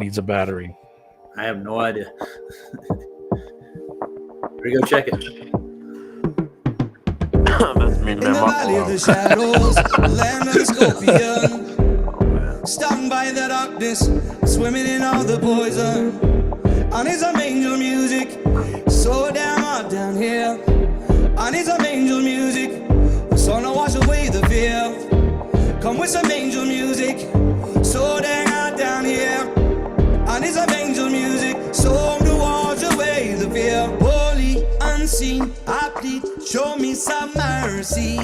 needs a battery. I have no idea. We go check it. That's me, In the valley of the shadows, land of the scorpion, stung by the darkness, swimming in all the poison. I need some angel music, so damn hot down here. I need some angel music, so to wash away the fear. Come with some angel music, so damn hot down here. I need some angel music, so to wash away the fear. Holy, unseen, I plead, show me some mercy.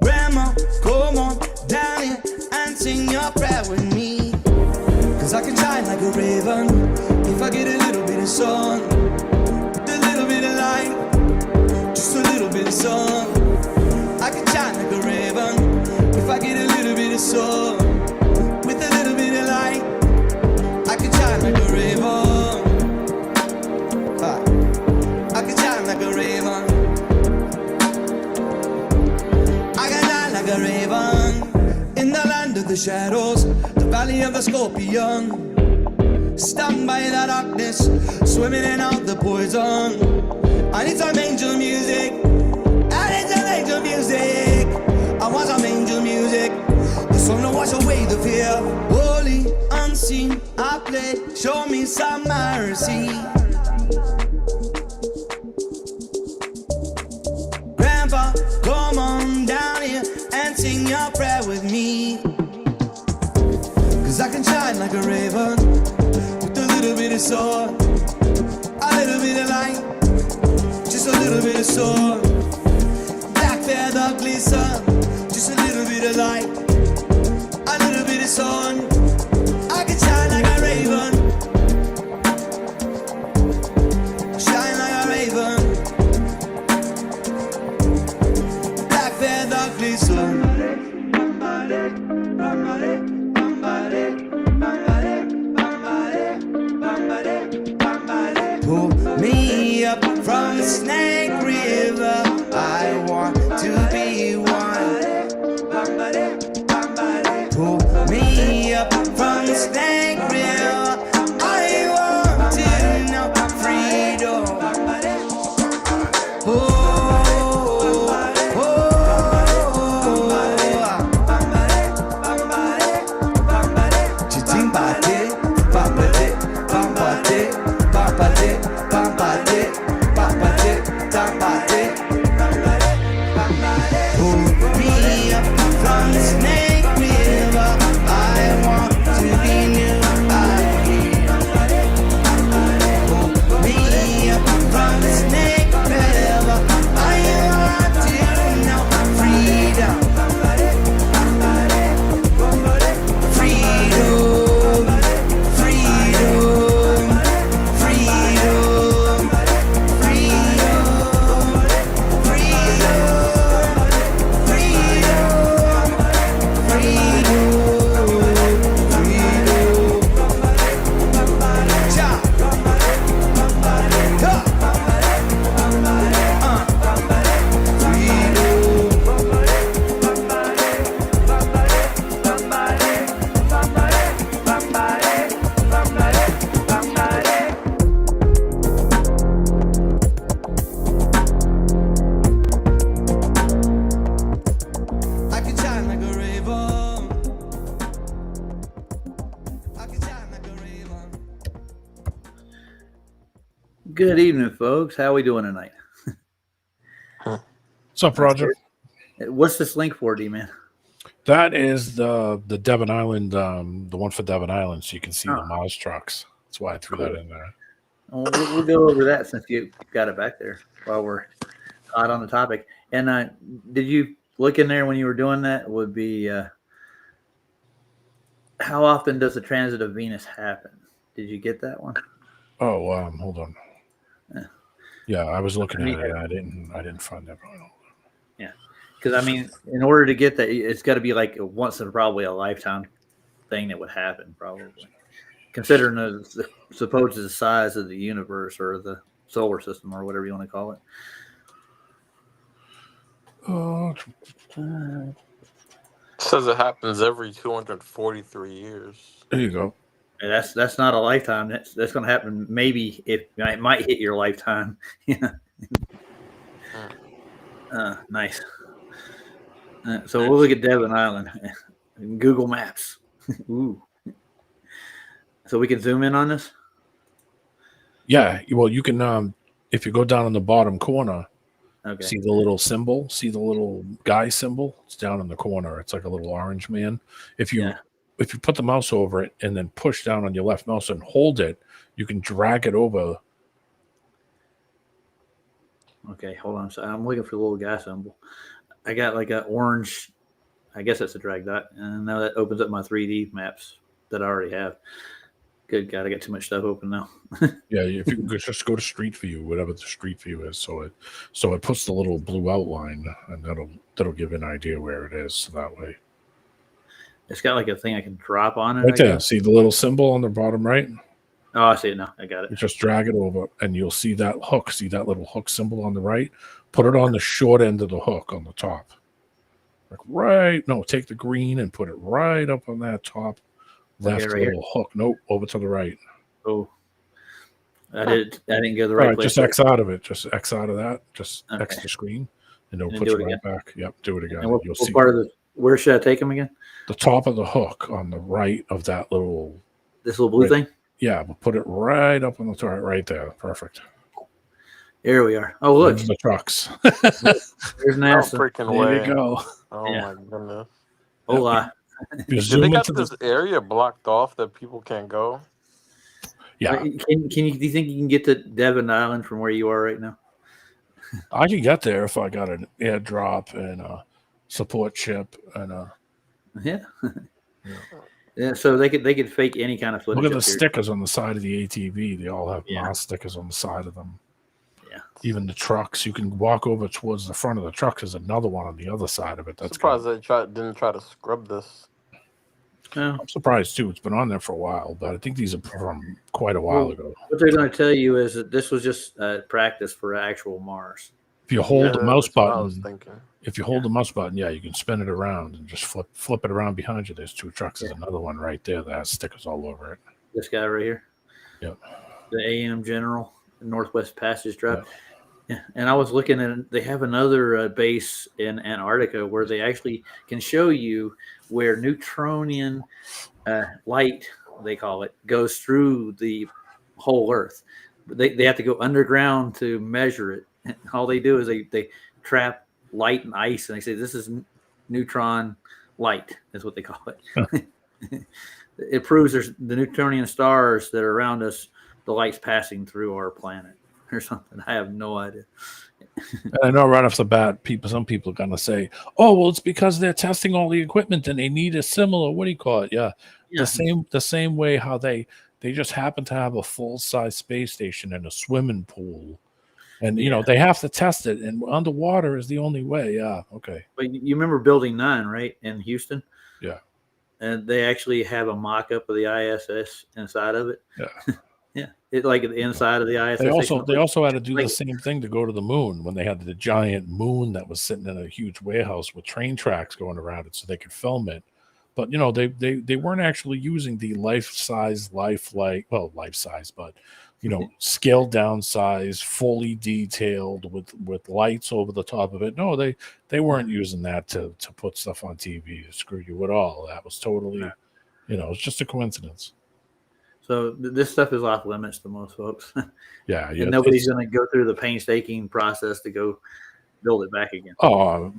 Grandma, come on down here and sing your prayer with me. Cause I can shine like a raven if I get a little bit of sun, a little bit of light, just a little bit of sun. I can shine like a raven if I get a little bit of sun, with a little bit of light. I can shine like a raven. I can shine like a raven. I can shine like a raven. In the land of the shadows, the valley of the scorpion, stung by the darkness, swimming in out the poison. I need some angel music. I need some angel music. I want some angel music. The sun to wash away the fear. Holy, unseen, I play. Show me some mercy. Grandpa, come on down here and sing your prayer with me. Cause I can shine like a raven with a little bit of sun, a little bit of light, just a little bit of sun. Black feather glisten, just a little bit of light, a little bit of sun. I can shine like a raven, shine like a raven. Black feather glisten. Pull me up from the Snake River. I want to be one. Pull me up from the Snake River. I want to know freedom. Oh, Good evening, folks. How are we doing tonight? What's up, Roger? What's this link for, D-Man? That is the Devon Island, the one for Devon Island, so you can see the Mars trucks. That's why I threw that in there. Well, we'll go over that since you got it back there while we're hot on the topic. And did you look in there when you were doing that? Would be how often does the transit of Venus happen? Did you get that one? Oh, hold on. Yeah, I was looking at it. I didn't find that one. Yeah, because I mean, in order to get that, it's got to be like once in probably a lifetime thing that would happen, probably. Considering the supposed size of the universe or the solar system or whatever you want to call it. says it happens every 243 years. There you go. And that's not a lifetime. That's going to happen. Maybe if it might hit your lifetime. Yeah. Nice. So we'll look at Devon Island. Google Maps. Ooh. So we can zoom in on this. Yeah. Well, you can. If you go down in the bottom corner, Okay. see the little symbol. See the little guy symbol. It's down in the corner. It's like a little orange man. If you put the mouse over it and then push down on your left mouse and hold it, you can drag it over. Okay, hold on. So I'm looking for the little guy symbol. I got like an orange. I guess that's a drag dot, and now that opens up my 3D maps that I already have. Good God, I got too much stuff open now. Yeah, if you could just go to Street View, whatever the Street View is, so it puts the little blue outline, and that'll give an idea where it is. So that way, It's got like a thing I can drop on it. right there. See the little symbol on the bottom right? Oh, I see it now. I got it. You just drag it over, and you'll see that hook. See that little hook symbol on the right? Put it on the short end of the hook on the top. Take the green and put it right up on that top left little hook. Nope, over to the right. Oh, I didn't go the right place. Just X out of it. Just X out of that. Just X the screen, and it'll put you right back. Yep, do it again. And what you'll see part of where should I take them again? The top of the hook on the right of that little. This little blue thing. Yeah, we'll put it right up on the top, right there. Perfect. Here we are. Oh, look, there's the trucks. There's NASA. Freaking There way. you go. Oh my goodness. Hola. Did they got this area blocked off that people can't go? Yeah. Do you think you can get to Devon Island from where you are right now? I can get there if I got an airdrop and a support chip and a. Yeah. Yeah. So they could fake any kind of footage. Look at the stickers on the side of the ATV. They all have Mars stickers on the side of them. Yeah. Even the trucks, you can walk over towards the front of the truck. There's another one on the other side of it. That's surprised they didn't try to scrub this. Yeah. I'm surprised too. It's been on there for a while, but I think these are from quite a while ago. What they're going to tell you is that this was just practice for actual Mars. If you hold the mouse button, you can spin it around and just flip it around behind you. There's two trucks. There's another one right there that has stickers all over it. This guy right here. Yep. The AM General Northwest Passage Drive. Yeah. And I was looking at, they have another base in Antarctica where they actually can show you where Newtonian light, they call it, goes through the whole Earth. They have to go underground to measure it. And all they do is they trap light and ice, and they say this is neutron light, is what they call it. It proves there's the Newtonian stars that are around us, the light's passing through our planet or something. I have no idea. And I know right off the bat, some people are going to say, oh, well, it's because they're testing all the equipment and they need a similar, what do you call it? Yeah. The same way how they just happen to have a full-size space station and a swimming pool. And, they have to test it. And underwater is the only way. Yeah. Okay. But you remember Building 9, right, in Houston? Yeah. And they actually have a mock-up of the ISS inside of it. Yeah. Yeah. It's like the inside of the ISS. They also had to do the same thing to go to the moon when they had the giant moon that was sitting in a huge warehouse with train tracks going around it so they could film it. But, they weren't actually using the life-size, but, scaled down size, fully detailed with lights over the top of it. No, they weren't using that to put stuff on TV to screw you at all. That was totally, it's just a coincidence. So this stuff is off limits to most folks. Yeah. And nobody's going to go through the painstaking process to go build it back again. Oh,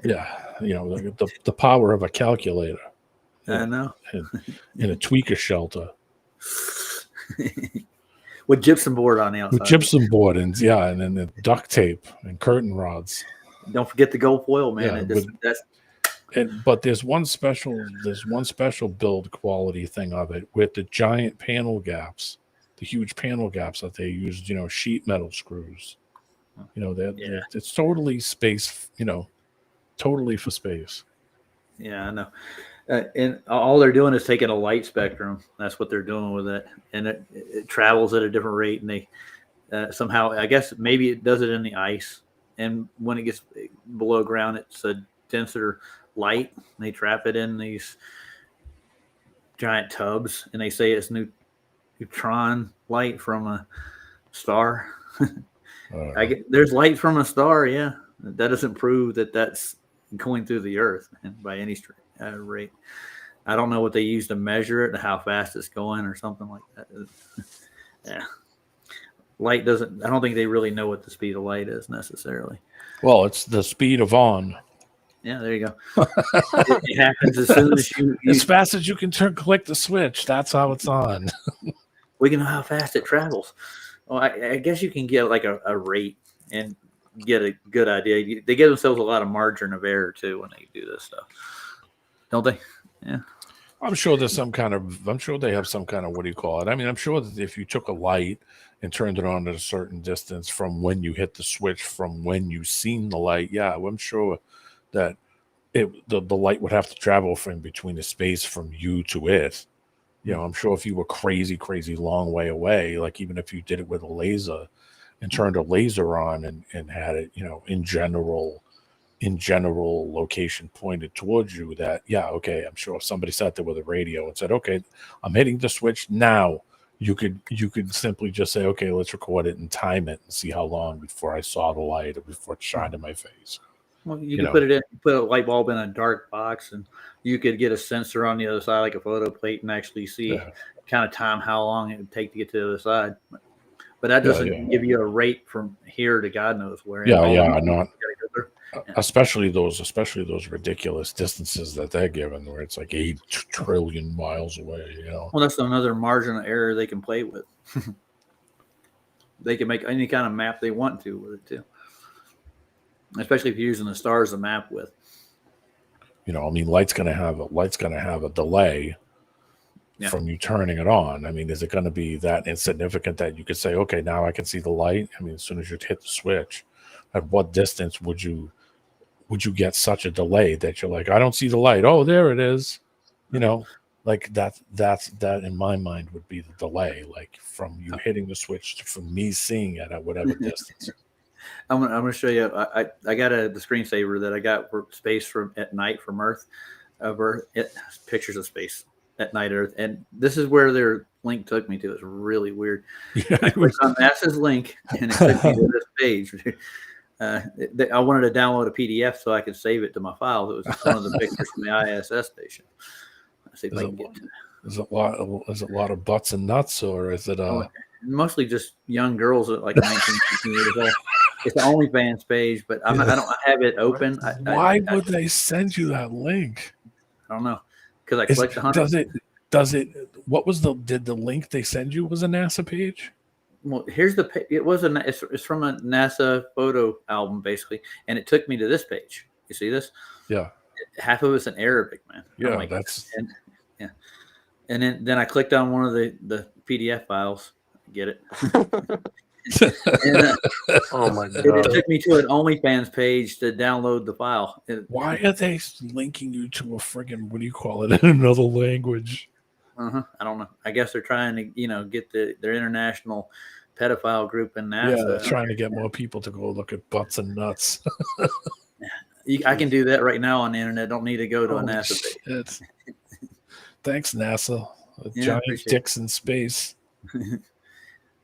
the power of a calculator. I know. In a tweaker shelter. With gypsum board on the outside. With gypsum board and then the duct tape and curtain rods. Don't forget the gold foil, man. Yeah, but there's one special build quality thing of it with the giant panel gaps, the huge panel gaps that they used, sheet metal screws. It's totally space, totally for space. Yeah, I know. And all they're doing is taking a light spectrum. That's what they're doing with it. And it travels at a different rate. And they somehow, I guess maybe it does it in the ice. And when it gets below ground, it's a denser light. They trap it in these giant tubs, and they say it's neutron light from a star. There's light from a star, yeah. That doesn't prove that that's going through the Earth by any rate. I don't know what they use to measure it, how fast it's going, or something like that. Yeah, light doesn't. I don't think they really know what the speed of light is necessarily. Well, it's the speed of on. Yeah, there you go. It happens as soon as you as fast as you can click the switch. That's how it's on. We can know how fast it travels. Well, I guess you can get like a rate and get a good idea. They give themselves a lot of margin of error too when they do this stuff, don't they? Yeah. I'm sure there's some kind of. I'm sure they have some kind of, what do you call it? I mean, I'm sure that if you took a light and turned it on at a certain distance from when you hit the switch, from when you seen the light, yeah, I'm sure that the light would have to travel from between the space from you to it. You know, I'm sure if you were crazy long way away, like even if you did it with a laser and turned a laser on and had it, you know, in general location pointed towards you, that, yeah, okay, I'm sure if somebody sat there with a radio and said, okay, I'm hitting the switch now, you could simply just say, okay, let's record it and time it and see how long before I saw the light or before it shined in my face. Well, you could put a light bulb in a dark box, and you could get a sensor on the other side, like a photo plate, and actually see kind of time how long it would take to get to the other side. But that doesn't give you a rate from here to God knows where. Not especially those ridiculous distances that they're given, where it's like 8 trillion miles away. You know. Well, that's another margin of error they can play with. They can make any kind of map they want to with it too. Especially if you're using the stars to map with. You know, I mean, light's gonna have a delay from you turning it on. I mean, is it going to be that insignificant that you could say, okay, now I can see the light? I mean, as soon as you hit the switch, at what distance would you get such a delay that you're like, I don't see the light. Oh, there it is. You know, like that in my mind would be the delay, like from you hitting the switch to from me seeing it at whatever distance. I'm gonna show you. I got the screensaver that I got for space from at night from Earth, pictures of space at night Earth, and this is where their link took me to. It's really weird. Yeah, I clicked on NASA's link, and it took me to this page. I wanted to download a PDF so I could save it to my files. It was one of the pictures from the ISS station. Let's see if I can get to it. Is it a lot of butts and nuts, or is it mostly just young girls at like 19, 19 years old? It's the OnlyFans page, but I don't have it open. Why would they send you that link? I don't know, because I clicked the 100. Does it? What was did the link they send you was a NASA page? Well, here's it's from a NASA photo album basically, and it took me to this page. You see this? Yeah. Half of it's in Arabic, man. Yeah, that's and then I clicked on one of the PDF files. Get it? And, oh my god! It took me to an OnlyFans page to download the file. Why are they linking you to a friggin' what do you call it in another language? I don't know. I guess they're trying to get their international pedophile group in NASA. Yeah, they're trying to get more people to go look at butts and nuts. I can do that right now on the internet. Don't need to go to a NASA page. Thanks, NASA. Giant dicks in space.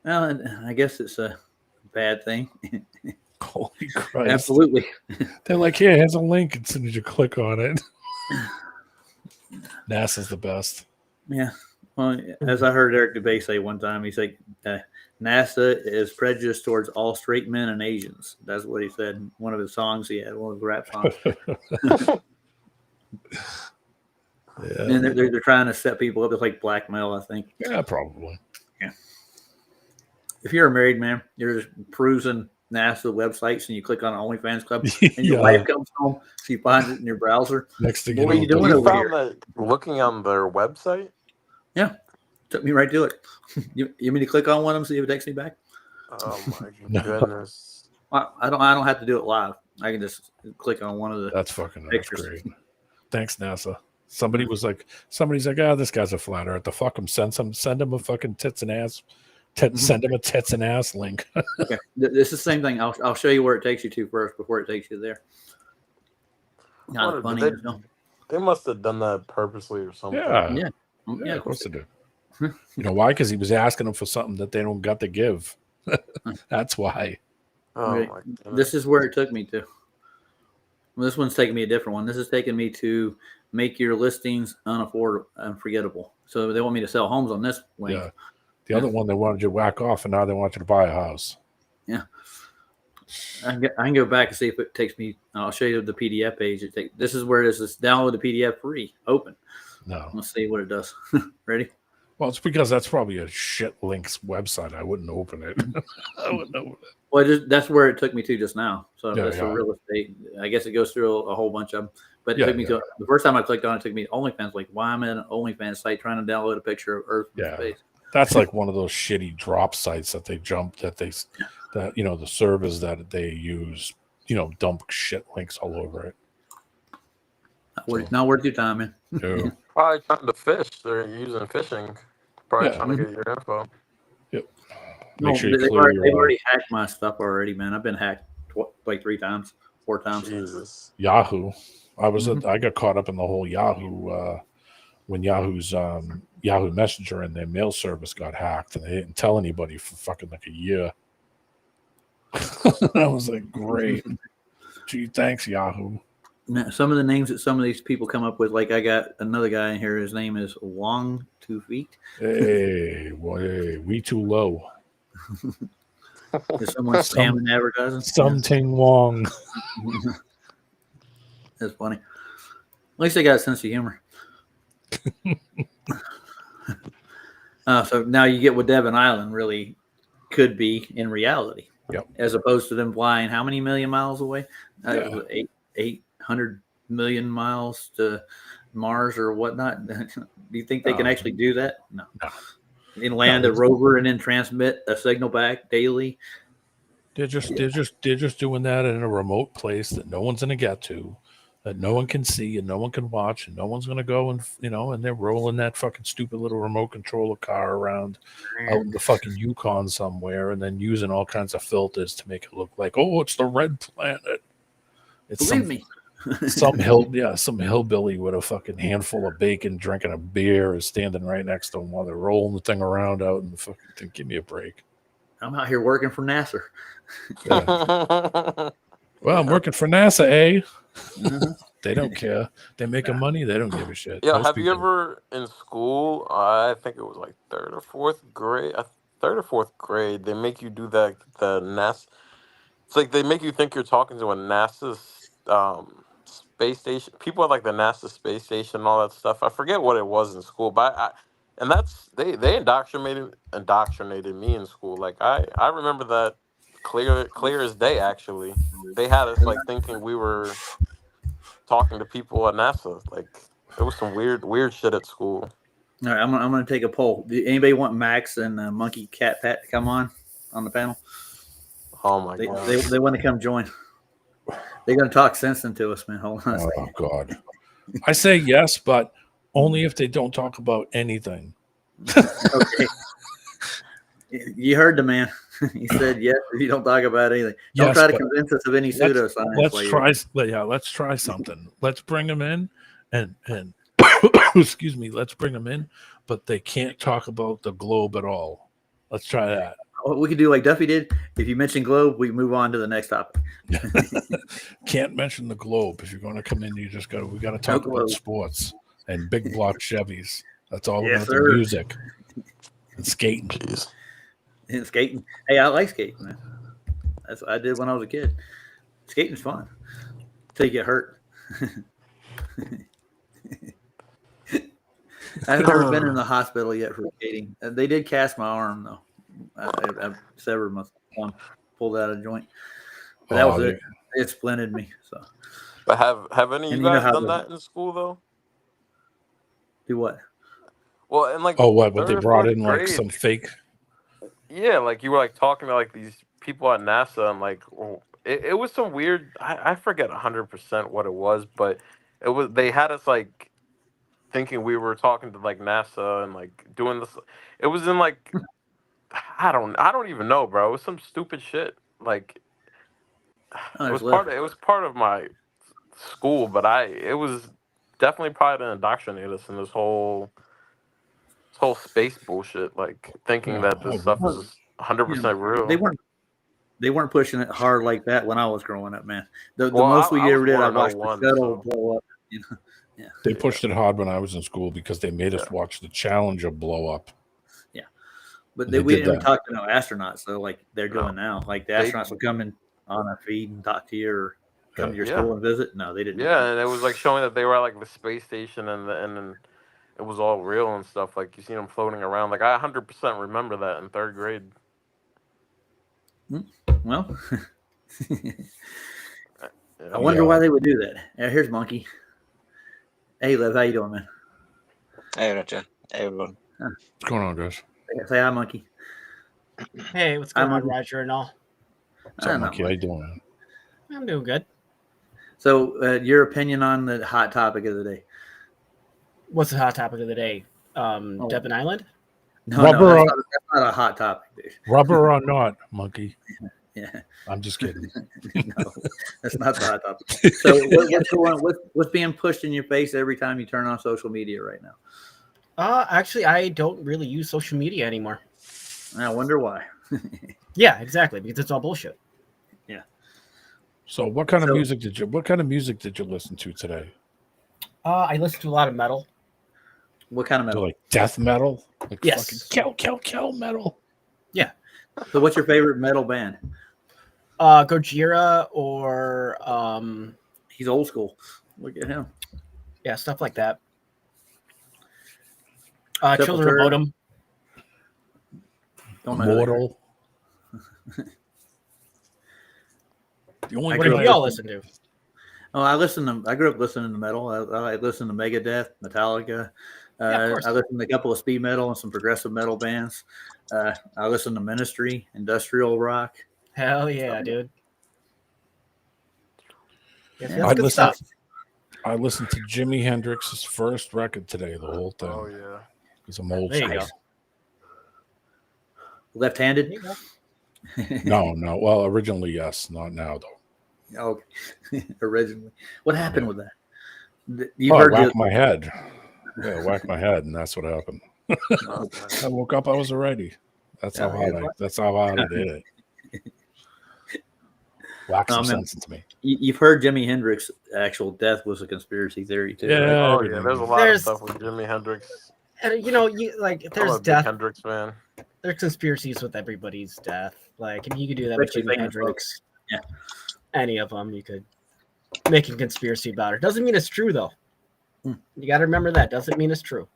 Well, I guess it's a bad thing. Holy Christ. Absolutely. They're like, here, here's a link as soon as you click on it. NASA's the best. Yeah. Well, as I heard Eric Dubay say one time, he said, NASA is prejudiced towards all straight men and Asians. That's what he said in one of his songs he had, one of his rap songs. Yeah. And they're trying to set people up. It's like blackmail, I think. Yeah, probably. Yeah. If you're a married man, you're just perusing NASA websites and you click on OnlyFans Club and your wife comes home, so you find it in your browser. Next thing what are you doing over here? That looking on their website? Yeah. Took me right to it. You mean to click on one of them, see if it takes me back? Oh my goodness. I don't have to do it live. I can just click on one of the That's fucking pictures. Great. Thanks, NASA. Somebody's like, this guy's a flat earther. Fuck him. Send him a fucking tits and ass. Send him a tits and ass link. Okay. This is the same thing. I'll show you where it takes you to first before it takes you there. Not What funny. did No. they must have done that purposely or something. Yeah. Yeah. Yeah, of course they did. You know why? Because he was asking them for something that they don't got to give. That's why. Oh Right. my goodness. This is where it took me to. Well, this one's taking me a different one. This is taking me to make your listings unforgettable. So they want me to sell homes on this link. Yeah. The other one, they wanted you to whack off, and now they want you to buy a house. Yeah. I can go back and see if it takes me. I'll show you the PDF page. This is where it is. This download the PDF free. Open. No. Let's see what it does. Ready? Well, it's because that's probably a shit links website. I wouldn't open it. I wouldn't open it. Well, that's where it took me to just now. So Yeah, that's yeah. a real estate. I guess it goes through a whole bunch of them. But it took me to the first time I clicked on it, took me to OnlyFans. Like, why am I in an OnlyFans site trying to download a picture of Earth from space? That's like one of those shitty drop sites that they you know, the servers that they use, you know, dump shit links all over it. Not worth your time, man. No. Probably trying to fish. They're using fishing. Probably trying to get your info. Yep. No, Make sure you they've clear your already hacked my stuff already, man. I've been hacked like 3 times, 4 times. Jesus. Yahoo. I got caught up in the whole Yahoo when Yahoo's Yahoo Messenger and their mail service got hacked, and they didn't tell anybody for fucking like a year. I was like, great. Gee, thanks, Yahoo. Now, some of the names that some of these people come up with, like I got another guy in here. His name is Wong 2 Feet. Hey, we too low. Is someone spamming advertising? Something Wong. That's funny. At least they got a sense of humor. So now you get what Devon Island really could be in reality. Yep. As opposed to them flying how many million miles away? Yeah. 800 million miles to Mars or whatnot. Do you think they can actually do that? No. And land a rover and then transmit a signal back daily. They're just doing that in a remote place that no one's gonna get to, that no one can see and no one can watch, and no one's gonna go and and they're rolling that fucking stupid little remote controller car around out in the fucking Yukon somewhere, and then using all kinds of filters to make it look like, oh, it's the red planet. It's Believe me. some hillbilly with a fucking handful of bacon, drinking a beer, is standing right next to him while they're rolling the thing around out in the fucking thing. Give me a break. I'm out here working for NASA. Yeah. Well, I'm working for NASA, eh? They don't care. They're making money. They don't give a shit. Yeah, Most have you people- ever in school? I think it was like third or fourth grade. They make you do that. The NASA. It's like they make you think you're talking to a NASA space station. People at like the NASA space station and all that stuff. I forget what it was in school, but and that's they indoctrinated me in school. Like I remember that clear as day. Actually, they had us like thinking we were talking to people at NASA. Like it was some weird shit at school. All right, I'm gonna take a poll. Do anybody want Max and Monkey Cat Pat to come on the panel? Oh my god, they want to come join. They're gonna talk sense into us, man. Hold on. Oh God, I say yes, but only if they don't talk about anything. Okay. You heard the man. He said yes if you don't talk about anything. Don't try to convince us of any pseudoscience. Let's try something. Let's bring them in and excuse me, let's bring them in, but they can't talk about the globe at all. Let's try that. We could do like Duffy did. If you mention globe, we move on to the next topic. Can't mention the globe. If you're going to come in, we got to talk about sports and big block Chevys. That's all about the music and skating. Jeez. And skating. Hey, I like skating, man. That's what I did when I was a kid. Skating's fun. Until you get hurt. I've never been in the hospital yet for skating. They did cast my arm though. I severed my thumb, pulled out a joint. But that was it. It splintered me. So. But have any of you guys done that in school though? Do what? Well, and like what they brought in like some fake. Yeah, like you were like talking to like these people at NASA, and like it was some weird. I forget 100% what it was, but it was they had us like thinking we were talking to like NASA and like doing this. It was in like I don't even know, bro. It was some stupid shit. Like it was part of my school, but it was definitely probably to indoctrinate us in this whole space bullshit, like thinking Yeah. that this stuff Well, is 100% they real. weren't pushing it hard like that when I was growing up, man. The Well, most we I was ever did, I born in watched the '01, shuttle so blow up. You know, yeah, They pushed it hard when I was in school because they made us Yeah. watch the Challenger blow up. yeah. But They we did didn't even that. talk to no astronauts, so like they're No. doing now. Like the They- astronauts would come in on our feed and talk to you or come to your Yeah. school and visit. No, they didn't. yeah, and it was like showing that they were at like the space station, and then it was all real and stuff. Like you see them floating around. Like I 100% remember that in 3rd grade. Well, Yeah. I wonder why they would do that. Yeah, here's Monkey. Hey, Lev, how you doing, man? Hey, Roger. Hey, everyone. What's going on, guys? Say hi, Monkey. Hey, what's going I'm- on, Roger and all? What's up, not Monkey? How much. you doing, man? I'm doing good. So, your opinion on the hot topic of the day? What's the hot topic of the day? Oh. Devon Island? No, Rubber that's on- not a hot topic, dude. Rubber or not, Monkey? Yeah, I'm just kidding. no, that's not the hot topic. So, what's being pushed in your face every time you turn on social media right now? Actually, I don't really use social media anymore. I wonder why. Yeah, exactly, because it's all bullshit. So, what kind of So- music did you listen to today? I listen to a lot of metal. What kind of So, metal? like death metal? Like Yes. fucking kill metal. So, what's your favorite metal band? Gojira or He's old school. Look at him. yeah, stuff like that. Children Sepultura. of Bodom. Don't know who they are. Immortal. The only What grew do up y'all listening- listen to? Oh, I grew up listening to metal. I listened to Megadeth, Metallica. Yeah, of course. I listened to a couple of speed metal and some progressive metal bands. I listened to Ministry, industrial rock. Hell yeah, dude. Yes, Yeah. that's I'd good listen- stuff. I listened to Jimi Hendrix's first record today, the whole thing. Oh yeah. Because I'm old There you school. go. Left-handed. There you go. No. Well, originally, yes. Not now, though. Okay. Originally, what happened with that? You I heard whacked my head. Yeah, I whacked my head, and that's what happened. Oh, I woke up, I was already. That's how hard I did it. Whack some man. sense into me. you've heard Jimi Hendrix's actual death was a conspiracy theory too. Yeah. right? Oh everything. yeah. There's a lot There's- of stuff with Jimi Hendrix. And you know, you like I'm a there's big death. Hendrix fan. There's conspiracies with everybody's death. Like, and you could do that with Especially Jimi famous Hendrix. Yeah. Any of them, you could make a conspiracy about it. Doesn't mean it's true though. Hmm. You got to remember that. Doesn't mean it's true.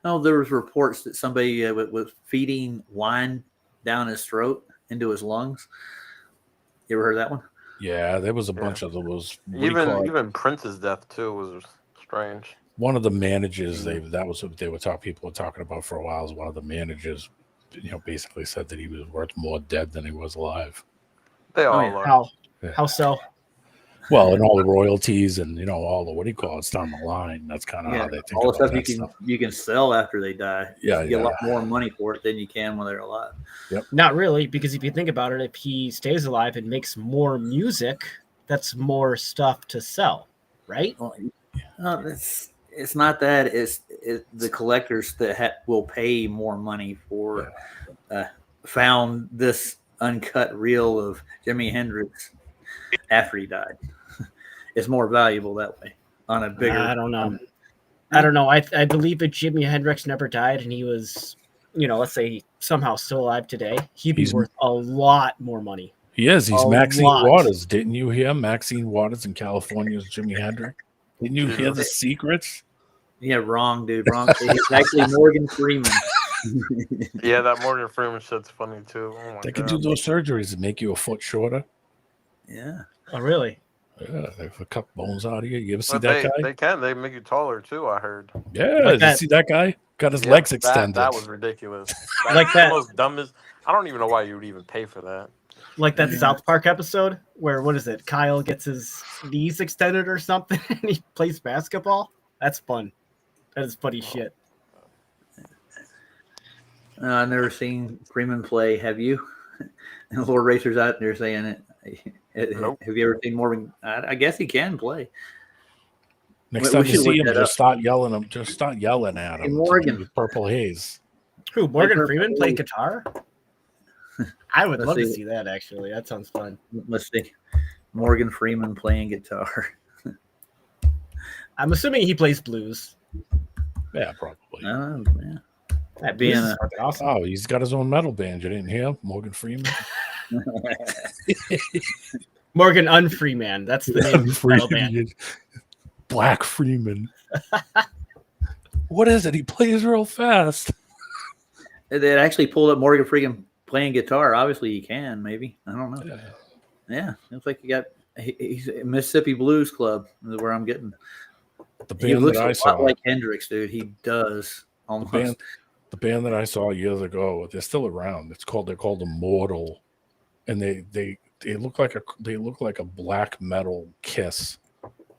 Oh, there was reports that somebody was feeding wine down his throat into his lungs. You ever heard that one? Yeah, there was a bunch of those. What do you call it? Even Prince's death too was strange. One of the managers, that was what people were talking about for a while. Is one of the managers, basically said that he was worth more dead than he was alive. They all yeah. are. How? Yeah. How so? Well, and all the royalties and all the what do you call it? It's down the line. That's kind of how they think all the about stuff that stuff. you can sell after they die. Yeah, you get a yeah. lot more money for it than you can when they're alive. Not really, because if you think about it, if he stays alive and makes more music, that's more stuff to sell, right? Well, it's not that. It's the collectors that will pay more money for found this uncut reel of Jimi Hendrix after he died. It's more valuable that way on a bigger. I don't know. I don't know. I believe that Jimi Hendrix never died, and he was, let's say somehow still alive today. He'd be He's- worth a lot more money. He is. He's A Maxine lot. Waters. Didn't you hear Maxine Waters in California's Jimi Hendrix? Didn't you hear the secrets? Yeah, wrong, dude. Wrong. It's actually Morgan Freeman. Yeah, that Morgan Freeman shit's funny too. Oh my They god. could do those surgeries and make you a foot shorter. Yeah. Oh, really? Yeah, they cut bones out of you. You ever see But that guy? they can. They make you taller too. I heard. Yeah, Like did you that- see that guy? Got his Yeah, legs that- extended. That was ridiculous. Like that- The most dumbest. I don't even know why you would even pay for that. Like that Yeah. South Park episode where, what is it? Kyle gets his knees extended or something and he plays basketball? That's fun. That is funny shit. I've never seen Freeman play. Have you? And Lord Racer's out there saying it. Nope. Have you ever seen Morgan? I guess he can play. Next We time you should see look him, that just up. start yelling him. Just start yelling at Hey, him. Morgan. With purple haze. Who? Morgan Purple Freeman play Haze. guitar? I would Let's love to see. see that. Actually, that sounds fun. Let's see. Morgan Freeman playing guitar. I'm assuming he plays blues. Yeah, probably. Yeah. That Being blues is a- fucking awesome. Oh, he's got his own metal band. You didn't hear? Morgan Freeman? Morgan Unfreeman. That's the name of the metal band. Freeman. Black Freeman. What is it? He plays real fast. They actually pulled up Morgan Freeman playing guitar. Obviously, he can. Maybe I don't know. Yeah, looks like he's Mississippi Blues Club is where I'm getting. The He band looks that a I lot saw. like Hendrix, dude. He does almost. The band that I saw years ago, they're still around. They're called Immortal, and they look like a black metal Kiss.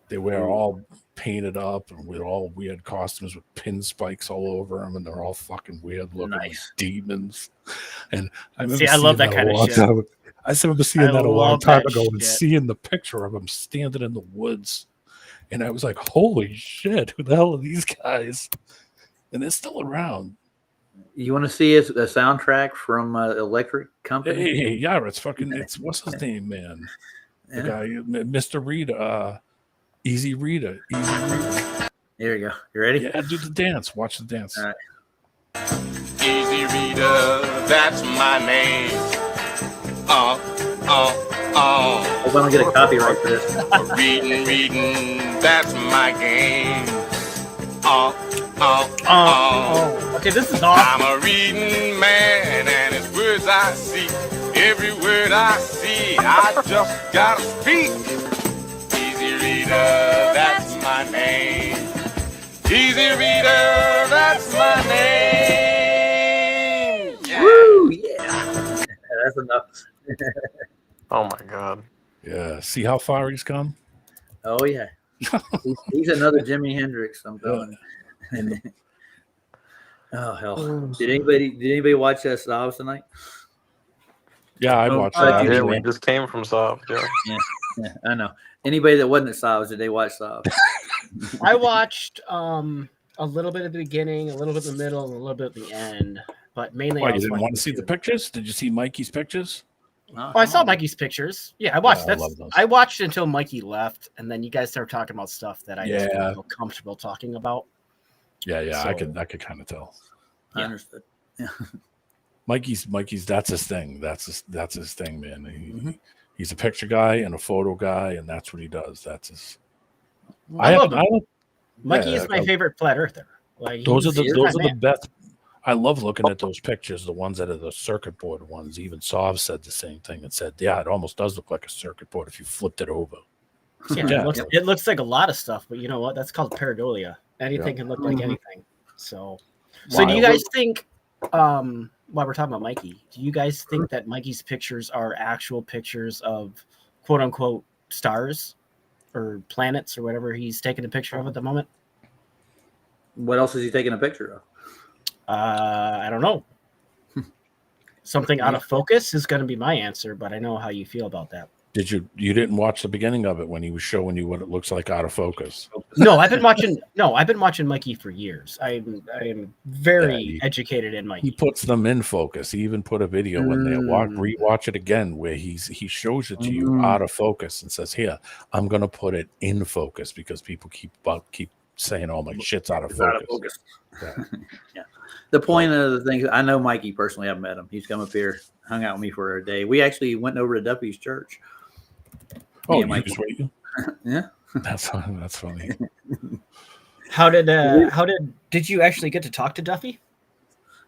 They wear all painted up and with all weird costumes with pin spikes all over them, and they're all fucking weird looking like Nice. demons. And I love that kind of shit. I remember seeing that a long love time that ago and shit. seeing the picture of them standing in the woods, and I was like, "Holy shit! Who the hell are these guys?" And they're still around. You want to see a soundtrack from Electric Company? Hey, yeah, it's what's his name, man? The guy, Mr. Reader, Easy Reader. There you go. You ready? Yeah, do the dance. Watch the dance. All right. Easy Reader, that's my name. Hope I don't get a copyright for this. Reading, that's my game. Okay, this is awesome. I'm a reading man, and it's words I see. Every word I see, I just gotta speak. Easy Reader, that's my name. Easy Reader, that's my name. Yeah. Woo! Yeah. That's enough. Oh my god. Yeah. See how far he's come? Oh yeah. He's another Jimi Hendrix. I'm telling you. Oh hell! Did anybody watch Stavs tonight? Yeah, I watched Oh, that. Yeah, actually. we just came from Saab. Yeah. Yeah, I know. Anybody that wasn't at Stavs, did they watch Stavs? I watched a little bit at the beginning, a little bit in the middle, and a little bit at the end. But mainly, Why, I you was didn't watching want to see the two. pictures? Did you see Mikey's pictures? Oh, Oh, I saw Mikey's pictures. Yeah, I watched. Yeah, I love those. I watched until Mikey left, and then you guys started talking about stuff that I just Yeah. didn't feel comfortable talking about. Yeah, I So- could kind of tell. I understood. Mikey's that's his thing. That's his thing, man. He's a picture guy and a photo guy, and that's what he does. That's his. I love him. I Mikey yeah, is my favorite flat earther. Like those are he's the my man. best. I love looking at those pictures, the ones that are the circuit board ones. Even Sav said the same thing and said, "Yeah, it almost does look like a circuit board if you flipped it over." Yeah, Yeah. it looks like a lot of stuff, but you know what? That's called pareidolia. Anything can look like anything. So do you Wild. guys think? While we're talking about Mikey, do you guys think that Mikey's pictures are actual pictures of quote unquote stars or planets or whatever he's taking a picture of at the moment? What else is he taking a picture of? I don't know. Something out of focus is going to be my answer, but I know how you feel about that. Did you didn't watch the beginning of it when he was showing you what it looks like out of focus? No, I've been watching Mikey for years. I am very Yeah, educated in He Mikey. puts them in focus. He even put a video in there. Rewatch it again where he shows it to you out of focus and says, "Here, I'm gonna put it in focus because people keep saying, oh, my shit's out of It's out of focus." focus. Yeah. The point of the thing, I know Mikey personally. I've met him. He's come up here, hung out with me for a day. We actually went over to Duffy's church. Oh, Yeah, you Mikey. just wait you? Yeah. That's funny. How did did you actually get to talk to Duffy?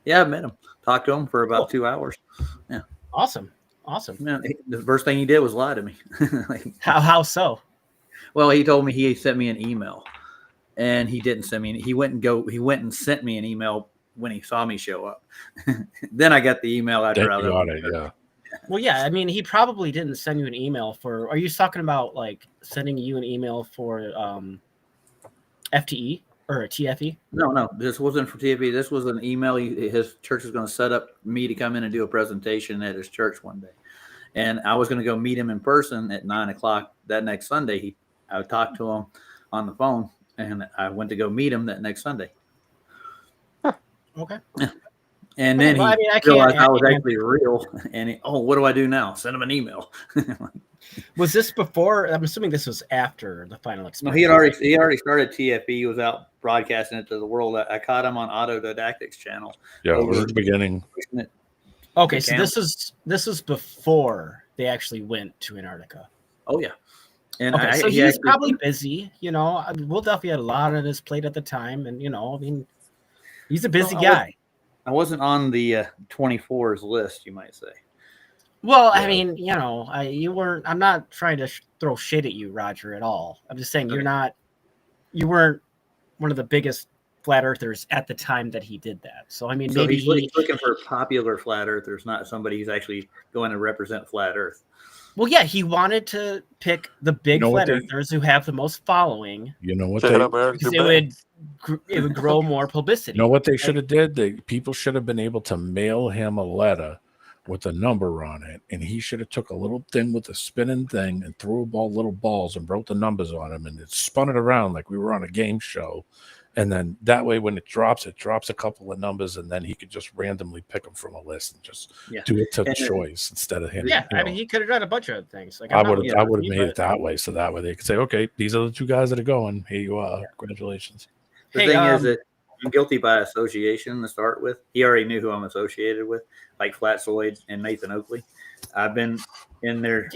Yeah, I met him. Talked to him for about 2 hours. Awesome. Man, the first thing he did was lie to me. How so? Well, he told me he sent me an email, and he didn't send me. He went and sent me an email when he saw me show up. Then I got the email after Then I you got it, yeah. Well, yeah, I mean, he probably didn't send you an email for. Are you talking about like sending you an email for FTE or a TFE? No, this wasn't for TFE. This was an email. His church is going to set up me to come in and do a presentation at his church one day. And I was going to go meet him in person at 9:00 that next Sunday. I talked to him on the phone, and I went to go meet him that next Sunday. Okay. And then Well, he I mean, I can't- realized I was I can't- actually real. And what do I do now? Send him an email. Was this before? I'm assuming this was after the final No, experience. he already started TFE. He was out broadcasting it to the world. I caught him on Autodidactics channel. Yeah, it was the beginning. Okay, so this is before they actually went to Antarctica. Oh yeah, and Okay, so he's probably busy. You know, Will Duffy had a lot on his plate at the time, and you know, I mean, he's a busy guy. I wasn't on the 24's list, you might say. Well, I mean, you know, you weren't. I'm not trying to throw shade at you, Roger, at all. I'm just saying you weren't one of the biggest flat earthers at the time that he did that. So I mean, So maybe he's looking for popular flat earthers, not somebody who's actually going to represent flat Earth. Well, yeah, he wanted to pick the big flat earthers who have the most following. You know what? Because it would grow more publicity. You know what they should have did? People should have been able to mail him a letter with a number on it, and he should have took a little thing with a spinning thing and threw little balls and wrote the numbers on them, and it spun it around like we were on a game show. And then that way, when it drops a couple of numbers, and then he could just randomly pick them from a list and just do it to choice instead of him. Yeah, I mean, he could have done a bunch of things. Like I would have made it that way, so that way they could say, okay, these are the two guys that are going. Here you are. Congratulations. The thing is that I'm guilty by association to start with. He already knew who I'm associated with, like Flatsoid and Nathan Oakley. I've been in their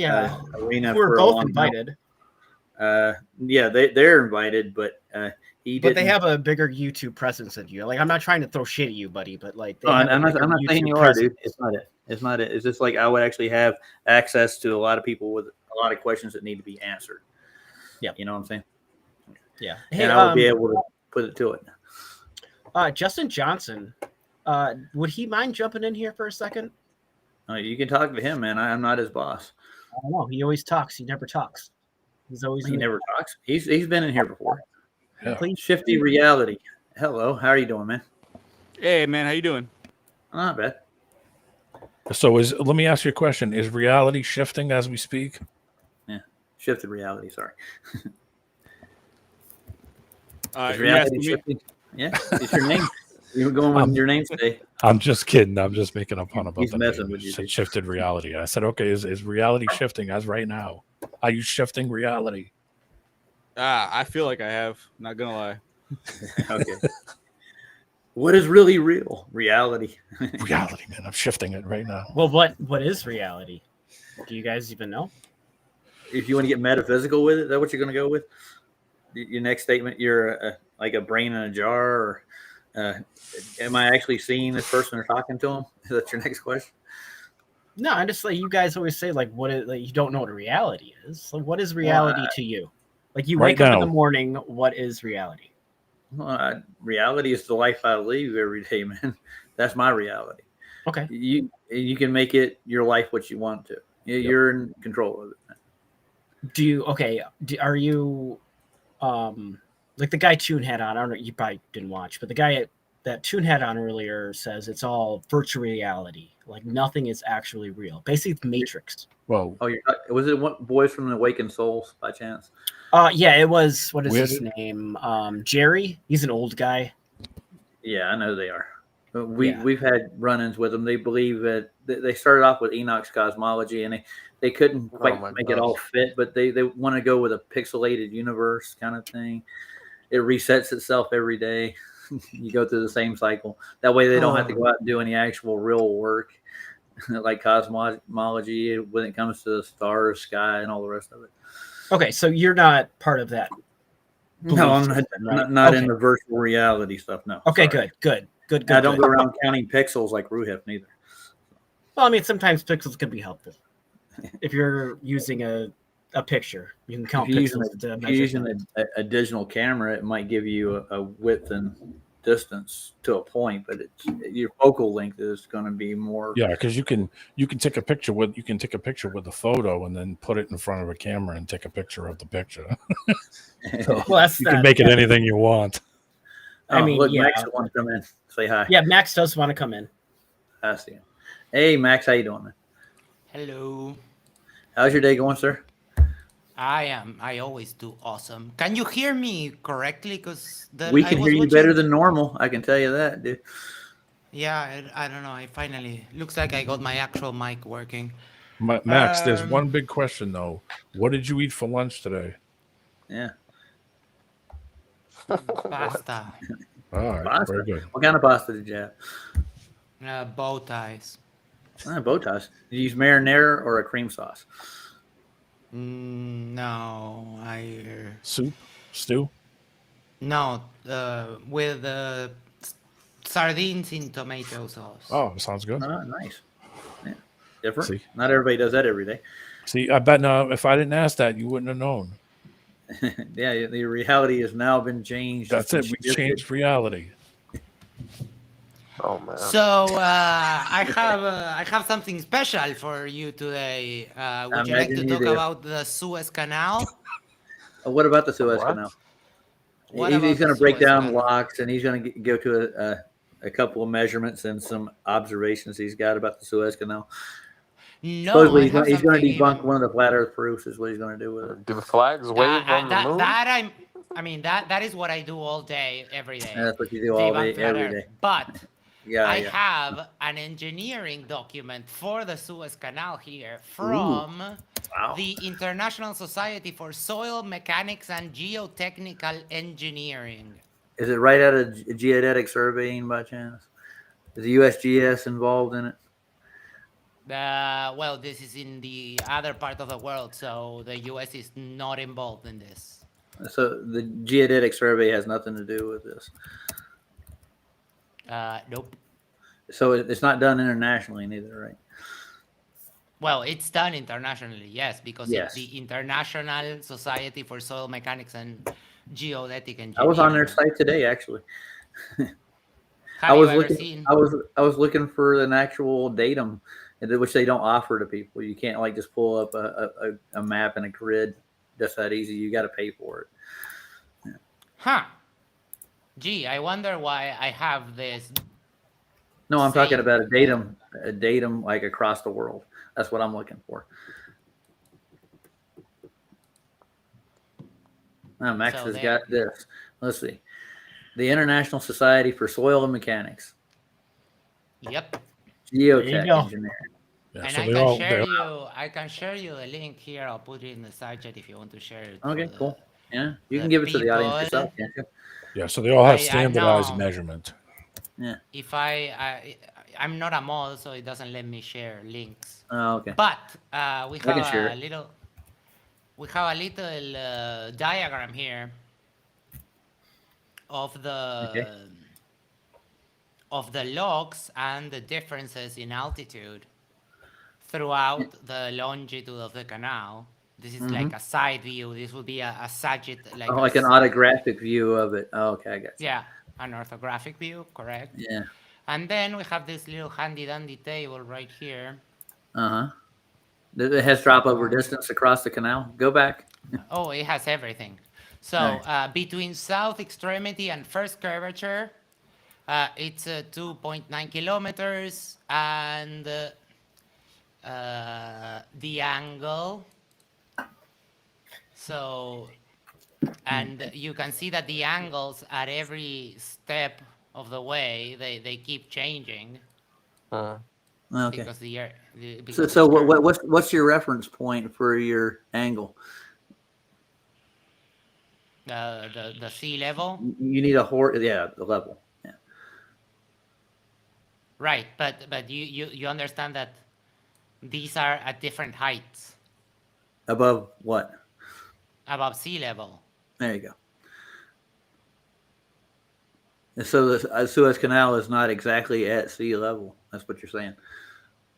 arena. We're both invited. They're invited, but But they have a bigger YouTube presence than you. Like, I'm not trying to throw shit at you, buddy, but like, I'm not saying you are, dude. It's not it. It's not it. It's just like I would actually have access to a lot of people with a lot of questions that need to be answered. Yeah, you know what I'm saying? Yeah, and I would be able to put it to it. Justin Johnson, would he mind jumping in here for a second? You can talk to him, man. I'm not his boss. I don't know. He always talks. He never talks. He never talks. He's been in here before. Yeah. Shifty Reality. Hello, how are you doing, man? Hey, man, how you doing? Not bad. So let me ask you a question. Is reality shifting as we speak? Yeah, shifted reality. Sorry. Is reality shifting? Yeah, it's your name. You were going with your name today. I'm just kidding. I'm just making a pun about He's messing with you. Said shifted reality. I said, okay, is reality shifting as right now? Are you shifting reality? I feel like I have. Not gonna lie. Okay. What is really real? Reality. Reality, man. I'm shifting it right now. Well, what is reality? Do you guys even know? If you want to get metaphysical with it, is that what you're going to go with? Your next statement, you're like a brain in a jar, or am I actually seeing this person or talking to him? Is that your next question? No, I'm just like, you guys always say, like, what is, like, you don't know what reality is. Like, what is reality to you? Like, you wake up in the morning, what is reality? Well, reality is the life I live every day, man. That's my reality. Okay. You can make it your life what you want to. You're in control of it, man. Are you like the guy Toon had on? I don't know, you probably didn't watch, but the guy that Toon had on earlier says it's all virtual reality. Like, nothing is actually real. Basically, Matrix. Whoa. Oh, was it one Boys from the Awakened Souls by chance? Yeah, it was. What is his name? Jerry. He's an old guy. Yeah, I know they are. We've had run-ins with them. They believe that they started off with Enoch's cosmology, and they couldn't quite make it all fit, but they want to go with a pixelated universe kind of thing. It resets itself every day. You go through the same cycle. That way they don't have to go out and do any actual real work like cosmology when it comes to the stars, sky, and all the rest of it. Okay, so you're not part of that. No, I'm not in the virtual reality stuff. No. Okay, good. I don't go around counting pixels like Ruhef neither. Well, I mean, sometimes pixels can be helpful. If you're using a picture, you can count pixels. If you're using a digital camera, it might give you a width and distance to a point, but your focal length is going to be more. Yeah, because you can take a picture with a photo and then put it in front of a camera and take a picture of the picture. So you can make it anything you want. I mean, look, Max wants to come in. Say hi. Yeah, Max does want to come in. I see him. Hey, Max, how you doing, man? Hello. How's your day going, sir? I always do awesome. Can you hear me correctly? Because We I can was hear you watching. better than normal. I can tell you that, dude. Yeah, I don't know. I finally looks like I got my actual mic working. Max, there's one big question though. What did you eat for lunch today? Yeah. Pasta, All right, Pasta. very good. What kind of pasta did you have? bow ties. Bow ties. Did you use marinara or a cream sauce? No, Soup, stew. no with sardines in tomato sauce. Oh, sounds good. Oh, nice. Yeah. Different. See. Not everybody does that every day. See, I bet now if I didn't ask that, you wouldn't have known. Yeah, the reality has now been changed. That's it. We changed reality. Oh man. So I have something special for you today. Would you like to imagine you talk do. about the Suez Canal? What about the Suez What? Canal? What He's about going the to break Suez down Canal? locks, and he's going to go to a couple of measurements and some observations he's got about the Suez Canal. No, Supposedly, I he's have going to something debunk even- one of the flat Earth proofs. Is what he's going to do with it. Do the flags wave on the moon? That is what I do all day, every day. And that's what you do all day, Debunk flat every Earth. day. But Yeah, I yeah. have an engineering document for the Suez Canal here from Wow. the International Society for Soil Mechanics and Geotechnical Engineering. Is it right out of geodetic surveying by chance? Is the USGS involved in it? Well, this is in the other part of the world, so the U.S. is not involved in this. So the geodetic survey has nothing to do with this. Nope. So it's not done internationally neither, right? Well, it's done internationally, yes, because Yes. it's the International Society for Soil Mechanics and Geodetic Engineering. I was on their site today, actually. Have you ever seen? I was looking for an actual datum, which they don't offer to people. You can't like just pull up a map and a grid just that easy. You got to pay for it. Huh. Gee, I wonder why I have this. No, I'm talking Same. about a datum like across the world. That's what I'm looking for. Now, Max So has there. got this. Let's see. The International Society for Soil and Mechanics, Yep. Geotech go. Engineering. Yeah, And so I they can all share they, you. I can share you the link here. I'll put it in the side chat if you want to share it. Okay, for the- cool. Yeah, you the can give it to the audience people. yourself, can't you? yeah, so they all have I standardized know. measurement. If I'm not a mod, so it doesn't let me share links. Oh, okay. But we can share have a it. little. We have a little diagram here of the logs and the differences in altitude throughout the longitude of the canal. This is like a side view. This would be a sagitt, like Oh, a like an autographic view of it. Oh, okay, I got you. yeah, an orthographic view, correct? Yeah. And then we have this little handy dandy table right here. Uh-huh. It has drop over distance across the canal. Go back. Oh, it has everything. So Nice. between south extremity and first curvature, it's 2.9 kilometers, and the angle. So, and you can see that the angles at every step of the way they keep changing Okay. because the air. So what's your reference point for your angle? The sea level. You need the level. Yeah. Right, but you understand that these are at different heights Above what? above sea level. There you go. So the Suez Canal is not exactly at sea level. That's what you're saying.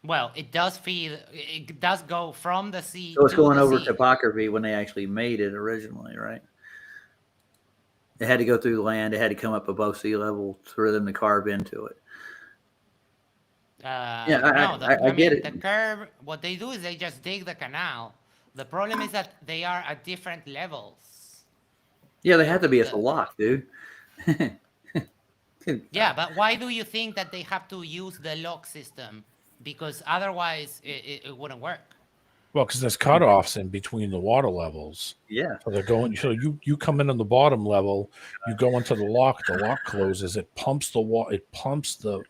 Well, it does go from the sea. So it's to going the over sea. topography when they actually made it originally, right? It had to go through the land. It had to come up above sea level for them to carve into it. I get it. The curve. What they do is they just dig the canal. The problem is that they are at different levels. Yeah, they have to be at the lock, dude. Yeah, but why do you think that they have to use the lock system? Because otherwise it wouldn't work. Well, because there's cutoffs in between the water levels. Yeah. So they're going. So you come in on the bottom level, you go into the lock closes. It pumps the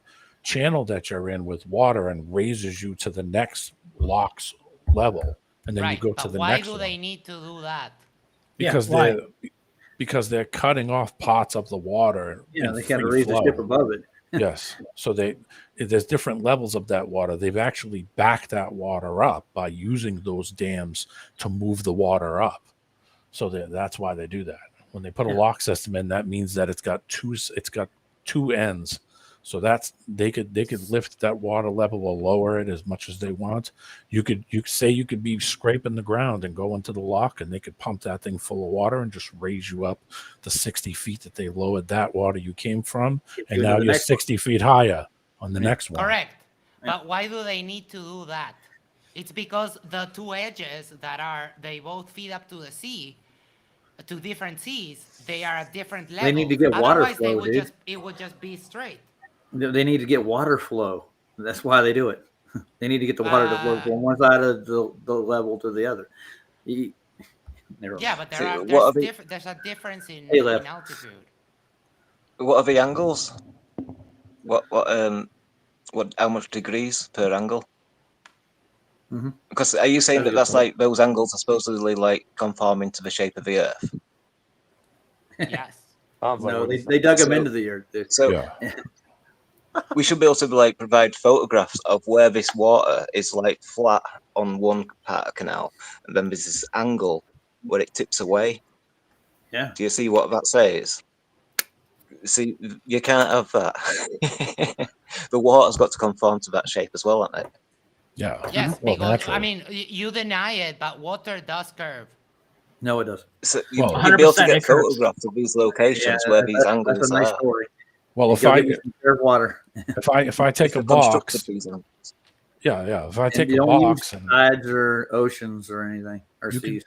channel that you're in with water and raises you to the next lock's level, and then you go to the next one. Why do they need to do that? Because they're cutting off parts of the water. Yeah, they got to raise the ship above it. Yes. So there's different levels of that water. They've actually backed that water up by using those dams to move the water up. So that's why they do that. When they put a lock system in, that means that it's got two ends. So they could lift that water level or lower it as much as they want. You could be scraping the ground and go into the lock, and they could pump that thing full of water and just raise you up the 60 feet that they lowered that water you came from, and now you're 60 feet higher on the next one. Correct. But why do they need to do that? It's because the two edges they both feed up to the sea, to different seas. They are at different levels. They need to get water Otherwise, flow, it would just be straight. They need to get water flow. That's why they do it. They need to get the water to flow from one side of the level to the other. Yeah, but there's a difference in altitude. What are the angles? How much degrees per angle? Mm-hmm. Because are you saying that's like those angles are supposedly like conforming to the shape of the Earth? Yes. No, they dug them into the Earth. So we should be able to like provide photographs of where this water is like flat on one part of the canal, and then there's this angle where it tips away. Yeah. Do you see what that says? See, you can't have that. The water's got to conform to that shape as well, hasn't it? Yeah. Yes, because I mean, you deny it, but water does curve. No, it doesn't. So you'd be able to get photographs of these locations where these angles that's a nice are. story. Well, if I take a box, if I take a box and tides or oceans or anything or seas.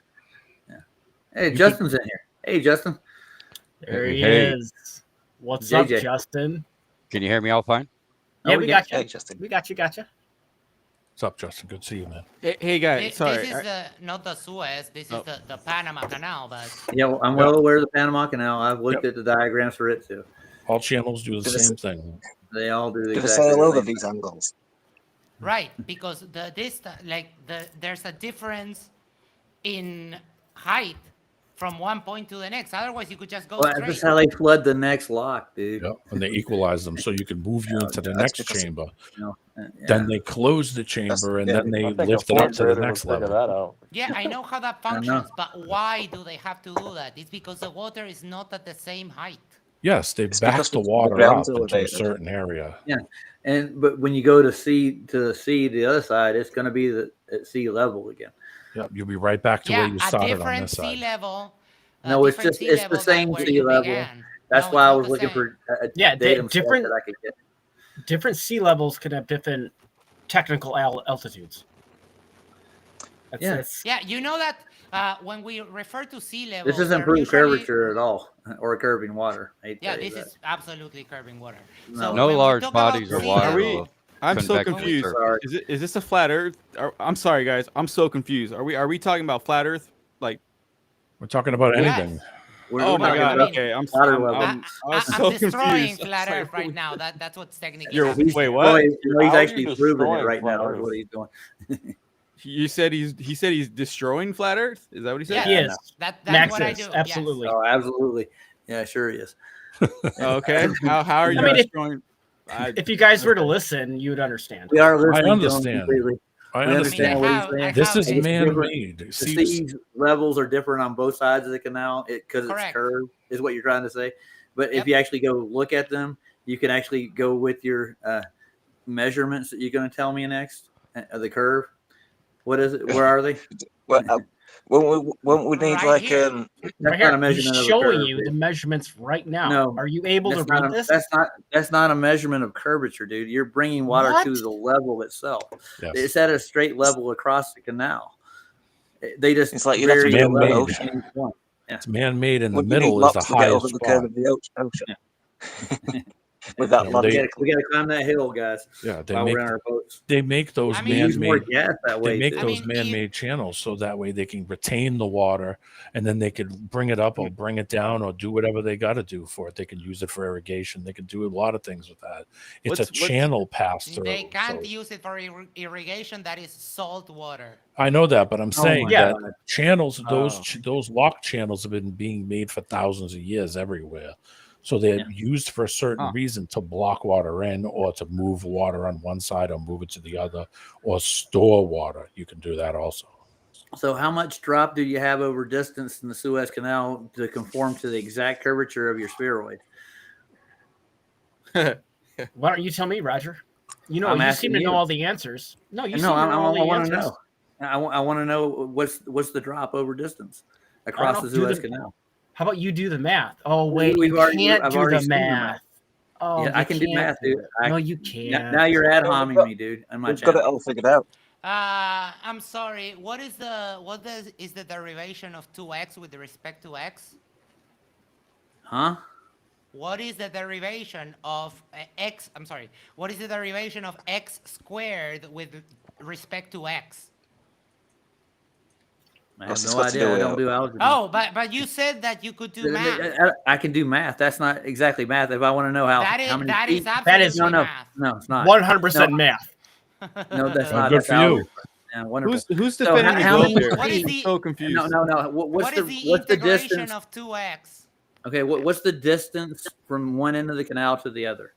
Hey, Justin's in here. Hey, Justin. There he is. What's up, Justin? Can you hear me all fine? Yeah, we got you. Hey, Justin. We got you. Gotcha. What's up, Justin? Good to see you, man. Hey guys, sorry. This is not the Suez. This is the Panama Canal, but yeah, I'm well aware of the Panama Canal. I've looked at the diagrams for it too. All channels do the same thing. They all do the exact same thing. Over thing. these angles. Right, because there's a difference in height from one point to the next. Otherwise, you could just go straight. That's how they flood the next lock, dude. Yep. And they equalize them so you can move you into the next chamber. Then they close the chamber and then they lift it up to the next level. Yeah, I know how that functions, but why do they have to do that? It's because the water is not at the same height. Yes, they back the water up into a certain area. Yeah, but when you go to the other side, it's going to be at sea level again. Yep, you'll be right back to where you started on this side. Level. No, it's the same sea level. That's why I was looking for different that I could get. Different sea levels could have different technical altitudes. Yeah, you know that when we refer to sea level, this isn't improved curvature at all, or curving water. Yeah, this is absolutely curving water. So no large bodies of water. I'm so confused. Is this a flat Earth? I'm sorry, guys. I'm so confused. Are we talking about flat Earth? Like, we're talking about anything. Oh my God! Okay, I'm so destroying confused. Flat Earth right now. That's what's technically. Wait, what? He's actually proving it right now. Is what he's doing. You said he said he's destroying flat Earth. Is that what he said? He is. That's Max what I is. do. Absolutely. Yes. Oh, absolutely. Yeah, sure he is. Okay. How are you destroying? If you guys were to listen, you would understand. We are listening. I understand. Completely. I understand what he's saying. This is man-made. The sea levels are different on both sides of the canal because it's curved, is what you're trying to say. But if you actually go look at them, you can actually go with your measurements that you're going to tell me next. The curve. What is it? Where are they? Won't we need right like That's not a measurement. He's showing you the measurements right now. No, are you able to read this? That's not a measurement of curvature, dude. You're bringing water to the level itself. Yes. It's at a straight level across the canal. They just it's like you have to man-made. It's man-made in the middle is the highest the curve of the ocean. with that know, We logic. gotta climb that hill, guys. Yeah, While we're in our boats. they make those I mean- Use more man-made gas that way. they make too. those mean, man-made channels so that way they can retain the water, and then they could bring it up or bring it down or do whatever they got to do for it. They can use it for irrigation. They can do a lot of things with that. It's What's- a channel pass through. They can't so- use it for irrigation. That is salt water. I know that, but I'm saying my that God. channels, Oh. those lock channels have been being made for thousands of years everywhere. So they're used for a certain reason, to block water in, or to move water on one side or move it to the other, or store water. You can do that also. So how much drop do you have over distance in the Suez Canal to conform to the exact curvature of your spheroid? Why don't you tell me, Roger? You know, I'm you asking seem to know you. all the answers. No, you No, seem to know all I the want to answers. know. I want to know what's the drop over distance across the do Suez the- Canal. How about you do the math? Oh wait, I've you already can't do seen the the math. Oh, Yeah, you I can do can't math, dude. it. No, you can't. Now you're ad homing got- me, dude. On my We've got it channel. all figured out. I'm sorry. What is the derivation of 2x with respect to x? Huh? What is the derivation of x? I'm sorry. What is the derivation of x squared with respect to x? I have What's this no got to idea. do I with don't it? do algebra. Oh, but you said that you could do math. I can do math. That's not exactly math. If I want to know how That is how many that feet, is absolutely no, math. no, it's not. 100% math. No, that's Oh, not. good That's for you. algebra. Yeah, wonderful. Who's So defending the how globe many here? What is I'm the- so confused. No. What's What is the what's the integration distance? of 2x? Okay, what's the distance from one end of the canal to the other?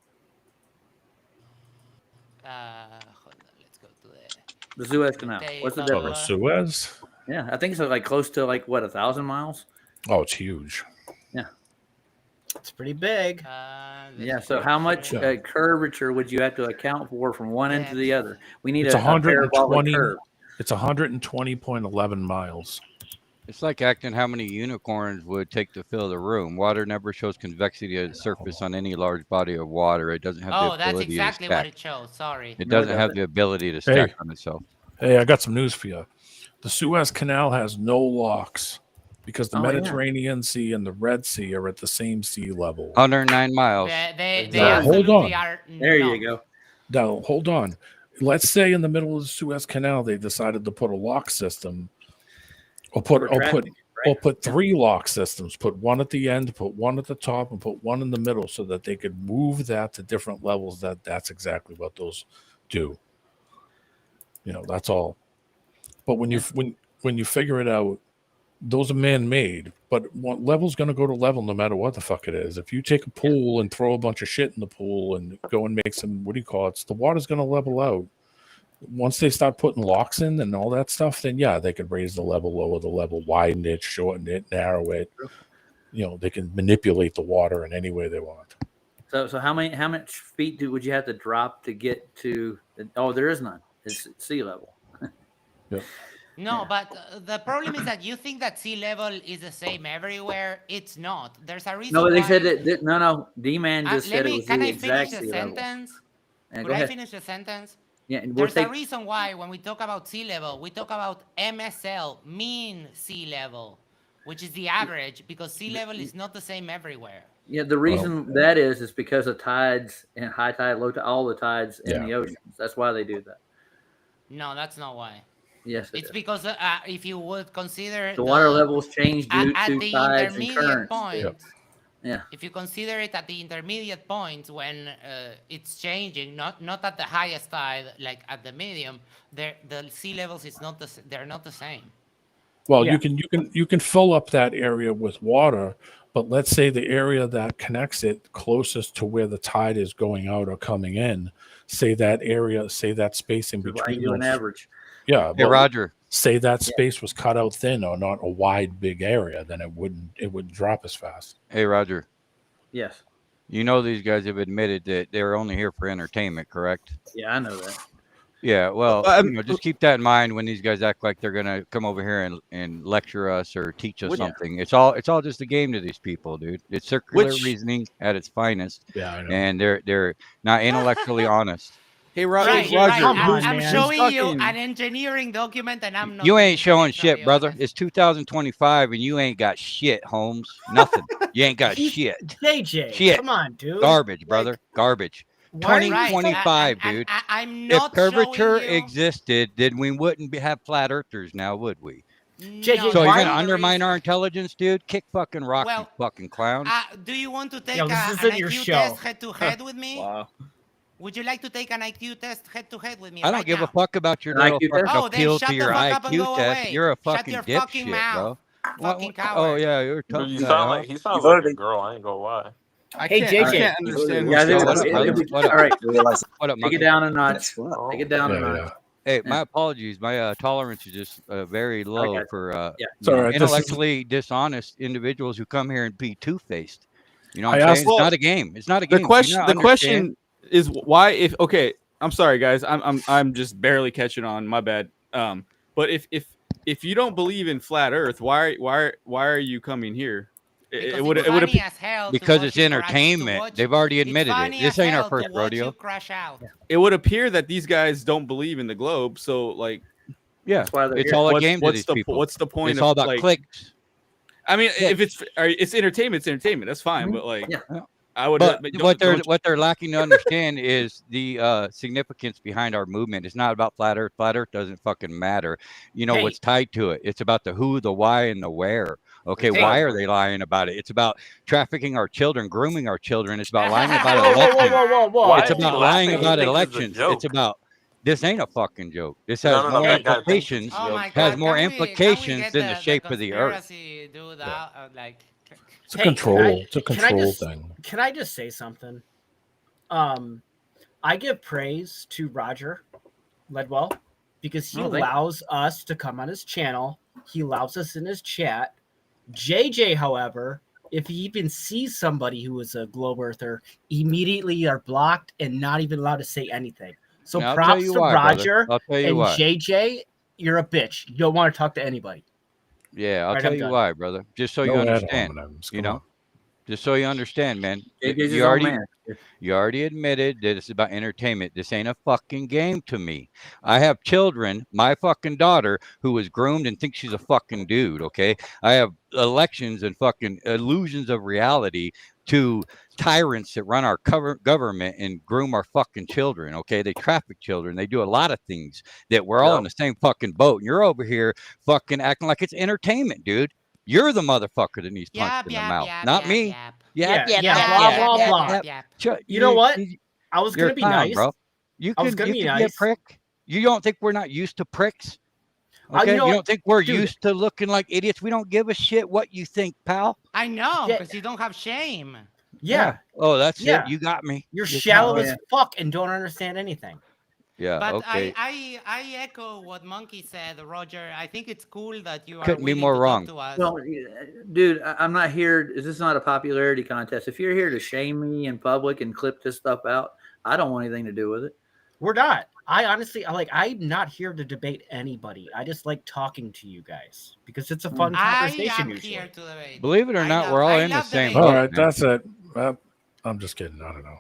Hold on, let's go to The Suez Canal. What's the Okay, Oh, the difference? Suez? Yeah, I think it's like close to like what 1,000 miles. Oh, it's huge. It's pretty big. Yeah. So how much Yeah. curvature would you have to account for from one end to the other? We need It's a parabolic 120. curve. It's 120.11 miles. It's like acting how many unicorns would take to fill the room. Water never shows convexity at the surface on any large body of water. It doesn't have Oh, the that's ability exactly to what stack. it shows. Sorry. It No, it doesn't have doesn't. the ability to Hey. stack on itself. Hey, I got some news for you. The Suez Canal has no locks because the Oh, yeah. Mediterranean Sea and the Red Sea are at the same sea level. 109 miles. They Now, hold absolutely on. are. There not. you go. Now, hold on. Let's say in the middle of the Suez Canal they decided to put a lock system, or put three lock systems. Put one at the end, put one at the top, and put one in the middle, so that they could move that to different levels. That's exactly what those do. You know, that's all. But when you figure it out, those are man-made. But one level's going to go to level no matter what the fuck it is. If you take a pool and throw a bunch of shit in the pool and go and make some, what do you call it? The water's going to level out. Once they start putting locks in and all that stuff, then yeah, they could raise the level, lower the level, widen it, shorten it, narrow it. You know, they can manipulate the water in any way they want. So how much feet would you have to drop to get to? Oh, there is none. It's sea level. Yeah. No, but the problem is that you think that sea level is the same everywhere. It's not. There's a reason. No, they why. said that. No. D-Man just Let said it me. was Can the I exact finish the sea level. sentence? Yeah, Could go I ahead. finish the sentence? Yeah, and we'll There's a take. reason why when we talk about sea level, we talk about MSL, mean sea level, which is the average, because sea level is not the same everywhere. Yeah, the reason that is because of tides and high tide, low tide, all the tides in the oceans. That's why they do that. No, that's not why. Yes, It's because if you would consider the water levels change due at to the tides and intermediate currents. point. Yeah. If you consider it at the intermediate point when it's changing, not at the highest tide, like at the medium, the sea levels they're not the same. Well, you can fill up that area with water, but let's say the area that connects it closest to where the tide is going out or coming in, say that space in Why between you do an those. average? Yeah. Hey, but Roger. say that space was cut out thin or not a wide, big area, then it wouldn't drop as fast. Hey, Roger. Yes. You know these guys have admitted that they're only here for entertainment, correct? Yeah, I know that. Yeah, well, just keep that in mind when these guys act like they're gonna come over here and lecture us or teach us something. It's all just a game to these people, dude. It's circular reasoning at its finest. Yeah, I know. And they're not intellectually honest. Hey, Right, Roger, right. Come on, I'm man. showing you Fucking- an engineering document, and I'm not. You ain't showing gonna shit, show you brother. this. It's 2025 and you ain't got shit, Holmes. Nothing. You ain't got He's- shit. JJ, Shit. come on, dude. Garbage, Like, brother. Garbage. why are you- Right, 2025, and dude. I'm If not curvature showing you. existed, then we wouldn't have flat earthers now, would we? JJ, No, So you're why- gonna undermine our intelligence, dude? Kick fucking rock, you Well, fucking clown. do you want to take Yo, this an isn't your IQ show. test head to head with me? Wow. Would you like to take an IQ test head to head with me? I don't right give now? a fuck about your An little IQ fucking test? Oh, then appeal shut to the your fuck up and IQ go test. away. You're a Shut fucking your fucking dipshit, mouth. bro. Fucking Oh coward. yeah, you're a tough Dude, you guy, sound huh? like he sounds You've like already- a girl. I ain't gonna lie. Hey, JJ. I can't understand. Yeah, who's what saying up, this. brother? What up? all right. Realize What up, Take monkey? it down a notch. that's flat. Oh. Take it down a Yeah, notch. yeah. Hey, my apologies. My tolerance is just very low got you. for Yeah. It's all right. This is- intellectually dishonest individuals who come here and be two-faced. You know what I I'm saying? asked- It's not a game. It's not a game. The Do you question. not The understand? question is why. If okay, I'm sorry, guys. I'm just barely catching on. My bad. But if you don't believe in flat Earth, why are you coming here? Because It would it's it would funny as hell to Because watch it's you crash- to entertainment. watch- They've already it's admitted it. funny This as ain't our hell first to watch rodeo. you crash out. it would appear that these guys don't believe in the globe. So like, Yeah, That's why they're it's here. all a what's, game to what's these the people. what's the point It's of all about like, clicks. I mean, Yeah. if it's entertainment, it's entertainment. That's fine. But like, Yeah. I would. But don't- don't- what they're lacking to understand is the significance behind our movement. It's not about flat Earth. Flat Earth doesn't fucking matter. You know Hey. what's tied to it. It's about the who, the why, and the where. Okay, Hey. why are they lying about it? It's about trafficking our children, grooming our children. It's about lying about Whoa, whoa, elections. whoa, whoa, whoa. Why It's is he about laughing? lying He about thinks it's a elections. joke. It's about this ain't a fucking joke. This No, has no, no, more that guy thinks implications. it's a Oh joke. my Has God, more can we implications get than the shape of the Earth. conspiracy dude out, like, It's a Hey, control. It's a can I control just- thing. Can I just say something? I give praise to Roger Ledwell because he Oh, thank you. allows us to come on his channel. He allows us in his chat. JJ, however, if he even sees somebody who is a globe earther, immediately are blocked and not even allowed to say anything. So Now, I'll tell props you to why, brother. Roger I'll tell you and why. JJ. You're a bitch. You don't want to talk to anybody. Yeah, I'll Right, tell I'm you done. why, brother. Just so No you ad understand. hominems. You Come know, on. just so you understand, man. JJ's his You own already man. you already admitted that it's about entertainment. This ain't a fucking game to me. I have children, my fucking daughter, who was groomed and thinks she's a fucking dude, okay? I have elections and fucking illusions of reality to tyrants that run our government and groom our fucking children, okay? They traffic children. They do a lot of things that we're all in the same fucking boat. And you're over here fucking acting like it's entertainment, dude. You're the motherfucker that needs punched in the mouth, not me. Yeah, blah, blah, blah. You know what? I was You're gonna a be clown, nice. bro. You I was can, gonna you be can be a nice. prick. You don't think we're not used to pricks? You Okay, know you what? don't think we're Dude. used to looking like idiots? We don't give a shit what you think, pal. I know, Yeah. because you don't have shame. Yeah. Oh, that's Yeah. it. You got me. You're Just shallow now. as fuck and don't understand anything. Yeah. But Okay. I echo what Monkey said, Roger. I think it's cool that you are Couldn't be willing more to wrong. talk to us. Well, dude, I'm not here. This is not a popularity contest. If you're here to shame me in public and clip this stuff out, I don't want anything to do with it. We're not. I honestly, I'm not here to debate anybody. I just like talking to you guys because it's a fun I conversation am usually. here to debate. Believe it or not, we're all I in the love same debating. boat. All right, man. that's it. I'm just kidding. I don't know.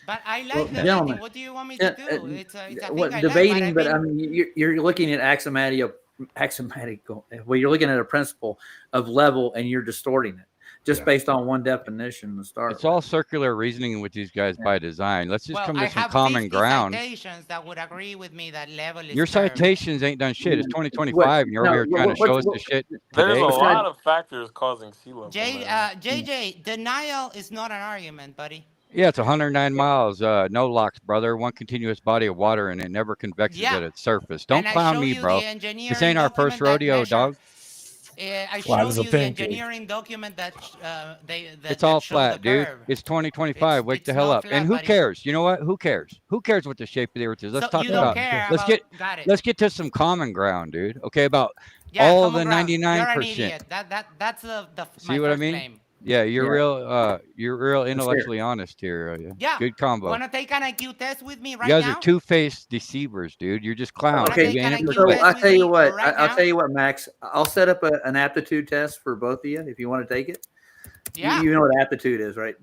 But I like Well, debating. gentlemen, What do you want me to do? It's a thing What I debating? like, But I've I been- mean, you're looking at axiomatic. Well, you're looking at a principle of level, and you're distorting it just based on one definition to start. It's all circular reasoning with these guys by design. Let's just well, come I to some have common 50 ground. citations that would agree with me that level is Your termed. citations ain't done shit. It's 2025, and you're over here trying to show us the shit There's today. a lot of factors causing sea level. man. JJ, denial is not an argument, buddy. Yeah, it's 109 miles, no locks, brother. One continuous body of water, and it never convexes Yeah. at its surface. Don't And I clown show me, you bro. the engineering This ain't our document first that rodeo, measure- dog. I Flat showed as a you the pancake. engineering document that It's all shows flat, the dude. curve. It's 2025. Wake it's the hell not up. flat, And who buddy. cares? You know what? Who cares? Who cares what the shape of the earth is? Let's So talk you don't about. care Let's about, get. got it. Let's get to some common ground, dude. Okay, about Yeah, all common the ground. You're an 99%. idiot. That's my See what I first mean? claim. Yeah, you're Yeah. real intellectually honest here. Yeah. Good combo. Wanna take an IQ test with me right You guys now? are two-faced deceivers, dude. You're just clowns. Okay, You ain't can I ever give So quit. you I'll tell you what. right I'll now? tell you what, Max. I'll set up an aptitude test for both of you if you want to take it. Yeah. You know what aptitude is, right?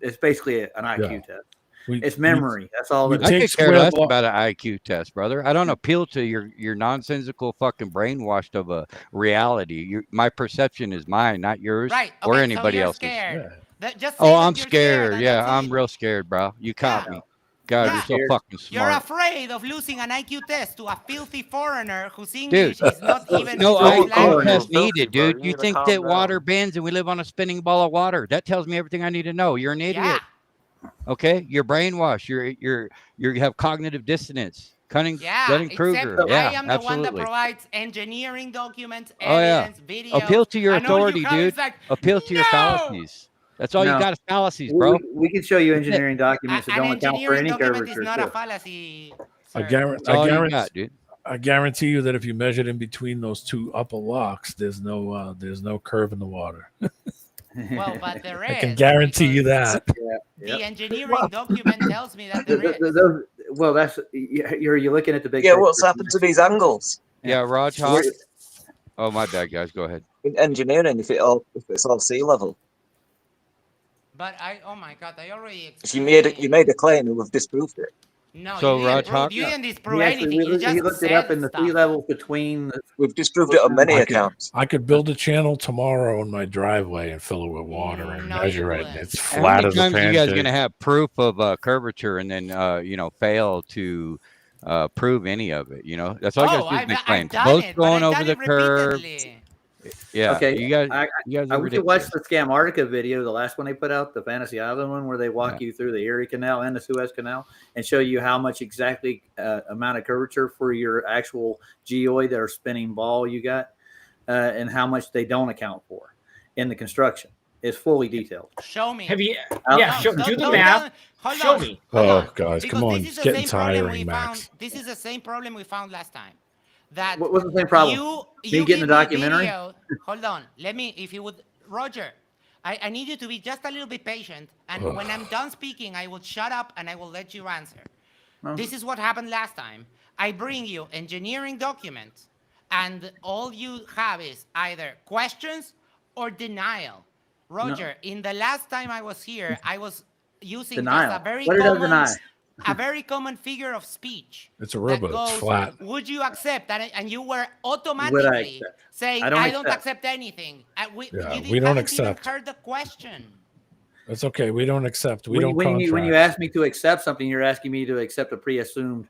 It's basically an IQ test. It's memory. That's all. we That I take could care square less law- about an IQ test, brother. I don't appeal to your nonsensical fucking brainwashed of a reality. My perception is mine, not yours Right. or Okay, anybody so you're else's. scared. Yeah. Just say Oh, that I'm you're scared. and Yeah, that's I'm it. real scared, bro. You caught Yeah. me. God, Yeah. you're so Scared. fucking You're smart. afraid of losing an IQ test to a filthy foreigner whose English Dude, is not even no his first IQ language. test Filthy, needed, bro. dude. You You need to think calm that down. water bends and we live on a spinning ball of water? That tells me everything I need to know. You're an idiot. Yeah. Okay, you're brainwashed. You have cognitive dissonance. Dunning Except Kruger. I Yeah, am the one that absolutely. provides engineering documents, Oh yeah. evidence, videos. Appeal to your and all you authority, have dude. is like, Appeal to your no! fallacies. That's all you No. got is fallacies, bro. We can show you That's it. engineering documents that An don't account for engineering any document is curvature. not a too. fallacy. I Sir. That's all you got, dude. I guarantee you that if you measured in between those two upper locks, there's no curve in the water. Well, but there is. I can guarantee you because that. The engineering document tells me that there is. Well, that's you're looking at the big. Yeah, what's picture. happened to these angles Yeah, Raj Hawk. Oh, my bad, guys. Go ahead. in engineering? If it's all sea level, But oh my God, I already. if you made a claim and we've disproved it. No, So, you Raj didn't, Hawk- you didn't disprove He actually, anything. You just he looked it up said in the stuff. sea levels between. We've disproved it on many I could- accounts. I could build a channel tomorrow in my driveway and fill it with water and No, measure you it. And wouldn't. it's How flat many as a times are you guys pancake. going to have proof of curvature and then, fail to prove any of it? That's all you guys do is I've make claims. done Both it, but going I've over done the it curve. repeatedly. Yeah. Okay, You guys I are wish you ridiculous. watched the Antarctica video, the last one they put out, the Fantasy Island one, where they walk you through the Erie Canal and the Suez Canal and show you how much exactly amount of curvature for your actual geoid or spinning ball you got, and how much they don't account for in the construction. It's fully detailed. Show me. Have you? No, Yeah, do the don't math. hold Show on, me. hold Oh, on. guys, Because come on. this is It's the getting same problem tiring, we Max. found. This is the same problem we found last time. That What was the same problem? You getting give the me documentary? video. Hold on. Let me, if you would, Roger. I need you to be just a little bit patient. And when I'm done speaking, I will shut up and I will let you answer. Well, This is what happened last time. I bring you engineering documents, and all you have is either questions or denial. Roger, in the last time I was here, I was using Denial. just a very What did I common, deny? a very common figure of speech. It's a that ribbon. It's goes, flat. Would you accept? And you were Would automatically accept? saying, I I don't don't accept. accept anything. Yeah, You we don't haven't accept. even heard the question. It's okay. We don't accept. We don't when you contract. ask me to accept something, you're asking me to accept a pre-assumed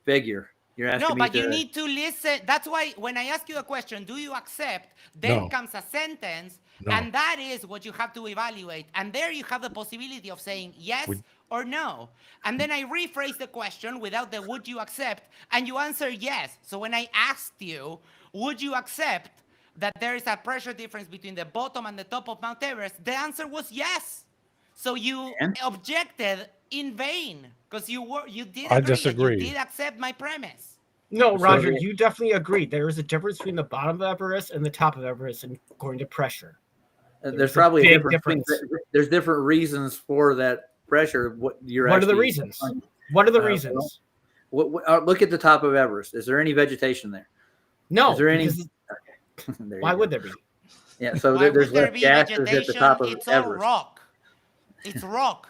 figure. You're asking No, me but to. you need to listen. That's why when I ask you a question, do you accept? Then No. comes a sentence, No. and that is what you have to evaluate. And there you have the possibility of saying yes or no. And then I rephrase the question without the would you accept, and you answer yes. So when I asked you, would you accept that there is a pressure difference between the bottom and the top of Mount Everest, the answer was yes. So you objected in vain because you did. I agree that disagree. You did accept my premise. No, So- Roger, you definitely agreed. There is a difference between the bottom of Everest and the top of Everest, and according to pressure. There's a probably a big different difference. There's different reasons for that pressure. What you're What are the actually- reasons? What are the well, reasons? look at the top of Everest. Is there any vegetation there? No. Is there any? because There you why go. would there be? Yeah. So Why there's would there less be gases at the vegetation? top of It's all Everest. rock. It's rock.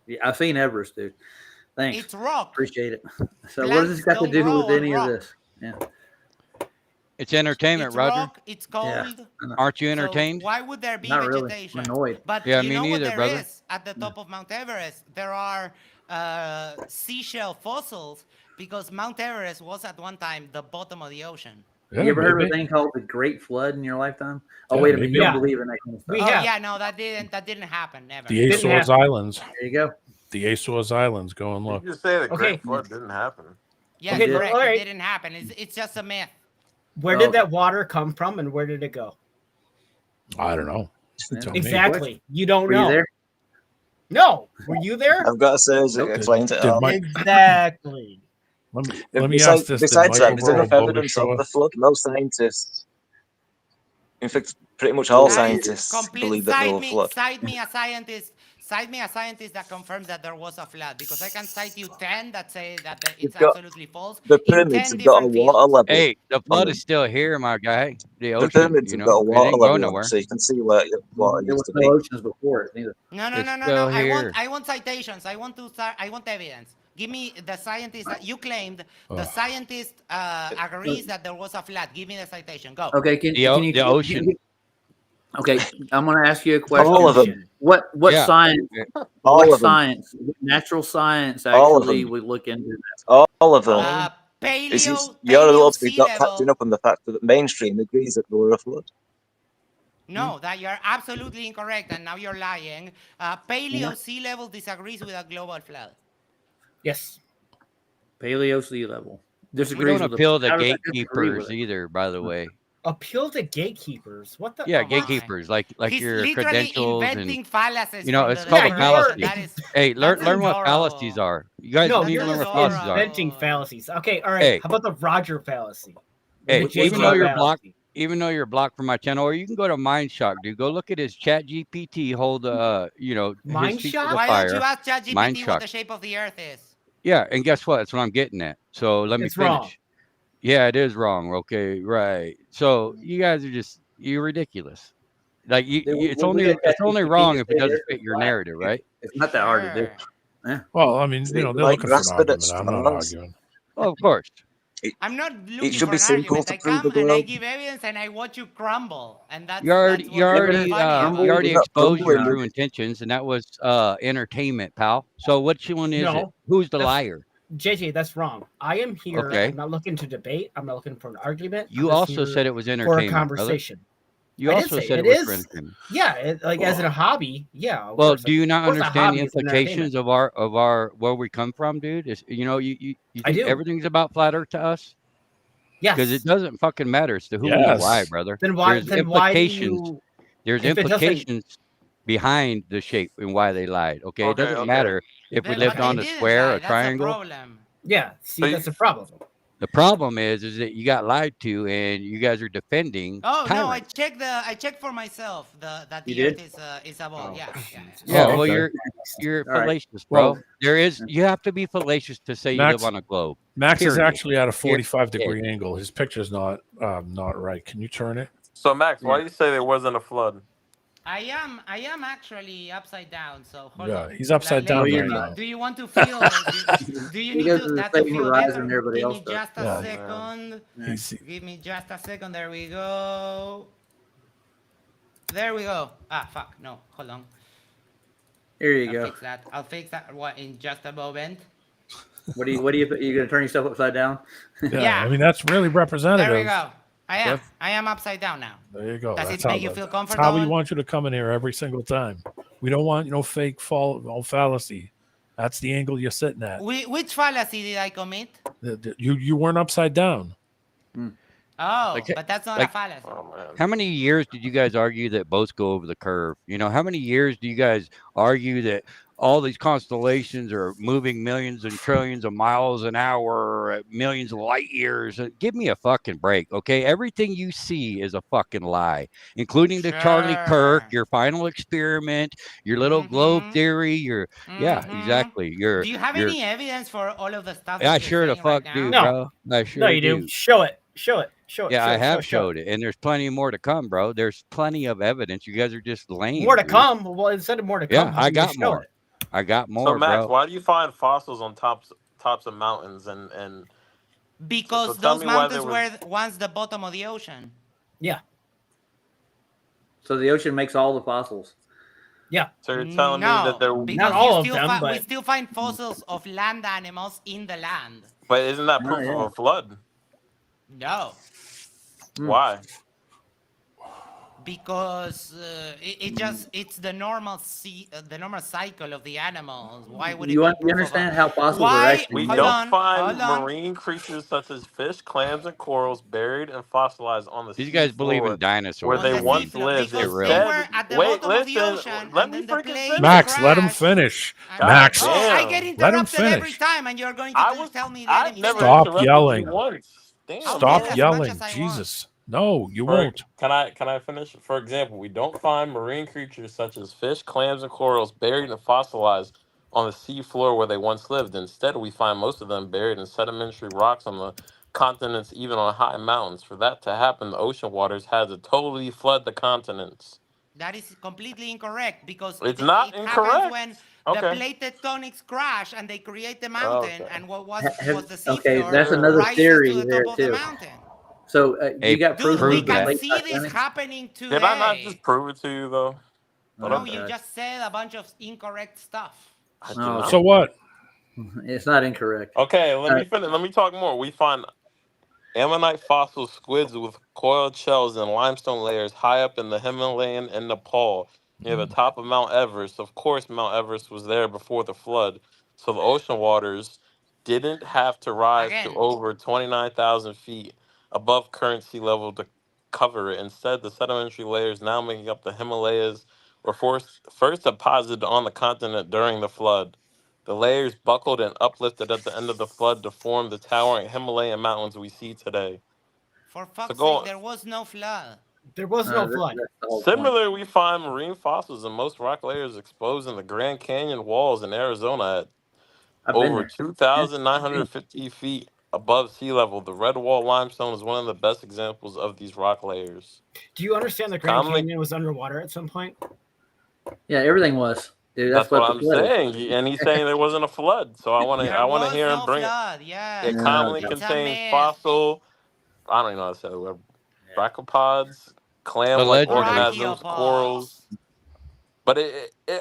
Yeah, I've seen Everest, dude. Thanks. It's rock. Appreciate it. So what Plants does this got to don't do grow with on any rock. of this? Yeah. It's entertainment, It's Roger. rock. It's cold. Aren't you So entertained? why would there be Not really. vegetation? I'm annoyed. But Yeah, you me know what neither, there brother. is at the top of Mount Everest? There are seashell fossils because Mount Everest was at one time the bottom of the ocean. Yeah, you ever heard of a maybe. thing called the Great Flood in your lifetime? Oh, Yeah, wait a minute. maybe. You don't Yeah. believe in that kind of stuff. We Oh have. yeah, no, that didn't happen. Never. The Azores happen. Islands. There you go. The Azores Islands. Go and You look. just say the Okay. Great Flood didn't happen. Yes, Okay, correct. all right. It didn't happen. It's just a myth. Where Oh, did okay. that water come from, and where did it go? I don't know. You tell me. Exactly. You don't Were know. you there? No. Were you there? I've got to say, it Okay. explains it Did all. Mike- Exactly. Let me ask this. Did Besides that, Michael there's enough Rowe evidence show of the up? flood. Most scientists, in fact, pretty much all Guys, scientists complete- believe that there cite was me, a flood. Cite me a scientist Cite me a scientist that confirms that there was a flood, because I can cite you 10 that say that it's You've got absolutely false the in pyramids 10 have got a different water fields. level Hey, the on flood them. is still here, my guy. The The ocean, pyramids you have got a know, it water ain't going level on them, nowhere. so you can see where water There used was to no be. oceans before it neither. No. It's still here. I want citations. I want evidence. Give me the scientist that you claimed. The scientist agrees that there was a flood. Give me the citation. Go. Okay, can you? The ocean. Okay, I'm going to ask you a question. All of them. What Yeah. science? All What of them. science? Natural science All of actually them. would look into that. All of them. You're a little bit Sea got level. catching up on the fact that mainstream agrees that there were a flood. No, that you're absolutely incorrect, and now you're lying. Paleo sea level disagrees with a global flood. Yes. Paleo sea level We disagrees don't with appeal to how does that disagree with gatekeepers it? either, by the way. Appeal to gatekeepers. What the? Yeah, oh my- gatekeepers, like He's your literally credentials inventing and fallacies. you know, from it's the called Yeah, a you definition. are- fallacy. That is, Hey, that's learn what adorable. fallacies are. You guys No, need you're to learn just what fallacies are. inventing fallacies. Okay, all right. Hey. How about the Roger fallacy? Or Hey, the even JJ though you're fallacy? blocked, even though you're blocked from my channel, or you can go to Mindshock, dude. Go look at his Chat GPT. Hold, you know, his feet to Mindshock? the Why don't you fire. ask ChatGPT what Mindshock. the shape of the Earth is? Yeah, and guess what? That's what I'm getting at. So let me It's finish. wrong. Yeah, it is wrong. Okay, right. So you guys are you're ridiculous. Like it's only wrong if it doesn't fit your narrative, right? It's not that hard to do. Sure. Well, I mean, you know, they're Like looking for an grasping at argument. I'm not straws. arguing. Well, of course. I'm not looking should for be an simple argument. to I prove come the and I globe. give evidence and I watch you crumble, and that's You already that's what's funny about you it. already Not exposed your crumbling. true intentions, and that was entertainment, pal. So which one is it? No, Who's the that's- liar? JJ, that's wrong. I am here. Okay. I'm not looking to debate. I'm not looking for an argument. You I'm just also here said it was for a entertainment, brother. conversation. You I did also say said it it was is. for entertainment. Yeah, like as in a hobby. Yeah. of Well, course. do you not Of course a understand the hobby is an implications of our where we come from, dude? It's, you know, you I think do. everything's about flat Earth to us? Yes. Because it doesn't fucking matter. It's the who and Yes. why, brother. Then why? There's Then why do implications. you? There's if it doesn't- implications behind the shape and why they lied. Okay, it Okay, doesn't okay. matter if we But lived they on a didn't square lie. or a That's the triangle. problem. Yeah. See, But that's the problem. The problem is that you got lied to, and you guys are defending. Oh no, I tyrants. checked for myself that You the did? Earth is a ball. Oh. Yeah. Yeah, Oh, well, okay. you're All right. fallacious, bro. Well- You have to be fallacious to say you Max- live on a globe. Max is Period. actually at a 45-degree angle. His picture's not right. Can you turn it? So Max, why do you say there wasn't a flood? I am actually upside down. So hold Yeah, on. he's upside Let down me- right do, now. do you want to feel? do you He need goes to, to the that to same feel horizon better? everybody Give else me does. just a Yeah. second. He's, Give me just a second. There we go. There we go. Ah, fuck. No, hold on. Here you I'll go. fix that. I'll fix that. What in just a moment? What do you gonna turn yourself upside down? yeah, I mean, that's really representative. There we go. I am. That's- I am upside down now. There you go. Does That's it make you how, feel that's comfortable? how we want you to come in here every single time. We don't want, fake fallacy. That's the angle you're sitting at. Which fallacy did I commit? You weren't upside down. Oh, Like- but that's not like- a fallacy. Oh man. How many years did you guys argue that boats go over the curve? How many years do you guys argue that all these constellations are moving millions and trillions of miles an hour at millions of light years? Give me a fucking break, okay? Everything you see is a fucking lie, including the Charlie Kirk, Sure. your final experiment, your little globe Mhm. theory, yeah, Mhm. exactly. Do you have any evidence for all of the stuff? I that sure you're the saying fuck right do, now? No. bro. I sure No, you do. Show it. Show it. Show it. Yeah, show I it, have show showed it, and there's plenty more to come, bro. There's plenty of evidence. You guys are just lame. More to dude. come. Well, instead of more to Yeah, come, how I do you got show more. it? I got more, So Max, bro. why do you find fossils on tops of mountains and Because So tell those me why there mountains were once the bottom of the ocean. Yeah. So the ocean makes all the fossils. Yeah. so you're telling me that there because Not all you of still them, we but- still find fossils of land animals in the land. but isn't that proof yeah. of a flood? No, Why? because it's the normal the normal cycle of the animals. Why would it You be proof of understand a- how fossils are Why? actually We made? Hold don't on, find hold on. marine creatures such as fish, clams, and corals buried and fossilized on the These guys believe seafloor in dinosaurs. where On they the once seafloor, lived. because they Instead, were at the wait, bottom of the listen, ocean, let and me then the freaking plane finish. Max, let him crashed. finish. And- Max, Oh, I Damn. get Let him interrupted every finish. time, and you're going I to was tell me. Let I've him never finish. Stop interrupted yelling. you once. Damn. I'll Stop yell as much yelling. as I want. Jesus. No, you For, won't. can I finish? For example, we don't find marine creatures such as fish, clams, and corals buried and fossilized on the sea floor where they once lived. Instead, we find most of them buried in sedimentary rocks on the continents, even on high mountains. For that to happen, the ocean waters had to totally flood the continents. That is completely incorrect because It's not it happens incorrect. when the Okay. plate tectonics crash and they create the mountain, Okay. and what was the Okay, seafloor that's another rises theory to the there top of the too. mountain. So Hey, you got Dude, proof we prove of can that. see this happening today. Did I not just prove it to you though? But No, okay. you just said a bunch of incorrect stuff. I did No. not. So what? It's not incorrect. Okay, let me finish. Let me talk more. We find ammonite fossil squids with coiled shells and limestone layers high up in the Himalayan and Nepal, near the top of Mount Everest. Of course, Mount Everest was there before the flood, so the ocean waters didn't have to rise to Again. over 29,000 feet above current sea level to cover it. Instead, the sedimentary layers now making up the Himalayas were first deposited on the continent during the flood. The layers buckled and uplifted at the end of the flood to form the towering Himalayan mountains we see today. For So fuck's go sake, on. there was no flood. There was no That's flood. the whole point. Similarly, we find marine fossils in most rock layers exposed in the Grand Canyon walls in Arizona at I've been over there. 2,950 feet above sea level. The red wall limestone is one of the best examples of these rock layers. Do you understand the Grand Commonly- Canyon was underwater at some point? Yeah, everything was. Dude, That's what the I'm flood is. saying, and he's saying there wasn't a flood. So I want to Was hear him no bring. flood. Yeah. It commonly It's a contains myth. fossil. I don't even know how to say the word. Brachiopods, clam-like Allegedly. organisms, corals. But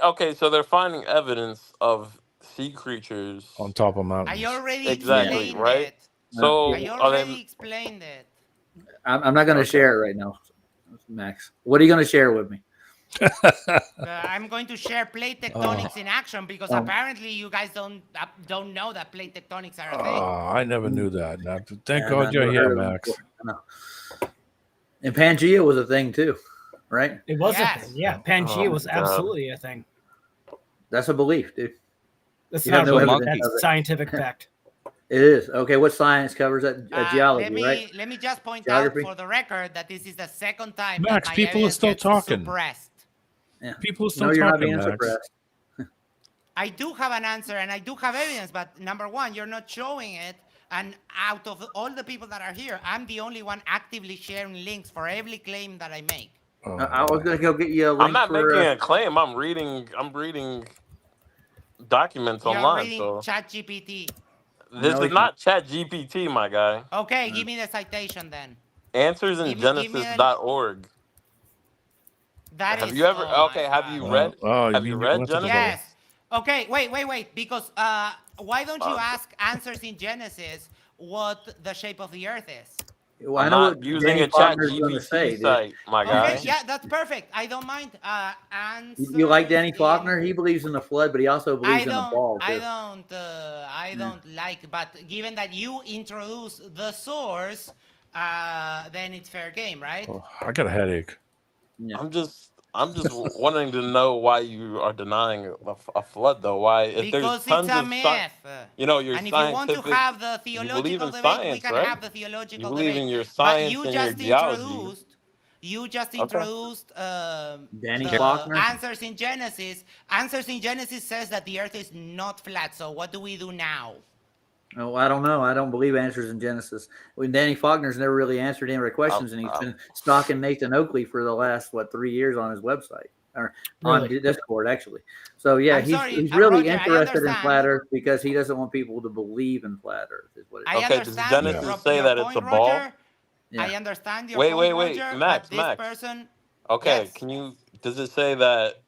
okay, so they're finding evidence of sea creatures. On top of mountains. I already Exactly, explained right? it. So I are already they? explained it. I'm not going to share it right now, Max. What are you going to share with me? I'm going to share plate tectonics in action because apparently you guys don't know that plate tectonics are a thing. I never knew that. Now, thank Yeah, God I've you're never here, heard of it Max. before. I know. And Pangea was a thing too, right? It was Yes. a thing. Yeah, Pangea Oh was my God. absolutely a thing. That's a belief, dude. That's You not have no a belief, evidence that's of it. scientific fact. It is. Okay, what science covers that? Geology, Let me right? just point Geography? out for the record that this is the second time Max, that my people are evidence still gets talking. suppressed. Yeah. People are still No, you're not talking, being Max. suppressed. I do have an answer and I do have evidence, but number one, you're not showing it. And out of all the people that are here, I'm the only one actively sharing links for every claim that I make. I was going to go get you a link I'm not for. making a claim. I'm reading documents You're online. reading So ChatGPT. this No, is he's not ChatGPT, my guy. Okay, give me the citation then. Answers in Give me Genesis.org. That Have is. you ever? Oh my Okay, have you God. read? Oh, Have you you mean you read went to the Genesis? Yes. Okay, wait. Because why don't you ask Answers in Genesis what the shape of the Earth is? Well, I I'm know not what using Danny a Faulkner's going to say, ChatGPT dude. site, my guy. Okay, yeah, that's perfect. I don't mind. You like Danny Answers Faulkner? in- He believes in the flood, but he also believes in the fall too. I don't like. But given that you introduce the source, then it's fair game, right? Oh, I got a headache. Yeah. I'm just wanting to know why you are denying a flood, though. Why, if there's Because tons it's a of myth. you're And if you want to scientific. have the You believe theological in debate, we science, can right? have the theological You believe debate. in your But science you and your just geology. introduced Danny the Faulkner? Answers in Genesis. Answers in Genesis says that the earth is not flat. So what do we do now? Oh, I don't know. I don't believe Answers in Genesis. When Danny Faulkner's never really answered any of our questions, and he's been stalking Nathan Oakley for the last 3 years on his website or on Really? Discord, actually. So yeah, I'm sorry, he's really Roger, I interested in understand. flat Earth because he doesn't want people to believe in flat Earth. Is what it I is. Okay, does understand Genesis say your that it's point, a ball? Roger. Yeah. I understand your Wait, point, wait, Roger. Max, But this Max. person, Okay, yes. does it say that?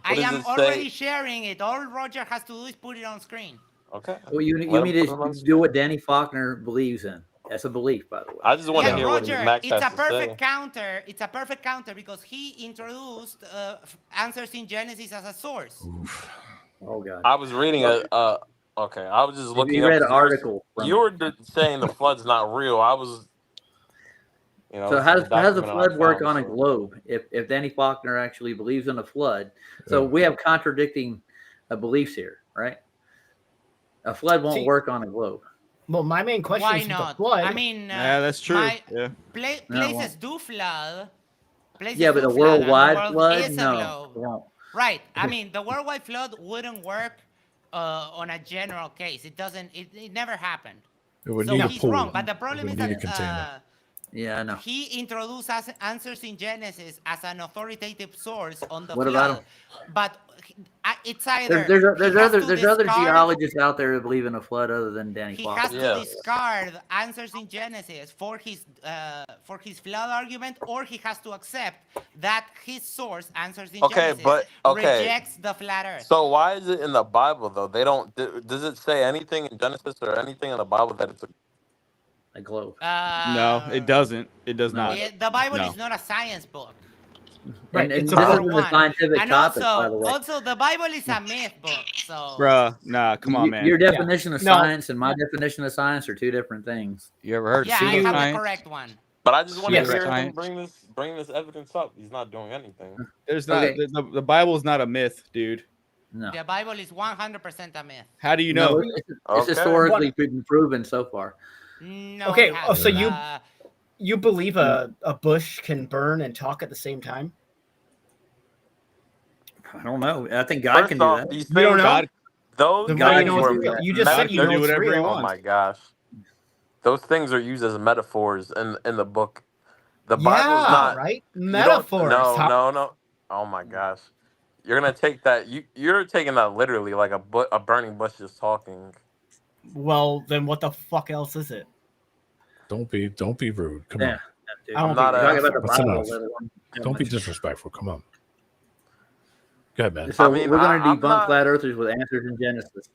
I What does am it already say? sharing it. All Roger has to do is put it on screen. Okay. Well, you Let him need put it to on do screen. what Danny Faulkner believes in. That's a belief, by the way. I just want to Yeah, hear what Roger, Max it's has a to say. perfect counter. It's a perfect counter because he introduced Answers in Genesis as a source. Oh God. I was reading okay, I was just looking You up. read an 'cause you were- article from You were saying the flood's not real. I was, So this how is does the document I flood work found, on a so- globe? If Danny Faulkner actually believes in a flood, so we have contradicting beliefs here, right? A flood won't work on a globe. Well, my main question Why is with the not? flood. I mean, Yeah, that's true. Yeah. Places do flood. Places Yeah, but do a flood, and the worldwide world flood? is a No. globe. it won't. Right. I mean, the worldwide flood wouldn't work on a general case. It doesn't. It never happened. It would So need a he's pool. wrong. But the problem It is would need a that container. Yeah, I know. he introduced answers in Genesis as an authoritative source on the What flood. about him? But it's either There's he has to other discard- geologists out there that believe in a flood other than Danny He Fox. has to discard answers in Genesis for his flood argument, or he has to accept that his source answers in Genesis rejects the flat Earth. So why is it in the Bible though? They don't. Does it say anything in Genesis or anything in the Bible that it's a globe? No, it doesn't. It does not. The Bible No. is not a science book. Right, and it's this a isn't a scientific And topic, by the way. also, the Bible is a myth book. So, Bruh, nah, come on, man. Your definition of No. science and my definition of science are two different things. You ever heard yeah, I pseudoscience? have the correct one. But I just want to Yes. hear him Science. bring this evidence up. He's not doing anything. There's not Okay. the Bible's not a myth, dude. No. The Bible is 100% a myth. How do you know? No, it's Okay. historically been proven so far. No. Okay, it so hasn't. you believe a bush can burn and talk at the same time? I don't know. I think God can do off, that. these You don't things- know? Those Then God why do you knows know where it's we real? are. You just said you God know can do it's whatever he real. Oh wants. my gosh. Those things are used as metaphors in the book. The Bible's Yeah, not right? you don't- Metaphors. No. Oh my gosh. You're gonna take that. You're taking that literally, like a burning bush just talking. Well, then what the fuck else is it? Don't be rude. Come Yeah. on. Dude. I don't I'm not Talking about the That's Bible, enough. let alone- Don't be disrespectful. Come on. Go ahead, man. So I mean, we're going to I'm debunk not- flat earthers with answers in Genesis.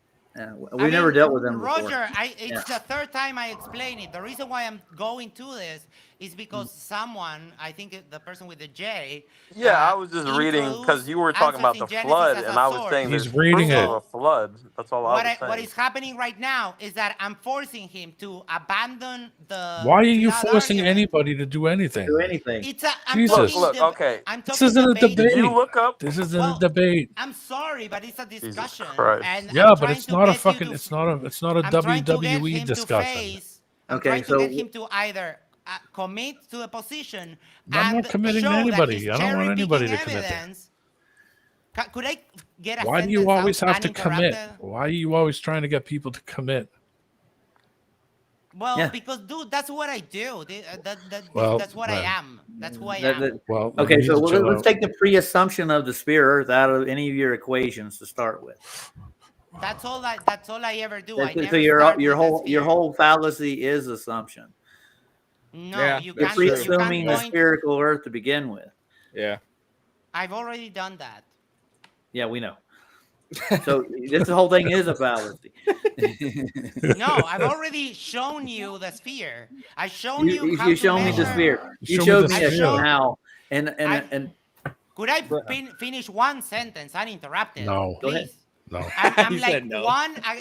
We I never mean, dealt with them before. Roger, it's the third time I explain it. The reason why I'm going to this is because someone, I think the person with the J. Yeah, I was just reading because you were talking about the flood, and I was saying He's there's reading proof it. of a flood. That's all I was saying. What is happening right now is that I'm forcing him to abandon the. Why are you flood forcing argument. anybody to do anything? Do anything. It's a. I'm Jesus. talking Look, okay. I'm This talking isn't a debate. debate. Did you look up? This isn't Well, a debate. I'm sorry, but it's a discussion. Christ. And Yeah, I'm but trying it's to not a get you fucking. to- It's not a I'm trying to get WWE him to discussion. face- I'm Okay, trying to so get him to either commit to a position I'm and not committing to show that anybody. he's I don't want anybody to cherry-picking commit there. evidence. Could I get a Why do you sentence always out have to commit? uninterrupted? Why are you always trying to get people to commit? Well, Yeah. because dude, that's what I do. Well, That's what I right. am. That's who I That- am. that- Well, Okay, you need so to chill let's out. take the pre-assumption of the sphere Earth out of any of your equations to start with. That's all I ever do. I So never your start with the your sphere. whole fallacy is assumption. No, Yeah, you You're can't. You pre-assuming can't a point. spherical Earth to begin with. Yeah. I've already done that. Yeah, we know. So this whole thing is a fallacy. No, I've already shown you the sphere. I've shown you how You to shown me the measure. sphere. You Show me showed the me a sphere. canal, and I- Could I finish one sentence uninterrupted? No. Go ahead. Please. No, I'm He like said no.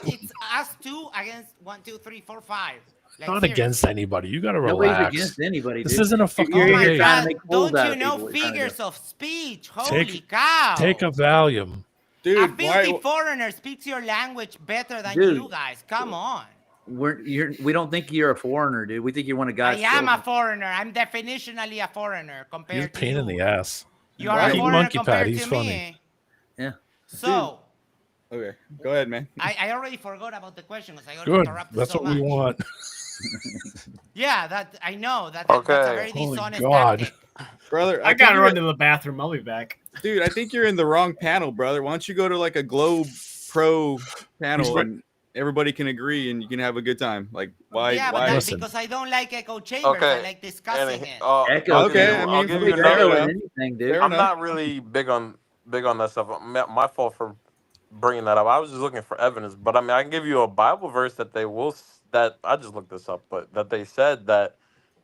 it's us two against 1, 2, 3, 4, 5. Like, not seriously. against anybody. You got to nobody's relax. against anybody. This dude. isn't a fucking You're Oh my here debate. trying to God, make fools don't out you of know people. We're trying to do. figures of speech? Holy Take- cow. Take a Valium. Dude, a filthy why foreigner speaks your language better than Dude. you guys. Come on. We don't think you're a foreigner, dude. We think you're one of I God's am a children. foreigner. I'm definitionally a foreigner compared He's a to pain you. in the ass. You are Right. a Keep foreigner monkey compared pad, he's to funny. me. Yeah. So, Okay, go ahead, man. I already forgot about the question because I got Good. interrupted That's so what we much. want. Yeah, that I know. That's a Okay. very Holy dishonest God. tactic. Brother, I think gotta you're- run to the bathroom. I'll be back. Dude, I think you're in the wrong panel, brother. Why don't you go to like a Globe Pro panel right. and everybody can agree and you can have a good time? Like, why? Yeah, but why? that's Listen. because I don't like echo chambers. I Okay. like discussing it. Echo Okay, chamber. I mean, I'll give we you can Better go another. than enough. anything, dude. Fair I'm enough. not really big on that stuff. My fault for bringing that up. I was just looking for evidence, but I mean, I can give you a Bible verse that that I just looked this up, but that they said that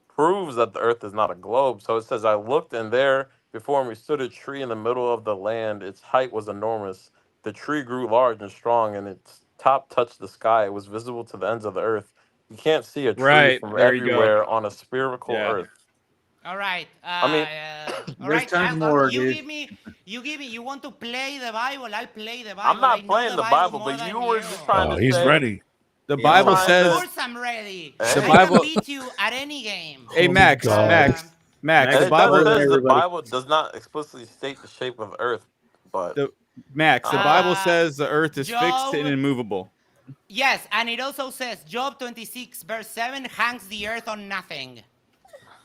proves that the Earth is not a globe. So it says, "I looked, and there before me stood a tree in the middle of the land. Its height was enormous. The tree grew large and strong, and its top touched the sky. It was visible to the ends of the earth." You can't see a tree Right, from there you go. everywhere on a spherical Yeah. Earth. All right. I mean, all there's right. tons more, dude. You give me. You want to play the Bible? I'll play the Bible. I'm I not know playing the Bible, more but than you were just trying Oh, to he's say, ready. The Yeah, Bible of says. Of course, I'm ready. The I Bible- can beat you at any game. Hey, Max, God. Max. Max, And The it Bible. does says the everybody. Bible does not explicitly state the shape of Earth, but Max, the Bible Uh, says the Earth is fixed and Job- immovable. Yes, and it also says Job 26 verse 7 hangs the earth on nothing.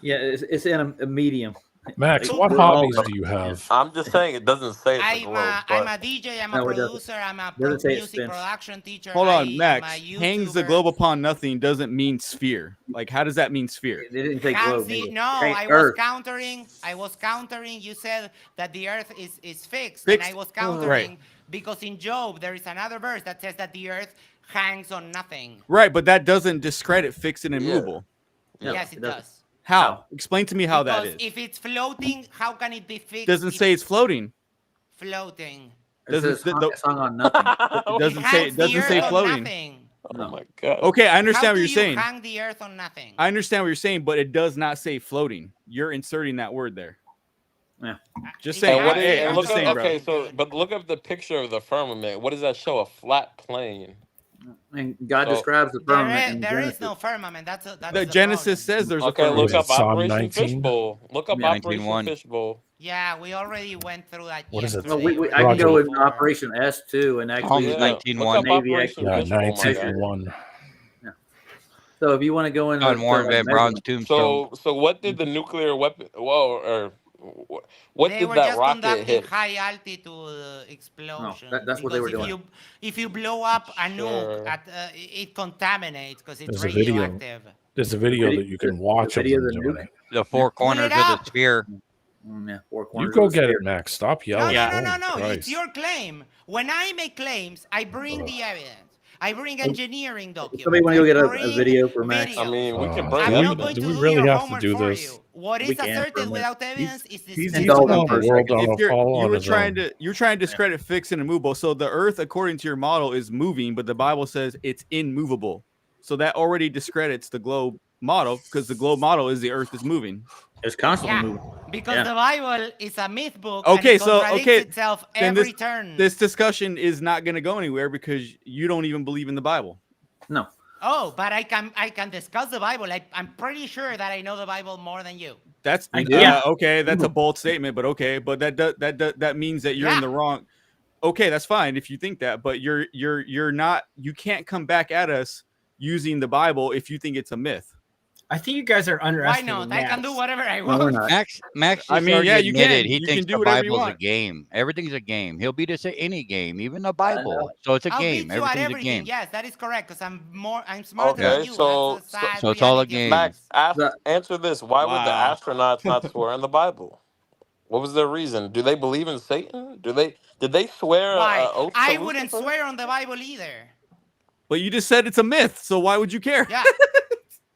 Yeah, it's in a medium. Max, Like, what we're all- hobbies do you have? I'm just saying it doesn't say it's a I'm globe. a But DJ, I'm No, a it doesn't. producer, I'm a Doesn't say it music spins. production teacher. Hold I on, am Max. a Hangs the YouTuber. globe upon nothing doesn't mean sphere. Like, how does that mean sphere? They didn't say Hangs globe. the- either. no, Hey, I Earth. was countering. You said that the earth is fixed, Fixed. and I was countering because in Job there is another verse that says that the earth hangs on nothing. Right, but that doesn't discredit fixed and Yeah. immovable. No, Yes, it doesn't. does. How? Explain to me how that Because is. if it's floating, how can it be fixed? Doesn't if say it's floating. floating. It Doesn't- says the- it's hung on nothing. It doesn't say. hangs It the doesn't earth say on floating. nothing. oh my god. Okay, I How understand what do you're you saying. hang the earth on nothing? I understand what you're saying, but it does not say floating. You're inserting that word there. Yeah. Just It saying. And what has is, Hey, to and I'm be look just saying, up, bro. okay, so but look up the picture of the firmament. What does that show? A flat plane. And God So- describes the There firmament is, in there is Genesis. no firmament. That's The the Genesis problem. says there's Okay, a look firmament. Was it up Psalm Operation 19? Fishbowl. Look up Yeah. Operation 19:1. Fishbowl. Yeah, we already went through that. What is it? Well, yesterday. I can Roger. go with Before. Operation S too, and actually, Psalms Yeah, 19:1. look up Navy Operation Yeah, Fishbowl, my guy. 19:1. so if you want to go in, John Warren Van Braun's measurement, tombstone. So what did the nuclear weapon? Whoa, or what They did were that just rocket conducting hit? high altitude explosion. that's what they were because doing. If you blow up a nuke, Sure. it contaminates because it's There's a video. radioactive. There's a video Video- that you can the watch of video them of the doing nuke? it. The four Pull corners it of up. the sphere. Yeah, four You corners go of the get sphere. it, Max. Stop No, yelling. no, Holy no. It's Christ. your claim. When I make claims, I bring the evidence. I bring engineering documents. Somebody want to go get I a bring video for Max? I mean, we can Oh, bring I'm do not we- going evidence. to do we do really your have to homework do for this? you. What We is can for a asserted minute. without evidence is He's Indulge on him for a the world second. on a If you're, fall you on were his trying own. to you're trying to discredit fixed and immovable. So the Earth, according to your model, is moving, but the Bible says it's immovable. So that already discredits the globe model because the globe model is the Earth is moving. It's constantly Yeah, moving. because Yeah. the Bible is a myth book. Okay, and it so contradicts okay, itself then every turn. this discussion is not going to go anywhere because you don't even believe in the Bible. No, Oh, but I can discuss the Bible. I'm pretty sure that I know the Bible more than you. That's I do. Yeah. okay. That's a bold statement, but okay. But that means that you're in Yeah. the wrong. Okay, that's fine if you think that, but you're not. You can't come back at us using the Bible if you think it's a myth. I think you guys are Why underestimating not? I can do Max. whatever I no, we're want. not. Max I just mean, already yeah, you admitted can. he You thinks can do the whatever you Bible's a want. game. Everything's a game. He'll beat us at any game, even the Bible. So it's a I'll game. beat you at Everything's a everything. game. Yes, that is correct. Because I'm smarter Okay, than you. so- That's a sad so it's all a reality of game. Max, things. answer this. Why would the Wow. astronauts not swear in the Bible? What was their reason? Do they believe in Satan? Did they swear Why? a oath to I wouldn't Lucifer? swear on the Bible either. But you just said it's a myth, so why would you care? Yeah.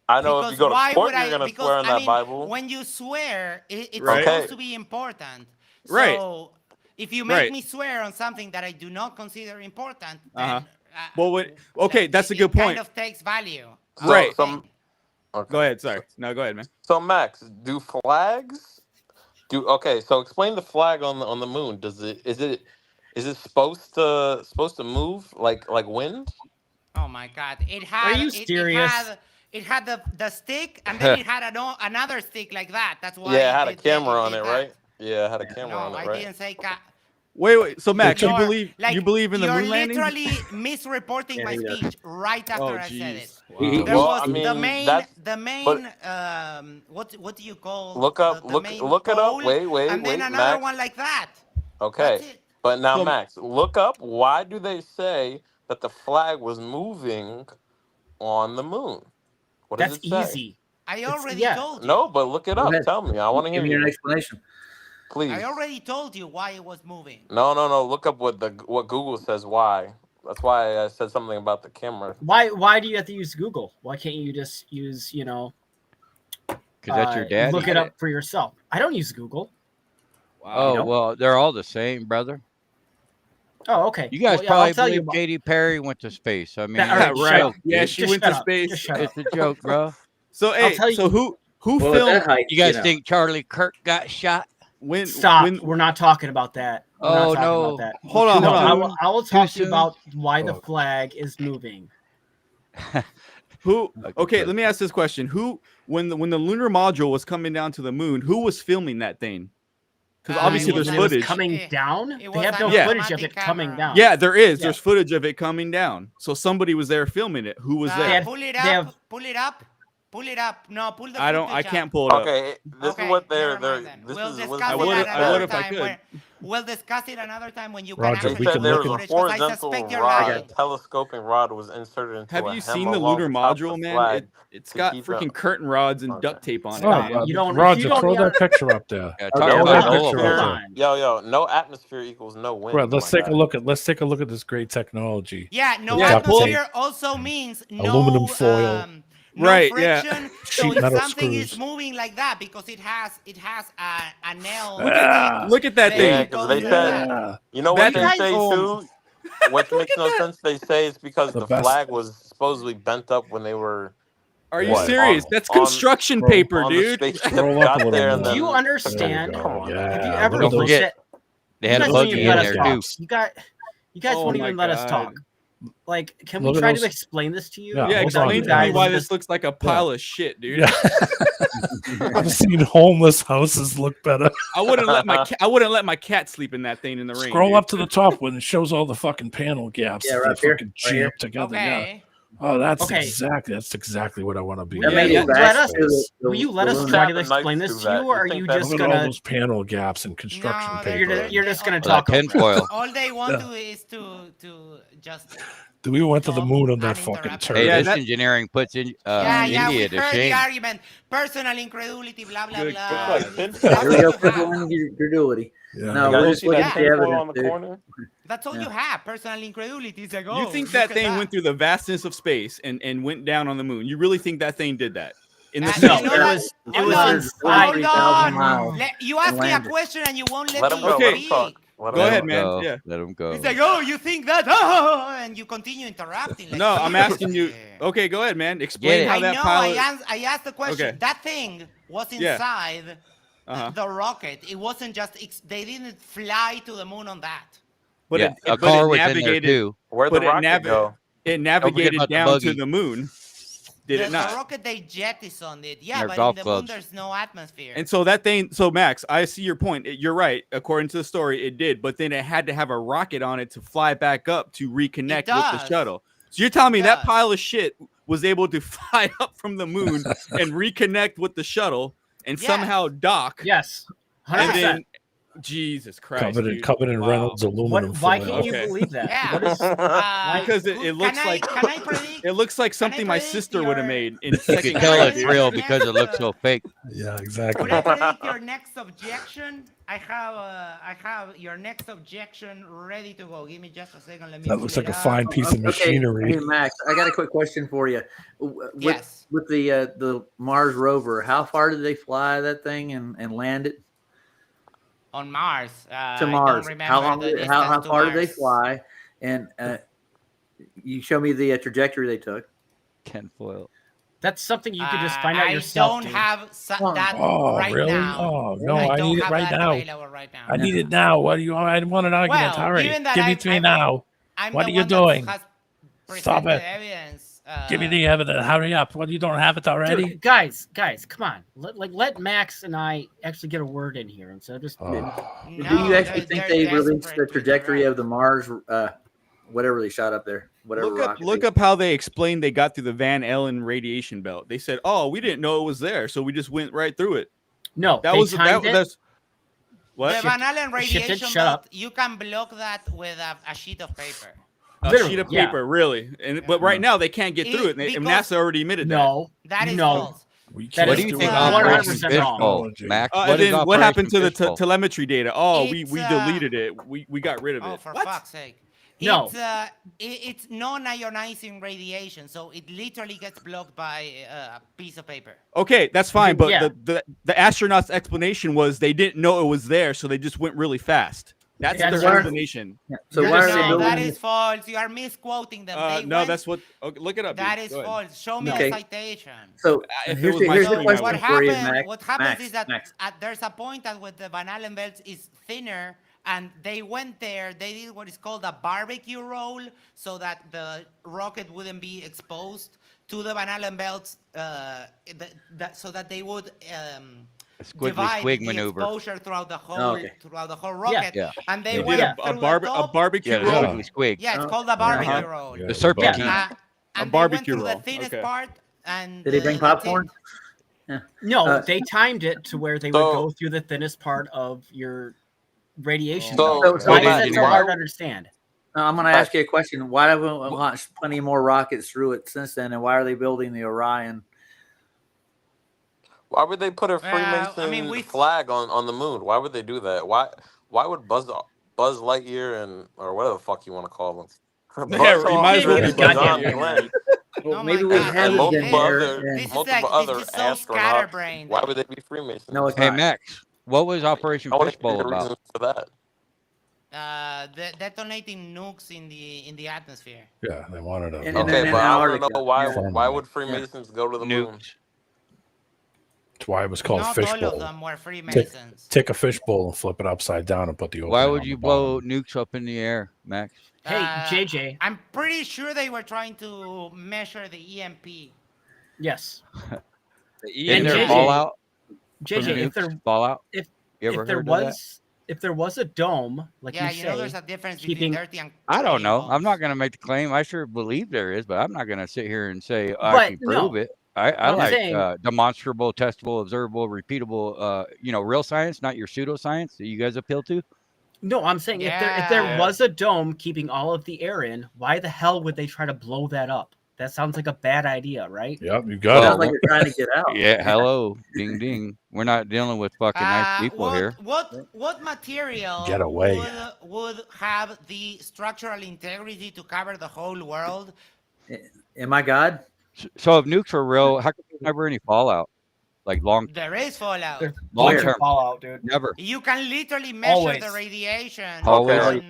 I know if Because you go to why court, would you're I? gonna Because swear in I that mean, Bible. when you swear, it's Right. supposed Okay. to be important. Right. So if you make Right. me swear on something that I do not consider important, Uh-huh. then, Well, okay, that's a good it point. kind of takes value. So- Right. some- okay. Go ahead. Sorry. No, go ahead, man. So Max, do flags? So explain the flag on the moon. Is it supposed to move like wind? Oh my God! It had. you serious? It had the stick, and then it had another stick like that. That's why. Yeah, it had a it camera on did it, that. right? Yeah, it had a camera No, on it, I right? didn't say. Wait. So Max, you You're- believe in the moon landing? You're literally misreporting Yeah, my he does. speech right after Oh, I said it. jeez. He- There Well, was I mean, the main but- what do you call Look up, the look main it up. pole, Wait, and then wait, another Max. one like that. Okay, That's it. but now So- Max, look up. Why do they say that the flag was moving on the moon? What does That's it say? easy. I already yeah. told you. No, but look it Go up. ahead. Tell me. I want to hear Give me an you. explanation. Please. I already told you why it was moving. No. Look up what Google says. Why? That's why I said something about the camera. Why do you have to use Google? Why can't you just use, Because that's your dad. look it up for yourself? I don't use Google. Oh, know? well, they're all the same, brother. Oh, okay. You guys Well, yeah, probably I'll tell you believe about- Katy Perry went to space. I mean, That- all Yeah, right, it's shut a right. joke, Yeah, dude. she Just went shut to up. space. Just shut up. It's a joke, bro. So I'll hey, tell so you- who Well, at that filmed height, You guys know, think Charlie Kirk got shot? when? Stop. When, We're not talking about that. We're not Oh, talking no. about that. Hold on, No, hold on. I will talk to you soon? about why the Oh. flag is moving. Who? Okay, let me ask this question: Who, when the lunar module was coming down to the moon, who was filming that thing? Because obviously there's It was footage. coming down. It They was have no an footage of it automatic coming camera. down. Yeah, there is. Yeah. There's footage of it coming down. So somebody was there filming it. Who was there? Pull it they up. have- Pull it up. Pull it up. No, pull the. I don't. I footage can't up. pull it up. Okay, this Okay, is what never they're. mind then. This We'll is discuss what I it would another if I time. could. We'll discuss it another time when you Roger, can we actually can there look was at- a footage, 'cause I horizontal suspect you're rod, lying. a telescoping rod was inserted into Have a you hem seen the along lunar the top of the module, man? flag It's to got keep freaking it- curtain rods and Okay. duct tape on it. Oh, man. You don't- Roger, you don't throw even- that picture up there. Yeah, Okay, talk hold about on, Nola. hold Atmosphere- on. Yo, no atmosphere equals no wind. Right, let's my take a guy. look at this great technology. Yeah, no Yeah, atmosphere also means no Aluminum foil. no Right, yeah. friction. Sheet So if metal something is screws. moving like that because it has a nail. Look at that then thing. Yeah, it 'cause goes they through said- that. You know That what they guy- say too? Which makes no sense. They say it's because The the best- flag was supposedly bent up when they were Are you What? serious? On- That's on- construction Scroll- paper, on the dude. spaceship Scroll up a got little there and more. then Do you There you understand? go. Come on. Yeah, Have you look ever at Don't those- forget, they You had guys a won't buggy even in let us there talk. too. You guys Oh won't my even let us God. talk. Like, can Look we at try those- to explain this to you? Yeah, Yeah, hold explain on, to me guys. why this looks like a pile of shit, dude. Yeah. I've seen homeless houses look better. I wouldn't let my cat sleep in that thing in the rain. Scroll dude. up to the top when it shows all the fucking panel gaps. Yeah, that right they here, fucking right here. jammed together. Yeah. Okay. Oh, that's Okay. exactly what I want to be. Will Yeah, you yeah. let us? The- Will you let the us lunar- try to Knights explain do this to that. you, or You are think you that's- just Look at all gonna? those panel gaps and construction No, paper. You're just gonna all- talk over us. Tinfoil. All they want Yeah. to is to just. We went to the talk moon on that fucking uninterrupted. turd. Hey, Yeah, this that- engineering puts in Yeah, India we to heard shame. the argument. Personal incredulity, blah blah Good blah. God. That's Here we all go. you Personal have. incredulity. Yeah. No, You we're guys just see looking that at the tinfoil on evidence, the dude. corner? That's all Yeah. you have. Personal incredulity. It's like, oh, You think look that at thing went through the vastness of space and went down on the moon? You really think that thing did that? In the Uh, No, you know it that- was. It Hold was on, inside. hold on. miles. You asked me a landed. question and you won't let Let me him go. Okay. Let him speak. talk. Let Go him ahead, talk. man. Go. Yeah. Let them go. It's like, oh, you think that? Oh, and you continue interrupting. Like, No, I'm asking you. seriously. Okay, go ahead, man. Get Explain it. how I that know. pilot. I asked the question. Okay. That thing was Yeah. inside Uh-huh. the rocket. It wasn't just. They didn't fly to the moon on that. But Yeah, it, a but car it was in there navigated. too. Where'd But the it rocket go? It navigated about the down to buggy. the moon. Did it The not? rocket they jettisoned it. Yeah, Their but golf in the clubs. moon there's no atmosphere. And so that thing, so Max, I see your point. You're right. According to the story, it did, but then it had to have a rocket on it to fly back up to reconnect with the does. shuttle. So you're telling me that does. pile of shit was able to fly up from the moon and reconnect with the shuttle and Yes. somehow dock. Yes. And 100%. then, Jesus Christ. dude. Covered in Wow. Reynolds aluminum Why foil. can't you Okay. believe that? Yeah. What is? Because it looks like Can I predict? it looks like something my predict sister would have your- made in You second can tell grade. it's dude. real because it looks so fake. Yeah, exactly. Would I predict your next objection? I have your next objection ready to go. Give me just a second. Let me. That pull looks it like a up. fine piece of machinery. Hey, Max, I got a quick question for you. With, Yes. With the Mars rover, how far did they fly that thing and land it On Mars. to I don't Mars? remember How long? the How distance to far did they Mars. fly? And you show me the trajectory they took. Tinfoil. That's something you could just find out yourself. I don't dude. have that Oh, right really? now. Oh, no, I I don't need it have right that now. available right now. I need it now. What do you want? I want an argument. Well, Hurry. given that Give I'm- it to me I'm- now. I'm What the are you one that doing? has Stop presented it. Evidence. Give me the evidence. Hurry up. What, you don't have it already? Dude, guys, come on. Let Max and I actually get a word in here instead of just. Oh. Do you actually think they released the trajectory of the Mars, whatever they shot up there? Whatever rocket Look they- up how they explained they got through the Van Allen radiation belt. They said, "Oh, we didn't know it was there, so we just went right through it." No, That they was timed it. that's what The Van Allen shifted, radiation shut up. belt, you can block that with a sheet of paper. a Literally, sheet of yeah. paper, really. And but right now they can't get through it. And Because- NASA already admitted No, That is no. false. We That What is do you do think it. 100% Operation wrong. Fishbowl, Max? that. What is And then what happened to the Operation Fishbowl? telemetry data? Oh, we It's, deleted it. We got rid of Oh, it. for What? fuck's sake. No. It's non-ionizing radiation, so it literally gets blocked by a piece of paper. Okay, that's fine. But Yeah. the astronauts' explanation was they didn't know it was there, so they just went really fast. That's That's their right. explanation. Yeah. So You're why are just they saying No, building? that is false. You are misquoting them. They No, went- that's what. Okay, look it up. That dude. is Go ahead. false. Show me Okay. a citation. So If it here's was the, my here's the screen, I question would. for you, Max. What happens Max, is that Max. there's a point at where the Van Allen belt is thinner and they went there. They did what is called a barbecue roll, so that the rocket wouldn't be exposed to the Van Allen belts, so that they would Squiggly divide squig the maneuver. exposure throughout the whole Okay. rocket. Yeah. And they They went did through a the top. barbecue Yeah, the roll. squiggly squig. Yeah, it's Oh, called a barbecue uh-huh. roll. Yeah, The serpentine. And barbecue they went through roll. the thinnest Okay. part. And Did he bring the tip. popcorn? No, they timed it to where they would So- go through the thinnest part of your radiation. So- belt. so Why is Matt, that so why- hard to understand? I'm going to ask you a question. Why haven't we launched plenty more rockets through it since then? And why are they building the Orion? Why would they put a Well, Freemason I mean, we- flag on the moon? Why would they do that? Why would Buzz Lightyear and or whatever the fuck you want to call them? Yeah, you might as well be Aldrin and goddamn John right. Glenn Well, Oh maybe my we God. have and it multiple there. other And This is multiple like- other this is so astronauts. scatterbrained. Why would they be Freemasons? no, it's Hey not. Max, what was Operation I want to hear Fishbowl the about? reasons for that. Detonating nukes in the atmosphere. Yeah, they wanted to. And Okay, then but I want to Antarctica. know why. Yeah. Why would Freemasons go to the moon? Nukes. That's why it was called Not fish all of bowl. them were Freemasons. Take a fish bowl and flip it upside down and put the. Why opening would on you the blow bottom. nukes up in the air, Max? Hey, JJ. I'm pretty sure they were trying to measure the EMP. Yes. Isn't And there JJ, fallout? from JJ, if nukes? there Fallout? if- You ever if there heard of that? was if there was a dome, like Yeah, you you say, know there's a difference keeping- between dirty and I don't clean know. I'm bones. not going to make the claim. I sure believe there is, but I'm not going to sit here and say I But can prove no. it. I I'm like saying- demonstrable, testable, observable, repeatable. Real science, not your pseudoscience that you guys appeal to. No, I'm saying if Yeah. there was a dome keeping all of the air in, why the hell would they try to blow that up? That sounds like a bad idea, right? Yep, you got Sounds it. like you're trying to get out. Yeah, hello, ding ding. We're not dealing with fucking nice people here. What material Get away. would have the structural integrity to cover the whole world? Am I God? So if nukes were real, how come there's never any fallout? Like long There is fallout. There's long bunch term, of fallout, dude. never. You can literally measure Always. the radiation Always.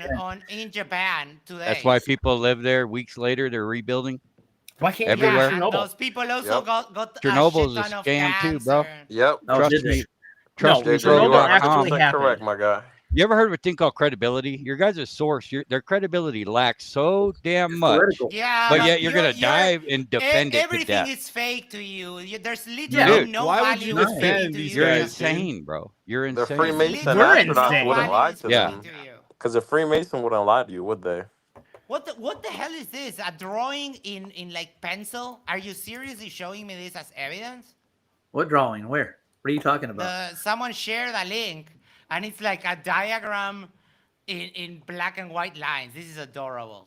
in Japan today. That's why people live there. Weeks later, they're rebuilding. Why can't Everywhere. you Yeah, go and to Chernobyl? those people also Yep. got Chernobyl's a a shit ton of scam too, bro. cancer. Yep. Oh, Trust did me. they? Trust No, me, JJ, bro. Chernobyl you are actually 100% happened. correct, my guy. You ever heard of a thing called credibility? Your guys' source, their credibility lacks so damn It's much, political. Yeah, but yet you're gonna dive and defend it to everything death. is fake to you. There's literally Dude, no why would value you in defend speaking to these you. You're guys, dude? insane, bro. You're The insane. Freemason You're astronauts insane. wouldn't lie to Yeah. them. Because a Freemason wouldn't lie to you, would they? What the hell is this? A drawing in like pencil? Are you seriously showing me this as evidence? What drawing? Where? What are you talking about? Someone shared a link, and it's like a diagram in black and white lines. This is adorable.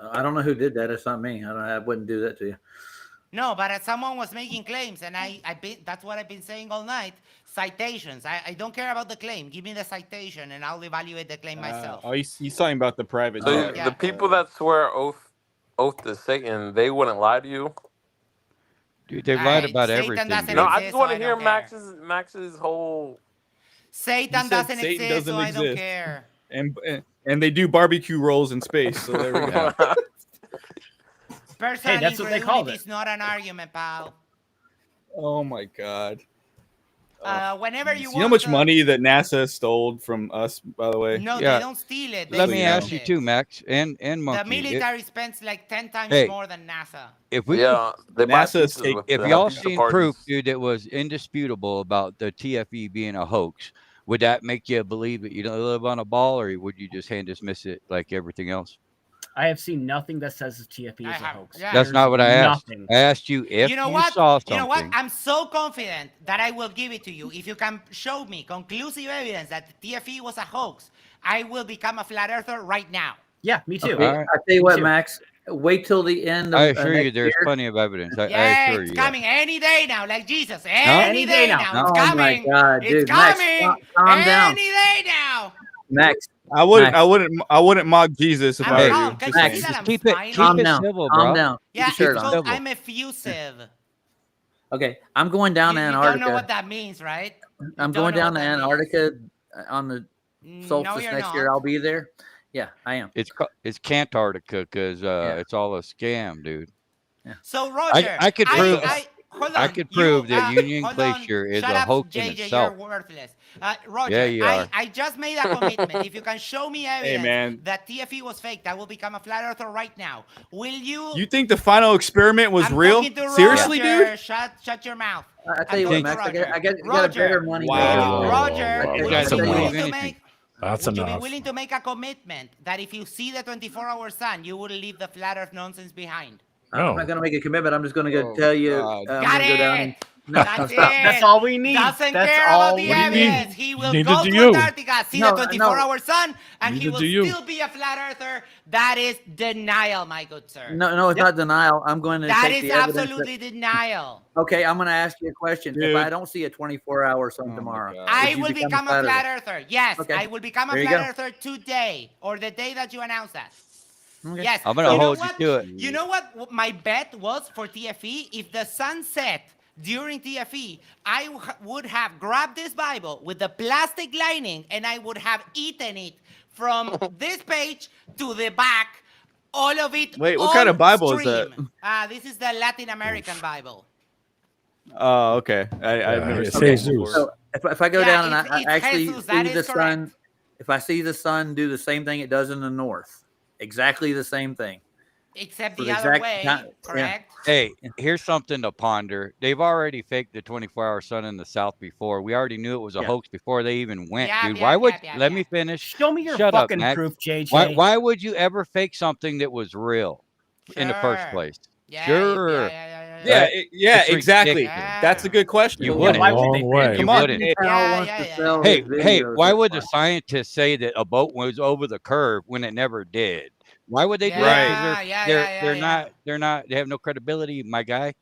I don't know who did that. It's not me. I wouldn't do that to you. No, but someone was making claims, and that's what I've been saying all night. Citations. I don't care about the claim. Give me the citation, and I'll evaluate the claim myself. Oh, he's talking about the private. So jet. yeah. the people that swear oath to Satan, they wouldn't lie to you. Dude, they've lied about Satan everything. doesn't dude. No, I exist, just so want I to hear don't care. Max's whole. Satan said doesn't Satan exist, doesn't so I don't exist. care. And they do barbecue rolls in space. So there we go. Personal that's what they called incredulity it. is not an argument, pal. Oh my god. Whenever you You want know how much to- money that NASA stole from us, by the way? No, Yeah. they don't steal it. They Let me use ask you it. too, Max and The Monkey. military spends like 10 times Hey. more than NASA. If we, Yeah, they buy NASA's pizzas take- with if the y'all pizza seen parties. proof, dude, that was indisputable about the TFE being a hoax, would that make you believe that you don't live on a ball, or would you just hand dismiss it like everything else? I have seen nothing that says the TFE I is a have- hoax. yeah. That's not what I asked. Nothing. I asked you if You know what? saw something. You know what? I'm so confident that I will give it to you. If you can show me conclusive evidence that the TFE was a hoax, I will become a flat earther right now. Yeah, me too. Okay, All right. I tell you what, too. Max. Wait till the end of I assure you, next there's year. plenty of evidence. I Yeah, assure it's you. coming any day now, like Jesus. Any day now. No. It's Oh coming. my God, It's dude, Max, coming. calm down. Any day now. Max, I wouldn't. Max. I wouldn't mock Jesus if I'm I were calm. you. Can Just you Max, see saying. that I'm keep it- smiling? keep calm it down. civil, calm bro. down. Yeah, Keep your shirt it's on. called, civil. I'm effusive. Okay, I'm going down to You Antarctica. don't know what that means, right? I'm don't going know down what to that means. Antarctica on the No, solstice you're next not. year. I'll be there. Yeah, I am. It's Cantarctica because it's all a scam, dude. So Roger, I could prove. hold on. I could prove that Union hold on. Glacier is Shut a up, hoax in JJ, itself. you're worthless. Roger, Yeah, you are. I just made a commitment. If you can show me evidence man. that TFE was fake, I will become a flat earther right now. Will you? You think the final experiment was I'm real? talking to Seriously, Roger. dude? Shut your mouth. I tell you what, Max, I got a better money. Wow. Roger, Whoa, would that's you be enough. willing to Anything. make? That's Would you enough. be willing to make a commitment that if you see the 24-hour sun, you will leave the flat Earth nonsense behind? No. I'm not going to make a commitment. I'm just going to go Oh, tell you. God. I'm Got gonna go down it. and, no, That's stop. it. That's all we need. Doesn't That's care all about the we need. evidence. He will Neither go do to you. Antarctica, see No, the 24-hour sun, and he Neither will do you. still be a flat earther. That is denial, my good sir. No, it's not denial. I'm going to That take is the evidence absolutely denial. okay, I'm going to ask you a question. Dude. If I don't see a 24-hour sun Oh, my tomorrow, God. I would you will become a flat earther. Yes, Okay. I will become a There you flat go. earther today or the day that you announce that. Okay. Yes. I'm gonna You know hold you what? to it. You know what my bet was for TFE? If the sun set during TFE, I would have grabbed this Bible with the plastic lining and I would have eaten it from this page to the back, all of it. Wait, what on kind of Bible is that? stream. This is the Latin American Bible. Oh, okay. I've never it's seen it Jesus. before. So if I go Yeah, down and I it's actually Jesus, that see is the correct. sun, if I see the sun do the same thing it does in the north, exactly the same thing. Except For the the other exact way, time- yeah. correct? Hey, here's something to ponder. They've already faked the 24-hour sun in the South before. We already knew it was a Yeah. hoax before they even went, Yeah, dude. yeah, Why would yeah, let yeah. me finish? Show me your Shut up, fucking Max. proof, JJ. Why would you ever fake something that was real in the first Sure. place? Yeah, Sure. Yeah, Right? yeah, It's exactly. ridiculous. That's a good question. You So, wouldn't. why would they Long way. fake it? You Come on. wouldn't. Disney Yeah, Channel wants yeah, to yeah. sell Hey, his hey, videos, why that's would the scientists say that a boat was over the curve when it never did? Why would they do that? 'Cause Yeah, yeah, they're not, they have no credibility, my guy.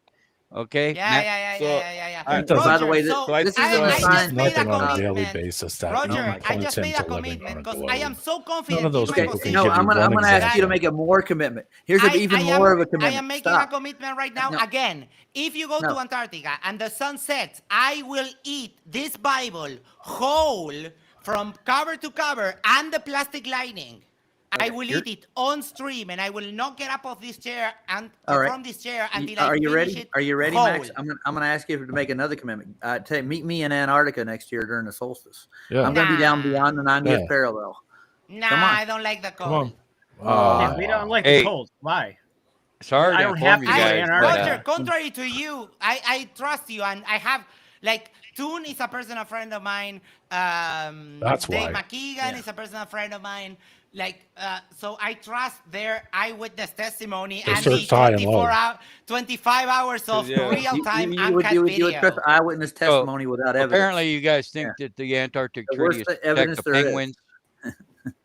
Okay? Yeah, Matt? yeah. That doesn't- By the way, so this I isn't a just science- made a nothing on a daily commitment. basis that Roger, even I points just him made to a living on commitment a because globe. I am so confident None of those in my people can no, give you I'm one going to ask you to example. make a more commitment. Here's an even more of a commitment. I am making Stop. a commitment right now. No. Again, if you go No. to Antarctica and the sun sets, I will eat this Bible whole from cover to cover and the plastic lining. I will eat it on stream, and I will not get up off this chair and All right. from this chair until I Are you finish ready? it Are you ready, whole. Max? I'm going to ask you to make another commitment. Meet me in Antarctica next year during the solstice. Yeah. I'm going to be down Nah. beyond the 90th Yeah. parallel. Nah, Come on. I don't like the Come cold. on. Yeah, we don't like Hey. the cold. Why? Sorry I to don't have inform you to go to guys, but Antarctica. Roger, contrary to you, I trust you, and I have like Toon is a personal friend of mine. That's Dave why. McKeegan is a personal friend of mine. Like, so I trust their eyewitness testimony They and the searched high and low. 25 hours of Yeah. real-time you uncut would video. trust eyewitness testimony without evidence. apparently you guys think that the Antarctic The Treaty worst is to evidence protect the there is. penguins.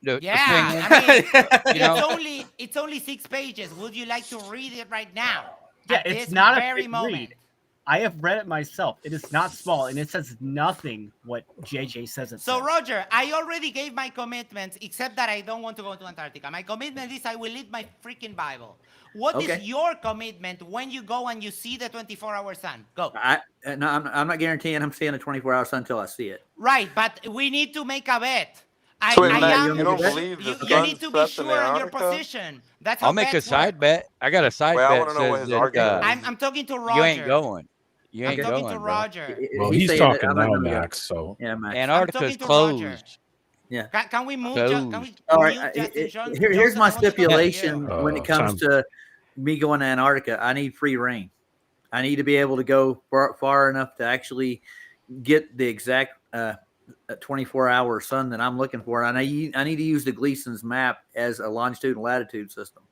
The Yeah, penguins, I mean, you know? it's only 6 pages. Would you like to read it right now? Yeah, At it's this not a very big moment. read. I have read it myself. It is not small, and it says nothing what JJ says it So, says. Roger, I already gave my commitments, except that I don't want to go to Antarctica. My commitment is I will read my freaking Bible. What is Okay. your commitment when you go and you see the 24-hour sun? Go. No, I'm not guaranteeing I'm seeing a 24-hour sun until I see it. Right, but we need to make a bet. So wait, I Matt, am, you don't bet? believe the you sun need to be sets in sure on your Antarctica? position. That's how I'll make a bets side work. bet. I got a side Wait, I bet wanna know what says his argument that is. I'm talking to Roger. you ain't going. You I'm ain't talking going, to bro. Roger. Well, He's he's saying talking that I'm not now, gonna go. Max. So Yeah, Max. Antarctica's talking to Roger. closed. Yeah. Can we move? Closed. Can we All mute right. Justin Johnson? Here's my I want to talk to you. stipulation when it comes time. to me going to Antarctica. I need free reign. I need to be able to go far enough to actually get the exact 24-hour sun that I'm looking for. And I need to use the Gleason's map as a longitude and latitude system,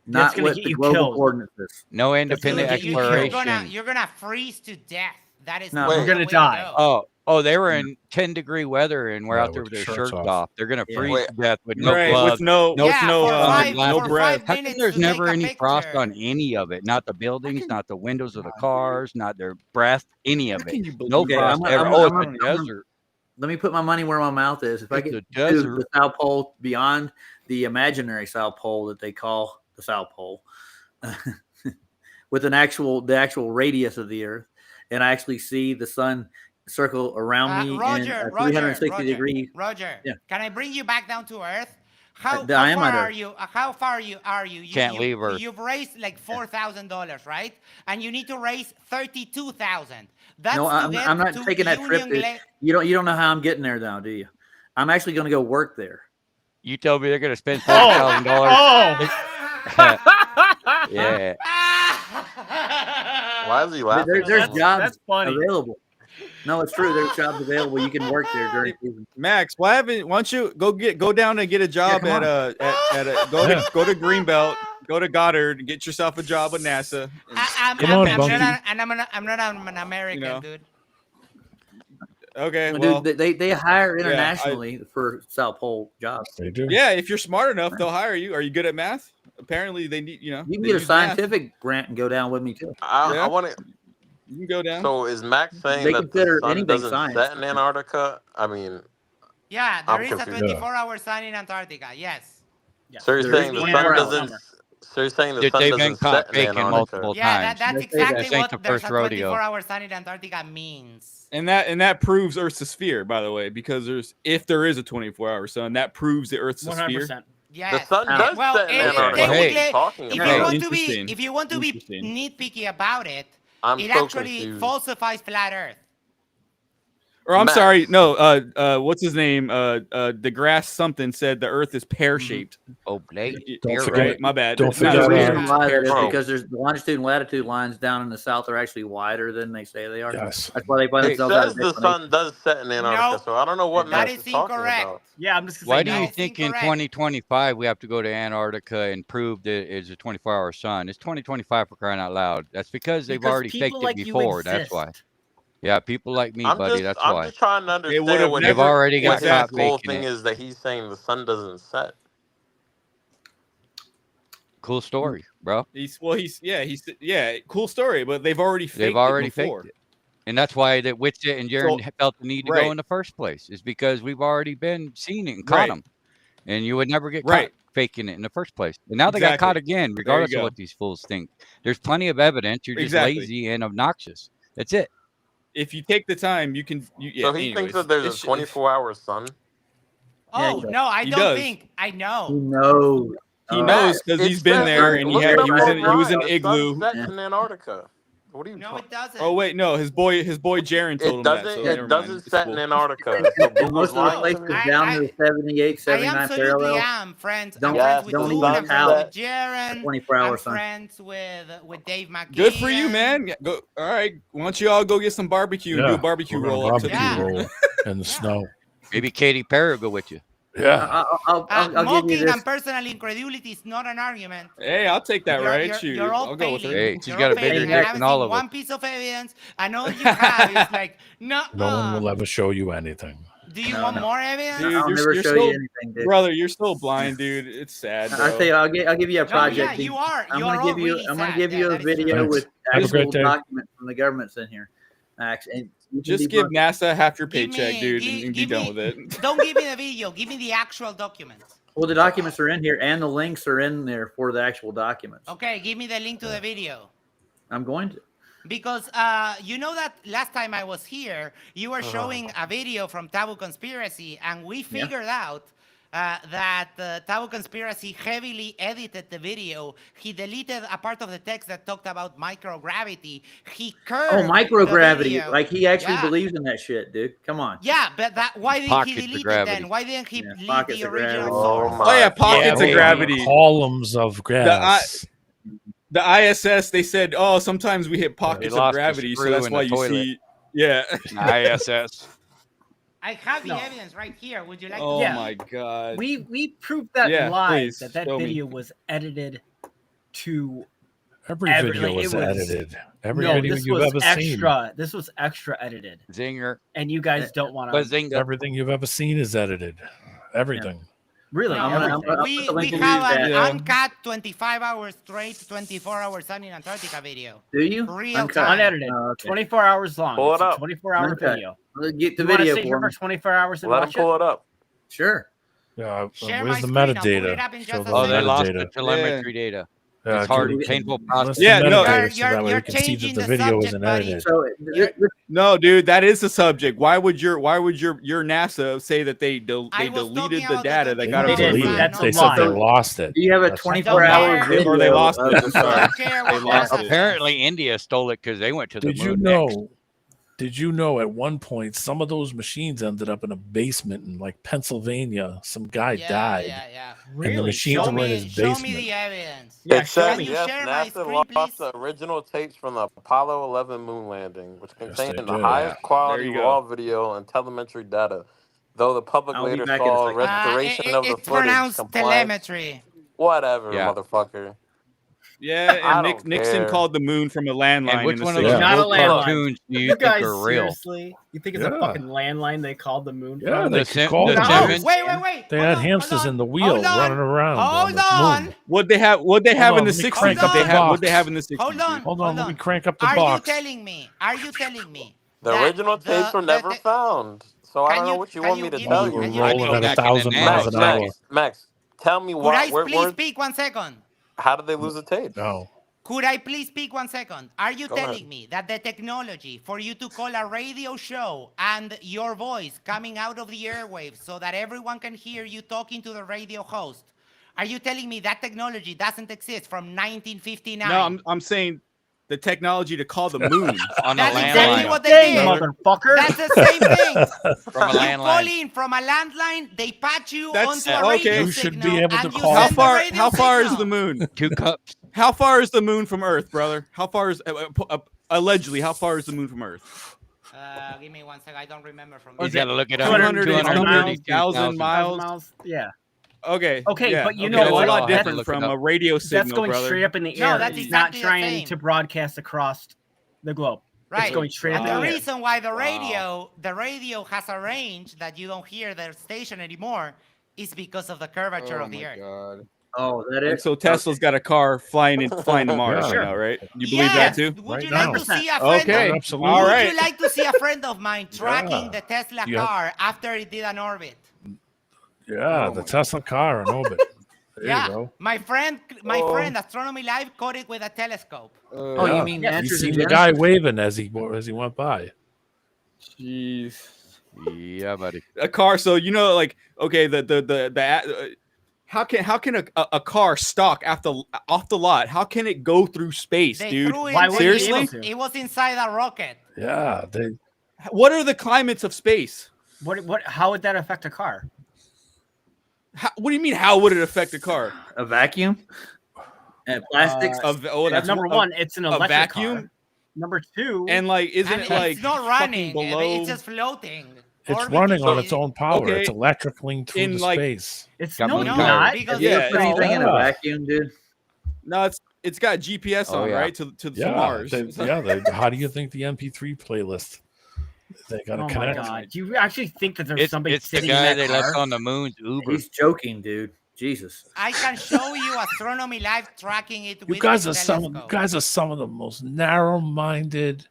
That's not gonna what get the you global killed. coordinates is. No independent gonna get you exploration. You're gonna freeze to death. That is No. not You're the gonna way to die. go. Oh, they were in 10-degree weather and we're Yeah, out there with with their shirts shirts off. off. They're gonna Yeah. freeze Wait. to death with no Right, gloves. with no Yeah, for no no breath. How come minutes there's to never take a any frost picture. on any of it? Not the buildings, not the windows of the cars, not their breath, any of How it. can you believe No Okay, frost I'm ever. gonna- Oh, I'm it's gonna- a I'm gonna- desert. Let me put my money where my mouth is. If I It's get a to the desert. South Pole beyond the imaginary South Pole that they call the South Pole, with the actual radius of the Earth, and I actually see the sun circle around me in Roger, 360 degrees. Roger, Yeah. can I bring you back down to earth? How diameter. far are you? How far are you? Can't leave Earth. You've raised like $4,000, right? And you need to raise $32,000. That's No, to I'm get not to taking that trip. Union Dude. You don't know how I'm getting there now, do you? I'm actually going to go work there. You told me they're going to spend Oh. $40,000. Oh. Yeah. Why is he laughing? There's That's jobs funny. available. No, it's true. There's jobs available. You can work there during season. Max, why don't you go down and get a job come at go to Greenbelt, go to Goddard, and get yourself a job with NASA. I'm Come on, not Bunky. an American, You know. dude. Okay, well, Dude, they hire internationally for South Pole jobs. They do. yeah, if you're smart enough, they'll hire you. Are you good at math? Apparently, they need You can they get a use math. scientific grant and go down with me too. I Yeah. want to. You can go down. So is Max saying They that consider the sun anything doesn't science. set in Antarctica? I mean, Yeah, I'm there is a confused. 24-hour sun in Antarctica. Yes. so you're There saying is the 24 sun hours doesn't. So you're saying the That sun they've been doesn't caught set in faking Antarctica? multiple Yeah, times. that's They say exactly This ain't what the there's a first rodeo. 24-hour sun in Antarctica means. And that proves Earth's a sphere, by the way, because if there is a 24-hour sun, that proves the Earth's a sphere. 100%. Yes. The sun does well, set in it- Antarctica. What are you technically, talking if about? you want to Interesting. be, if you want to be Interesting. nitpicky about it, I'm it so actually confused. falsifies flat Earth. Or I'm Max. sorry, no. What's his name? DeGrasse something said the Earth is pear-shaped. Oh, Blake. Don't You're forget- right. My bad. don't It's not forget, The square, reason it's why that is pear-shaped. because there's the longitude and latitude lines down in the south are actually wider than they say they are. Yes. That's why they find It themselves out says of the explanation. sun does set in Antarctica, No, so I don't know what that Max is is talking incorrect. about. Yeah, I'm just gonna Why say do no. you That is think in incorrect. 2025 we have to go to Antarctica and prove that it's a 24-hour sun? It's 2025 for crying out loud. That's because they've Because already people faked like it you before. That's why. exist. Yeah, people like me, buddy. That's I'm why. just trying to They would've understand what They've never- already got his caught whole faking thing it. is that he's saying the sun doesn't set. Cool story, bro. Cool story, but they've already faked They've already it before. faked it. And that's why that Witsit and Jaron felt the need to right. go in the first place. Is because we've already been seen it and caught Right. them. And you would never get Right. caught faking it in the first place. And now they got caught Exactly. again, regardless of go. what these fools think. There's plenty of evidence. You're just Exactly. lazy and obnoxious. That's it. If you take the time, you can. Yeah, So he thinks that there's a 24-hour sun. Yeah, Oh he no, I He don't does. think. I He know. knows. He knows because It he's been says there right- and look he it up was in online. The igloo. sun sets in Antarctica. What are you No, talking? it doesn't. Oh wait, no, his boy Jaron told It him doesn't. that. So never It mind. doesn't It's set cool. in Antarctica. So And Google's most of the lying to places me. down to the 78, I 79 absolutely parallel. am friends. Don't- I'm Yes, friends with don't Boone, even I'm friends count with Jaron. 24-hour I'm sun. friends with Dave McKean. Good for you, man. Yeah, go. All right, why don't you all go get some barbecue and do a barbecue we're gonna roll up to barbecue the roll in the snow. Maybe Katy Perry will go with you. Yeah. I'll give you Mocking this. and personal incredulity is not an argument. Hey, I'll take that, right? You're, Shoot, you're all I'll go with failing. it. Hey, she's You're got all a bigger failing. dick I haven't than all seen of us. one piece of evidence, and all you have is like, no. No one will ever show you anything. Do you want more evidence? Dude, I'll you're never still- show you anything, dude. Brother, you're still blind, dude. It's sad. Bro. I tell you, I'll give you a No, project. yeah, dude. you are. I'm You gonna are give all you. really I'm gonna sad. give Yeah, you a that is true. video Thanks. with Have a actual great day. documents from the governments in here, Max. And you can Just debunk give it. NASA half your Give paycheck, me- dude, gi- and be give done me- with it. Don't give me the video. Give me the actual documents. Well, the documents are in here, and the links are in there for the actual documents. Okay, give me the link to the video. I'm going to. Because you know that last time I was here, you were showing a video from Taboo Conspiracy, and we figured out that Taboo Conspiracy heavily edited the video. He deleted a part of the text that talked about microgravity. He curved Oh, the microgravity! video. Like he actually Yeah. believes in that shit, dude. Come on. Yeah, but why didn't Pockets he of delete it gravity. then? Why didn't he Yeah, leave pockets the of original gravity. source? Oh yeah, pockets Yeah, of baby. gravity. Columns of gas. The ISS, they said, oh, sometimes we hit pockets of lost a gravity, so screw that's in why the you toilet. see. Yeah. ISS. I have the No. evidence right here. Would you like Oh to Yeah. my god. We proved that Yeah, live please, that show me. video was edited to Every Every- video like, was it was- edited. Every no, video this you've was ever extra. This was extra edited, Zinger. and you guys don't want to Bazinga. seen. Everything you've ever seen is edited. Everything. really. No, I'm gonna- everything. I'll we put the link in have the an Yeah. uncut 25 hours straight, 24-hour sun in Antarctica video. Do you? Real Uncut? time. Unedited, Oh, okay. 24 hours long. Pull It's it a up. 24-hour Okay. video. Let's get the You want to video sit for here me. for 24 hours and Let him watch pull it? it up. Sure. Yeah. Share where's my the screen, I'll pull it metadata? up in Show just a the Oh, they second. lost the metadata. telemetry data. It's hard and Let's painful process. Yeah, no. meditate so that way You're we can see that changing the the video subject, isn't buddy. edited. So No, dude, that is the subject. Why would your NASA say that they I was deleted talking the about data the that They got They on didn't. the deleted moon? it. That's a They said they lie. lost it. do you have a That's- 24-hour Or video? Or they lost it. of- I'm sorry. I don't care They what lost NASA it. Apparently, India stole it because they went to the Did you moon know? next. Did you know at one point some of those machines ended up in a basement in like Pennsylvania? Some guy died. Yeah. And the Really? machines Show were in me, his show me basement. the evidence. Yeah, It show says Can you yes, share my NASA screen, lost please? the original tapes from the Apollo 11 moon landing, which Yes, contained they the did. highest quality There you go. raw video and telemetry data. Though the public I'll be later back in a saw second. restoration of the It's footage pronounced compliance. telemetry. Whatever, Yeah. motherfucker. Yeah, I and don't Nixon care. called the moon from a landline. And which in the one of 60s. those Not a blue landline. cartoons do you You think guys, are real? seriously? You think it's a Yeah. fucking landline they called the moon Yeah, from? they The Sim- called the it. Simmons- Wait. They Hold had on, hamsters hold on, in the wheel hold on, running around Hold the on. moon. What they have in the Let me 60s? crank up the What they box. have in the 60s? Hold on. Hold on, let me crank up the Are box. you telling me? The that original tapes were never found. So I Can don't know you- what you can want you me to give tell me- We're can you. you- I rolling know at back in 1,000 the miles an hour. Max, tell me Could what. I please speak 1 second? How did they lose the tapes? No. Could I please speak 1 second? Are you Go telling ahead. me that the technology for you to call a radio show and your voice coming out of the airwaves so that everyone can hear you talking to the radio host, are you telling me that technology doesn't exist from 1959? No, I'm saying the technology to call the moon. On a That's exactly landline. what they Hey, did. motherfucker. That's the same thing. From a You call landline. in from a landline, they patch you That's- onto a radio okay. You should signal, be able to and you call- How send the far? radio How far is signal. the moon? 2 cups. How far is the moon from Earth, brother? How far is allegedly? How far is the moon from Earth? Give me 1 second. I don't remember from You is this. it gotta look it up. 232,000 miles. miles. Yeah. Okay. Okay, yeah, but you okay, know that's what? a lot I'll have to different look it from up. a radio signal, That's going brother. straight up in the No, air. that's It's exactly not the trying same. to broadcast across the globe. Right. It's going straight up And in the the air. reason why the radio has a range that you don't hear the station anymore is because of the curvature of the earth. Oh, that And is. so Tesla's got a car flying to Mars Yeah. right now, right? You believe Yes. that too? Would Right you like now. to see a friend Okay. of, Absolutely. All Would right. you like to see a friend of mine tracking Yeah. the Tesla Yeah. car after it did an orbit? Yeah, the Tesla car in orbit. There Yeah. you go. My friend Astronomy Live caught it with a telescope. Oh, Yeah. you mean Yeah. You Answers seen in the Genesis? guy waving as he went by. Jeez. Yeah, buddy. A car. So like okay, how can a car stock off the lot? How can it go through space, They dude? threw it. Why would you be able to? It was inside a rocket. Yeah, they What are the climates of space? What? How would that affect a car? What do you mean? How would it affect a car? A vacuum? And plastics? That's Number one, it's an electric vacuum? car. Number two, And like, isn't And it like it's not fucking running. below? It's just floating. it's Orbiting. running on its own power. Okay. It's electrically through In, the like- space. it's Got no, moon it's tires. not. Because Have you Yeah, ever put anything in a yeah. vacuum, dude? No, it's got GPS Oh, on, yeah. right? To Yeah, Mars. how do you think the MP3 playlist? They got to Oh my connect. god! Do you actually think that there's somebody It's the sitting in guy that they car? left on the moon's Uber. He's joking, dude. Jesus. I can show you Astronomy Live tracking it You with guys a are telescope. some of the most narrow-minded.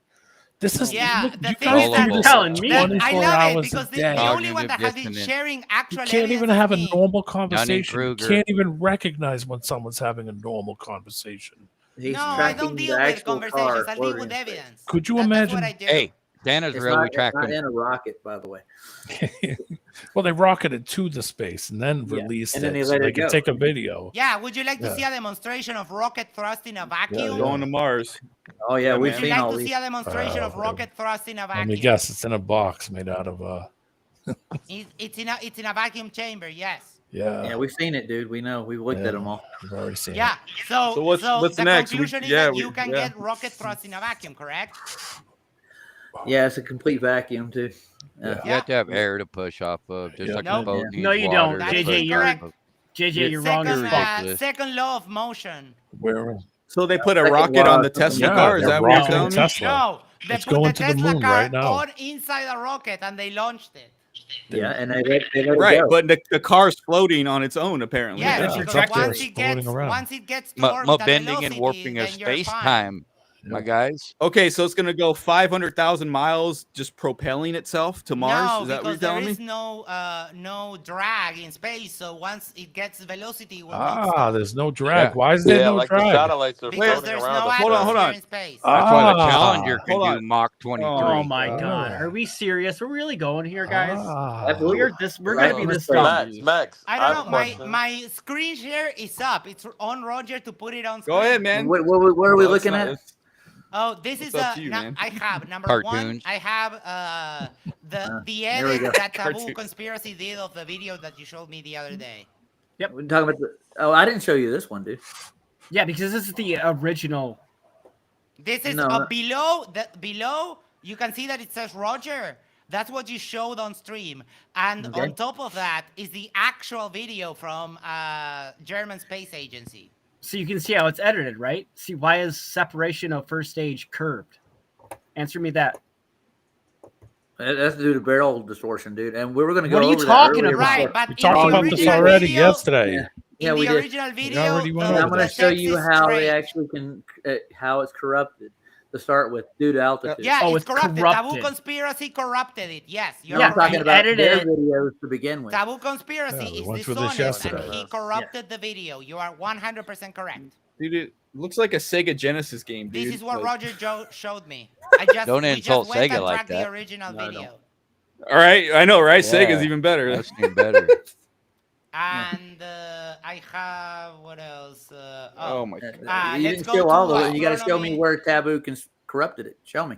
This is Yeah, look, the you thing guys is that- do this telling me. That- 24 I love it hours because a the day. only one that has Cognitive been dissonance. sharing You actual can't even evidence have a with me. normal conversation. You Kruger. can't even recognize when someone's having a normal conversation. He's No, I tracking don't the deal with actual conversations. car I deal floating with in space. evidence. Could you That's imagine? what I do. Hey, Santa's It's real. not, We tracked it's not him. in a rocket, by the way. Well, they rocketed to the space and then Yeah, released and then it they so let they it could go. take a video. Yeah, would you like to Yeah. see a demonstration of rocket thrust in a vacuum? yeah. Going to Mars. Oh, yeah, we've man. Would you seen like all to these. see a demonstration of okay. rocket thrust in a Let vacuum? me guess, it's in a box made out of It's in a vacuum chamber. Yes. Yeah, we've seen it, dude. We know. We've looked Yeah. at them all. I've already seen Yeah. So, So what's the next? conclusion is Yeah, that we- you can yeah. get rocket thrust in a vacuum, correct? Yeah, it's a complete vacuum, too. Yeah. You have to have air to push off of, just Yeah. like Nope. a boat Yeah. needs No, you water don't. to JJ, push you're- off of. JJ, you're wrong as Second, fuck. ridiculous. second law of motion. Where So they put a Second rocket law on the of Tesla Yeah, car. Is they're that what you're rocketing telling me? Tesla. No, they It's put going the to the Tesla moon car right now. on inside a rocket and they launched it. Yeah, and they let it Right, go. but the car's floating on its own apparently. Yes, Yeah, because it's up there, once it's it floating gets around. once it gets to orbital Bending velocity, and warping of then you're space fine. time. my guys. Okay, so it's gonna go 500,000 miles just propelling itself to Mars. No, Is that what you're because there telling me? is no drag in space. So once it gets velocity, it will hit Ah, stuff. there's no drag. Yeah. Why is there Yeah, no like the drag? satellites are Because floating there's around no us. Hold on, hold atmosphere on. in space. That's why the Ah. Challenger can Hold do on. Mach 23. Oh my Oh. God, are we serious? We're really going here, guys? Absolutely. We're gonna be this dumb. Max, I have don't a know. question. My screen share is up. It's on Roger to put it on screen. Go ahead, man. What are we Well, it's looking not- at? it's- Oh, this It's is up to you, man. I have number one. Cartoons. I have the there we edit go. that Taboo Cartoon. Conspiracy did of the video that you showed me the other day. We're talking about I didn't show you this one, dude. Yeah, because this is the original. This is No. below. You can see that it says Roger. That's what you showed on stream, and Okay. on top of that is the actual video from German Space Agency. So you can see how it's edited, right? See, why is separation of first stage curved? Answer me that. That's due to barrel distortion, dude. And we were going to go What are you over that talking earlier. about? Right, but We in talked the about this original already video, yesterday. Yeah, in we the did. original video, already went And over I'm going the to show text you is how they straight. actually can how it's corrupted to start with due to altitude. Yeah, Oh, it's it's corrupted. corrupted. Taboo Conspiracy corrupted it. Yes, you're No, I'm correct. talking about edited their it. videos to begin with. Taboo Conspiracy Yeah, we is went through this dishonest, and yesterday. he corrupted the video. You are 100% correct. Dude, it looks like a Sega Genesis game, dude. This is what Like- Roger showed me. Don't we insult just went Sega and like tracked that. the original No, I video. All right, I know, right? Yeah. Sega's even better. That's even better. And I have what else? Oh my god. You let's didn't go show all to, of it. You got to show me astronomy. where Taboo corrupted it. Show me.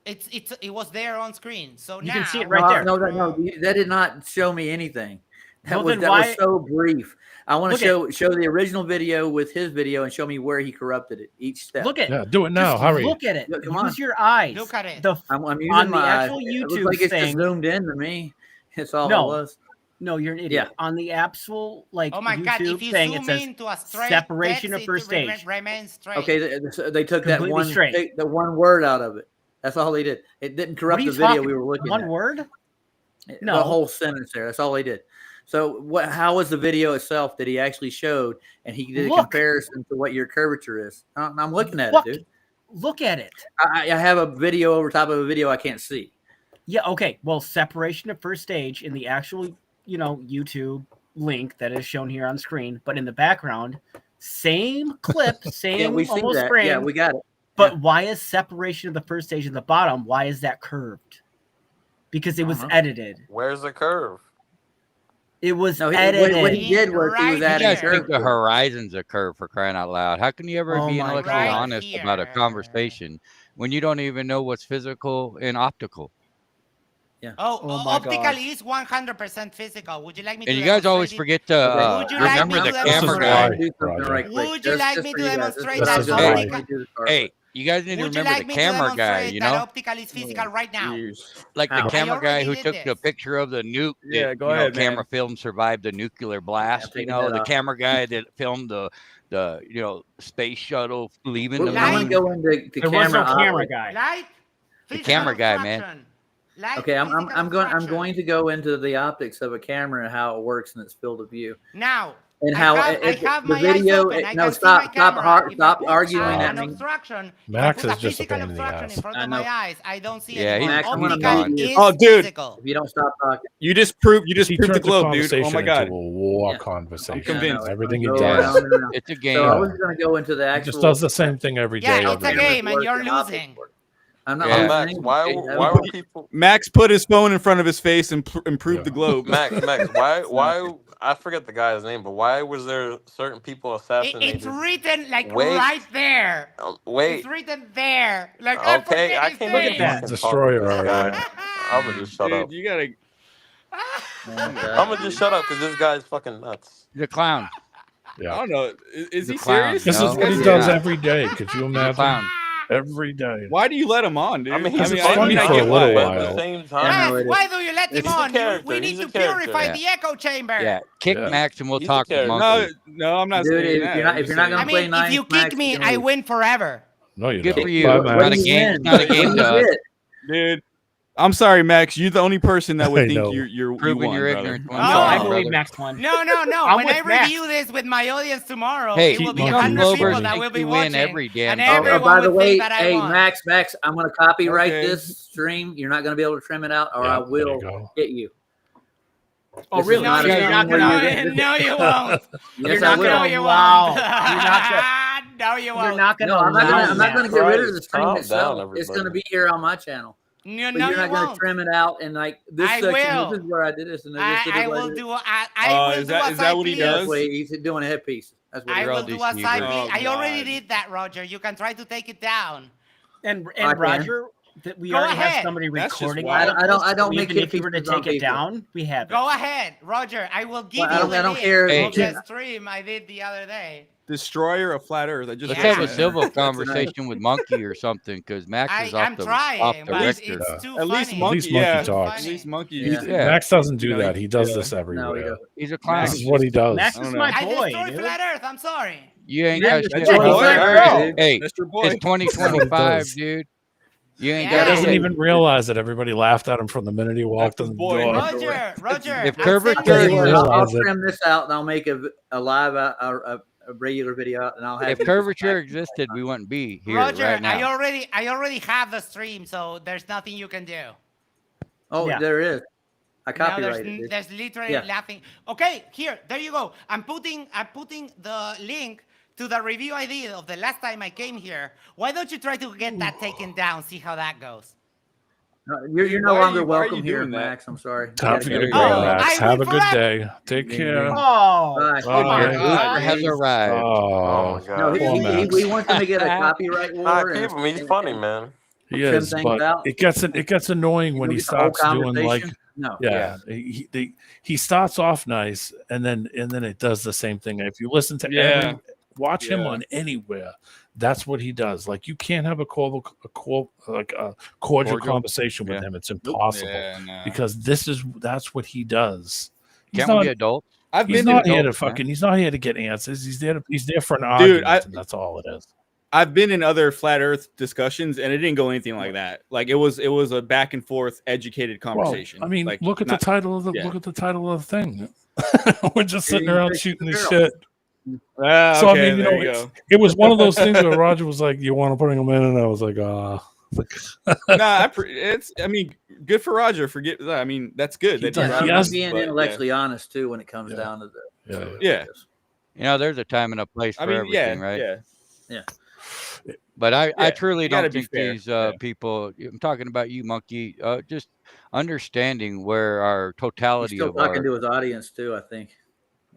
It was there on screen. So You now can see it right there. No, that did not show me anything. Well, then That why- was so brief. I want Look to show the original video with his video and show me where he corrupted it each step. Look at Yeah, do it now. just Hurry. Look at it. Look, come Use on. your eyes. Look at it. I'm using on the my actual eyes. It looks YouTube like it's thing- just zoomed in to me. That's all No. it was. No, you're an idiot. Yeah. On the actual Oh my God! YouTube If you thing, zoom it says into a straight separation text, of first stage. remains straight. Okay, they took that Completely one straight. the one word out of it. That's all they did. It didn't What corrupt are you the video talking? we were looking One at. word? The No. whole sentence there. That's all they did. So how was the video itself that he actually showed, and he did a Look. comparison to what your curvature is? I'm looking at Look. it, dude. Look at it. I have a video over top of a video I can't see. Yeah. Okay. Well, separation of first stage in the actual, YouTube link that is shown here on screen, but in the background, same clip, same Yeah, we've seen almost that. frame. Yeah, we got it. But why is separation of the first stage in the bottom? Why is that curved? Because it was Uh-huh. edited. Where's the curve? It was No, edited. what he did was he Right was You adding guys here. think the curve. horizon's a curve, for crying out loud? How can you ever Oh be my intellectually God. honest about a Here. conversation when you don't even know what's physical and optical? Oh, Oh my optical God. is 100% physical. Would you like me to And you guys always demonstrate it? forget to Would you like remember me the to camera demonstrate? guy. Do something right quick. Would you Just- like just me for to you guys. demonstrate This that is just optical- how we do the car. Hey, you guys need to Would you remember like me the to camera guy, demonstrate you that know? optical is physical right now? Like the How? camera I guy who already took did the this. picture of the nuke. Yeah, that, go ahead, man. Camera film survived the nuclear blast. taking The that off. camera guy that filmed the space shuttle leaving the I'm moon. gonna go into There was no camera optics. guy. Light, The physical camera guy, man. obstruction. Light, Okay, I'm physical going obstruction. to go into the optics of a camera and how it works in its field of view. Now, And I how have, I it- have the my video. eyes open. I No, can stop, see my stop, camera. If I stop put arguing at an me. obstruction, Max if I put is just a physical pain in the obstruction ass. in front I of my know. eyes, I don't see Yeah, anymore. Max, I'm gonna Optical mute you. is Oh, dude. physical. If you don't stop talking, You just proved He the turns globe, dude. Oh my conversation god. into a war Yeah. conversation. convinced. Everything he Go does. around and around. It's a game. So I was going to go into the He actual. just does the same thing every day. Yeah, it's a every game, day. and you're and optics losing. work. I'm not Yeah. losing Max, anything. why were people? Max put his phone in front of his face and improved Yeah. the globe. Max, why? I forget the guy's name, but why was there certain people assassinated? It's written like Wait. right there. Wait, It's written there. Like okay, I forget can't his even name. fucking Destroyer talk to this already. guy. I'm gonna just shut up. Dude, you gotta. And, I'm gonna just shut up because this guy's fucking nuts. The clown. I Yeah. don't know. Is The he clown. serious? This No. is what he Yeah. does every day. Could you The imagine? clown. Every day. Why do you let him on, dude? I mean, he's funny funny for for a little but while. at the same Yeah, time, no, it is. Why do you let him He's a on? character. We need He's a to character. purify Yeah. the echo chamber. Yeah, kick Yeah. Max and we'll He's a talk to character. Monkey. No, I'm not Dude, saying if that. you're not- I'm if just you're not saying- gonna I play mean, nice, if you Max, kick me, you're gonna I lose. win forever. No, you Good don't. for you. Bye, Not Max. a game. win? It's not a What game do to you us. get? dude. I'm sorry, Max. You're the only person that I would think know. you Proving won, your brother. ignorance. No, I'm I sorry, believe brother. Max won. No. I'm When with I Max. review this with my audience tomorrow, Hey, it will be keep 100 monkey people funny. that will Think be you win watching, every damn and time. everyone by the would way, think that I hey, won. Max, I'm going to copyright Okay. this stream. You're not going to be able to trim it out, or Yeah, I there you will go. hit you. Oh, This is really? No, not a So you're you're stream not where gonna. you're gonna- No, you won't. Yes, You're I not will. No, gonna you allow. won't. You're not gonna. No, you won't. You're not gonna No, I'm not allow gonna. I'm not gonna that. get rid of the stream Calm down, itself. It's everybody. gonna be here on my channel. No, But no, you're you not gonna won't. trim it out and like this I section. will. This is where I did this, and this is I where will did it. do. I will Is do that- a is that side what he piece. does? That's what he's doing a headpiece. That's what I You're all will do a side deceivers. piece. I already God. did that, Roger. You can try to take it down. And I can. Roger, that we Go already have ahead. somebody That's just recording. wild. all of I don't- this, I don't so make even if you were to hit pieces on take it people. down, we have it. Go ahead, Roger. I will give Well, you I the don't link care. Hey. of the stream I did the other day. Destroyer of flat Earth. I just Let's Yeah. have a read that. civil conversation with Monkey or something, because Max is I'm off the trying, but Richter. it's too At least funny. Monkey, least Monkey yeah. talks. At least Monkey. Yeah. Yeah. Max doesn't do You know, that. He does yeah. this No, he everywhere. doesn't. He's a clown. This is what he does. Max is my I boy, destroyed dude. flat Earth. I'm sorry. You ain't Yeah, got that's shit. your what to he's boy. worry like, about. dude. Hey, That's your boy. it's 2025, does. dude. You ain't He Yeah. got doesn't shit. even realize that everybody laughed at him from the minute he walked That's in his the boy. door. Roger. If I'm curvature sending Tell you you- what, I'll Realize it. trim this out and I'll make a live a regular video out, and I'll have If you just curvature back- existed, we wouldn't be here Roger, right now. I already have the stream, so there's nothing you can do. Oh, Yeah. there is. I No, copyrighted it. there's literally Yeah. nothing. Okay, there you go. I'm putting the link to the review I did of the last time I came here. Why don't you try to get that taken down? See how that goes. No, you're no Why are longer you- why are welcome you here, doing that? Max. I'm sorry. Time for you to There go, you go. Max. I Have a will good forever- day. Take care. Oh, Bye. come Bye. on, It guys. has arrived. Oh, my God. No, Poor Max. he wants to make it a copyright war. Nah, and- keep him. He's and- funny, man. he trim is, things but out. it gets annoying You when don't he get the whole starts doing like conversation? No. he starts off nice and then it does the same thing. If you listen to Yeah. watch him Yeah. on Anywhere, that's what he does. Like you can't have a cordial Cordial? conversation with Yeah. him. It's impossible Yeah, nah. because that's what he does. He's Can't we not, be adults? I've he's been not in here to adults, man. fucking. He's not here to get answers. He's there for an Dude, argument, and that's all it is. I've been in other flat Earth discussions, and it didn't go anything like that. Like it was a back and forth, educated conversation. Well, I mean, like, look at not- the title of the yeah. thing. We're just sitting Yeah, around you shooting the figure shit. Ah, So, I okay, mean, you there know, you go. It was one of those things where Roger was like, "You want to bring him in?" And I was like, "Ah." Nah, I mean, good for Roger. I mean, that's good. He that does. Roger- He I'm has- being but, intellectually honest too when it comes Yeah. down to the. Yeah. You know, there's a time and a place for I mean, everything, yeah, right? yeah. But I Yeah, truly you gotta don't be think fair. these Yeah. people. I'm talking about you, Monkey. Just understanding where our He's totality still of talking our to his audience too. I think.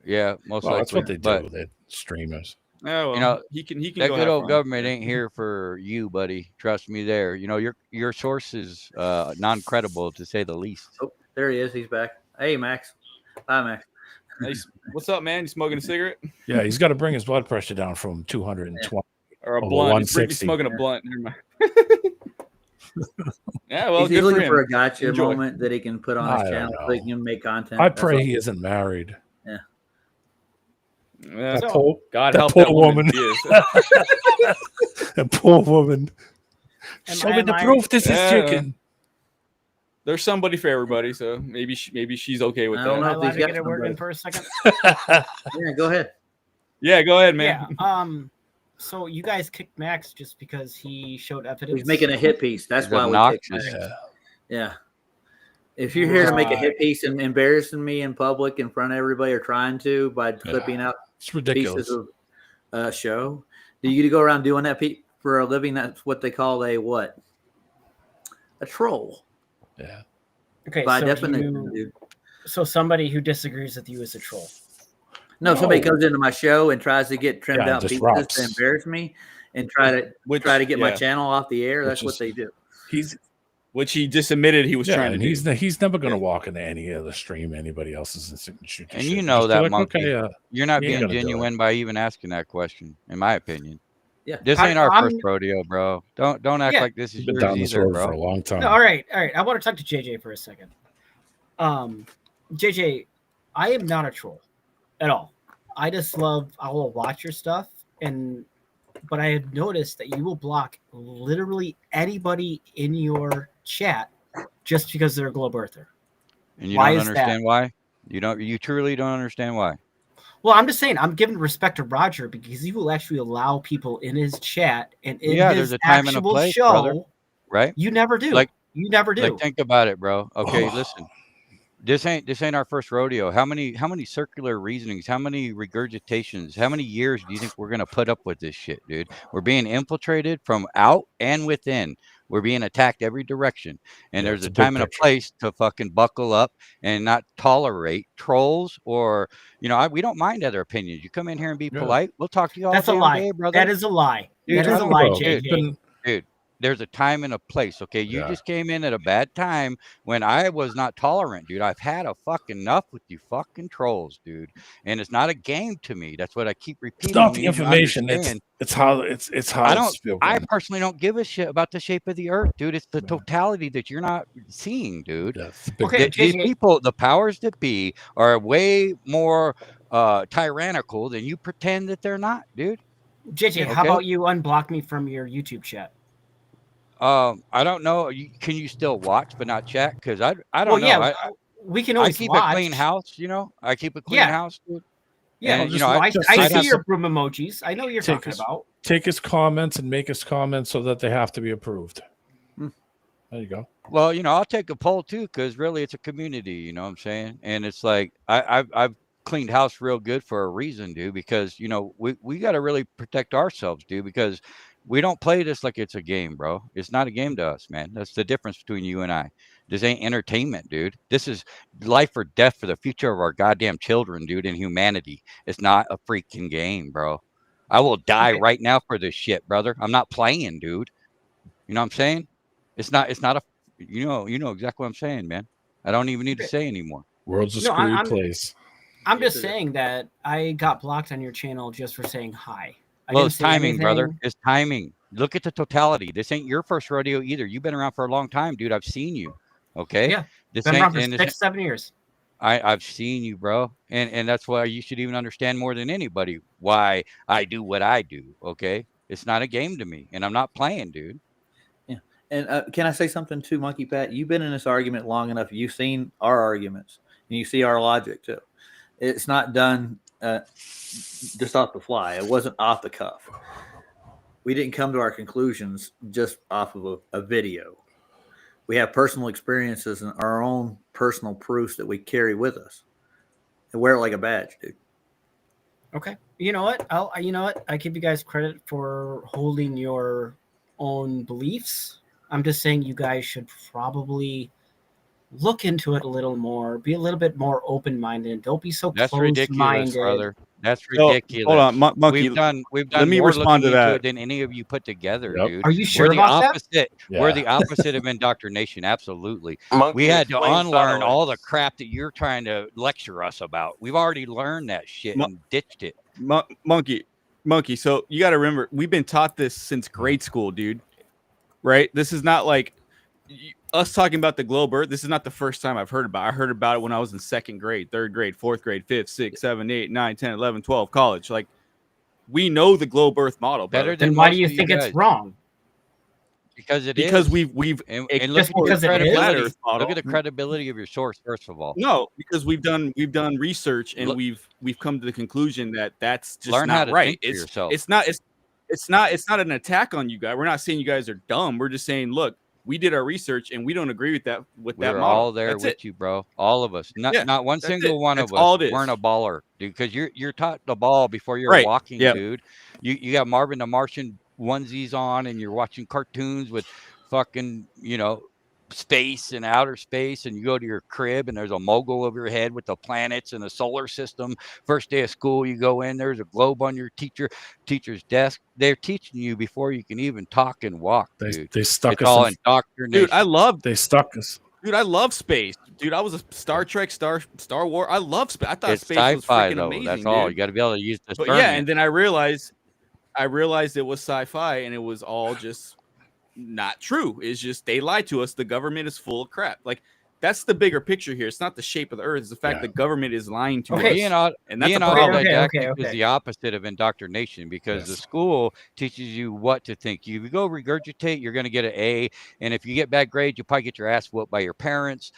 most Well, likely. that's what they But do. They're streamers. Oh, well, You know, he can that go good have old fun. government ain't here for you, buddy. Trust me. There. You know, your source is non-credible to say the least. Oh, there he is. He's back. Hey, Max. Bye, Max. Hey, what's up, man? You smoking a cigarette Yeah, he's got to bring his blood pressure down from 220. or a Over blunt? He's 160. smoking a Yeah. blunt. Never mind. Yeah, well, he's good for looking him. for a gotcha Enjoy. moment that he can put on I his don't channel so know. he can make content. I That's pray all. he isn't married. Yeah, That poor, God that help poor that woman. woman. She is. that poor woman. Am Show I- me am the I- proof. This is Yeah. chicken. There's somebody for everybody, so maybe she's okay with I don't Am that. I know. allowed he's to got get a word in somebody. for a second? Yeah, go ahead. Yeah, go ahead, man. Yeah. So you guys kicked Max just because he showed evidence. He's making a hit piece. That's He's why we obnoxious. kicked Max. Yeah. Yeah. If you're here to make a Right. hit piece and embarrassing me in public in front of everybody, or trying to by clipping out It's ridiculous. pieces of show, do you go around doing that for a living? That's what they call a what? A troll. Yeah. Okay, By so definition, dude. so somebody who disagrees with you is a troll. No, somebody No. comes into my show and tries to get trimmed Yeah, out pieces disrupts. to embarrass me and try to get my yeah, channel off the air. That's Which what is- they do. He's which he just admitted he was yeah, trying to and do. he's never going to walk into any other stream anybody else's and sit and shoot. the And shit. you know Just be that, like, Monkey. okay, You're not He ain't being gonna do genuine by even asking that question, in my opinion. Yeah. This ain't our I'm- first rodeo, bro. Don't act Yeah. like this is he's been yours down this either, road for bro. a long time. No, all right. I want to talk to JJ for a second. JJ, I am not a troll at all. I will watch your stuff, but I have noticed that you will block literally anybody in your chat just because they're a globe earther. And you Why don't is that? understand why? You truly don't understand why. Well, I'm just saying, I'm giving respect to Roger because he will actually allow people in his chat and in Yeah, his there's a time and a actual place, show. brother. Right? You never do. Like, you never do. Like, think about it, bro. Okay, listen. This ain't our first rodeo. How many circular reasonings, how many regurgitations, how many years do you think we're gonna put up with this shit, dude? We're being infiltrated from out and within. We're being attacked every direction. And there's it's a a big time and a picture. place to fucking buckle up and not tolerate trolls or we don't mind other opinions. You come in here and be polite, we'll talk to you all That's a damn lie. day, brother. That is a lie. Dude, That is a I don't lie, know. JJ. Dude, there's a time and a place, okay? You just came in at a bad time when I was not tolerant, dude. I've had a fucking enough with you fucking trolls, dude. And it's not a game to me. That's what I keep repeating. It's not You the need to information. understand. It's how it's how I it's don't. I personally don't give a shit about the shape of the earth, dude. It's the totality that you're not seeing, dude. Okay, These JJ. people, the powers that be, are way more tyrannical than you pretend that they're not, dude. JJ, how about you unblock me from your YouTube chat? I don't know. Can you still watch but not chat? Because I don't Well, know. yeah, we can always I keep watch. a clean house. I keep a clean Yeah. house, dude. Yeah, And, I see your broom emojis. I know what you're talking about. Take his comments and make his comments so that they have to be approved. There you go. Well, I'll take a poll too, because really it's a community. You know what I'm saying? And it's like I've cleaned house real good for a reason, dude. Because we got to really protect ourselves, dude. Because we don't play this like it's a game, bro. It's not a game to us, man. That's the difference between you and I. This ain't entertainment, dude. This is life or death for the future of our goddamn children, dude, and humanity. It's not a freaking game, bro. I will die right now for this shit, brother. I'm not playing, dude. You know what I'm saying? It's not a you know exactly what I'm saying, man. I don't even need to say anymore. World's a screwy place. I'm just saying that I got blocked on your channel just for saying hi. Well, it's timing, brother. It's timing. Look at the totality. This ain't your first rodeo either. You've been around for a long time, dude. I've seen you. Okay. Yeah. This Been ain't around for 6-7 years. I've seen you, bro. And that's why you should even understand more than anybody why I do what I do. Okay. It's not a game to me. And I'm not playing, dude. Yeah. And can I say something too, Monkey Pat? You've been in this argument long enough. You've seen our arguments and you see our logic too. It's not done just off the fly. It wasn't off the cuff. We didn't come to our conclusions just off of a video. We have personal experiences and our own personal proofs that we carry with us and wear it like a badge, dude. Okay. You know what? I give you guys credit for holding your own beliefs. I'm just saying you guys should probably look into it a little more, be a little bit more open-minded. Don't be so That's ridiculous, closed-minded. brother. That's ridiculous. Hold on, Monkey. We've done let me more respond to looking into that it than any of you put together, Yep. dude. Are you sure We're the about opposite. that? We're the opposite of indoctrination. Absolutely. Monkey, We had to explain unlearn silence. all the crap that you're trying to lecture us about. We've already learned that shit and ditched it. Monkey. So you got to remember, we've been taught this since grade school, dude. Right? This is not like us talking about the globe earth. This is not the first time I've heard about it. I heard about it when I was in 2nd grade, 3rd grade, 4th grade, 5th, 6th, 7th, 8th, 9th, 10th, 11th, 12th, college. Like, we know the globe earth model. Better brother. than Then why do most you of think guys. it's wrong? Because it Because is. we've And just look at the because it is? credibility. Earth model. Look at the credibility of your source, first of all. No, because we've done research and Look- we've come to the conclusion that that's just Learn how not to right. think for yourself. It's not an attack on you guys. We're not saying you guys are dumb. We're just saying, look, we did our research and we don't agree with that We that were model. all there That's with it. you, bro. All of us. Not Yeah, not one that's single it. one That's of all us it is. weren't a baller, dude. Because you're taught the ball before you're Right. walking, Yeah. dude. You got Marvin the Martian onesies on, and you're watching cartoons with fucking space and outer space, and you go to your crib and there's a mogul over your head with the planets and the solar system. First day of school, you go in, there's a globe on your teacher's desk. They're teaching you before you can even talk and walk, dude. They stuck It's us all in, indoctrination. Dude, they stuck us. Dude, I love space. Dude, I was a Star Trek, Star Wars. I love space. I thought It's space was sci-fi freaking though. amazing. That's all. Dude. You got to be able to use But discernment. yeah, and then I realized it was sci-fi and it was all just not true. It's just they lied to us. The government is full of crap. Like That's the bigger picture here. It's not the shape of the Earth. It's the fact that government is lying to us, and that's a problem. Autodidactic is the opposite of indoctrination, because the school teaches you what to think. You go regurgitate, you're going to get an A, and if you get bad grades, you'll probably get your ass whooped by your parents.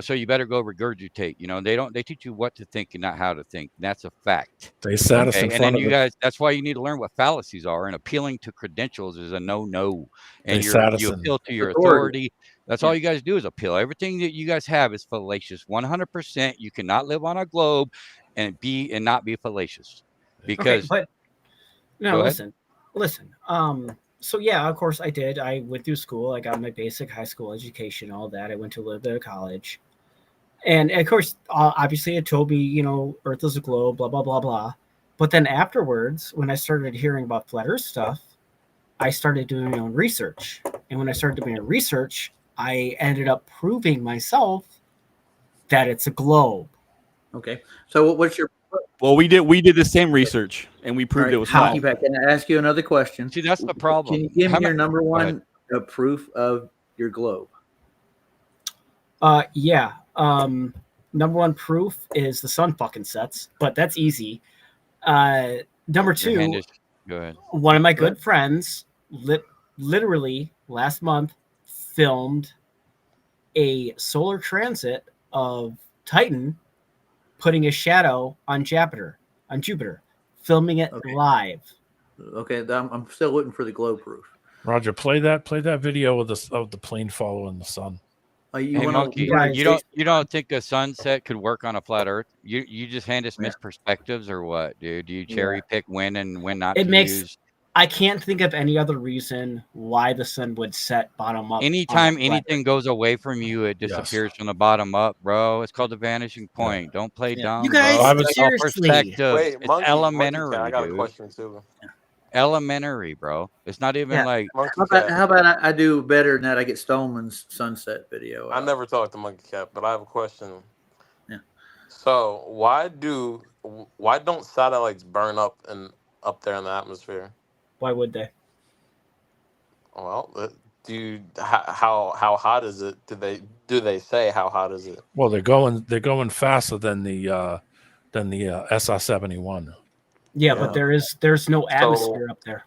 So you better go regurgitate. You know, they teach you what to think and not how to think. That's a fact. They sat us in and front then of you the- guys, that's why you need to learn what fallacies are, and appealing to credentials is a no. And They sat us you in appeal to your authority. authority. That's all you guys do is appeal. Everything that you guys have is fallacious. 100%. You cannot live on a globe and not be fallacious, because. but no, Go ahead. listen. So yeah, of course I did. I went through school. I got my basic high school education, all that. I went to a little bit of college, and of course, obviously, it told me, you know, Earth is a globe, blah blah blah blah. But then afterwards, when I started hearing about flat Earth stuff, I started doing my own research, and when I started doing research, I ended up proving myself that it's a globe. Okay. So what's your... Well, we did the same research, and we proved it was How? false. Can I ask you another question? See, that's the problem. Can you give me How your ma- number Go ahead. one proof of your globe? Yeah. Number one proof is the sun fucking sets, but that's easy. Number Your two, hand is- Go ahead. one of my good friends literally last month filmed a solar transit of Titan putting a shadow on Jupiter, filming it live. Okay, I'm still looking for the globe proof. Roger, play that video of the plane following the sun. Hey, Monkey, you don't think a sunset could work on a flat Earth? You just hand us misperspectives or what, dude? Do you cherry pick when and when not It to makes. use? I can't think of any other reason why the sun would set bottom up. Anytime on a flat anything goes away from you, it disappears from the bottom up, bro. It's called the vanishing point. Don't play dumb, You guys, bro. It's all seriously. perspective. Wait, It's Monkey, elementary, I got a dude. question too. Elementary, bro. It's not even like. How about I do better than that? I get Stoneman's sunset video. I never talked to Monkey Cat, but I have a question. Yeah. So why don't satellites burn up there in the atmosphere? Why would they? Well, how hot is it? Do they say how hot is it? Well, they're going faster than the SR-71. Yeah, but there's no atmosphere up there.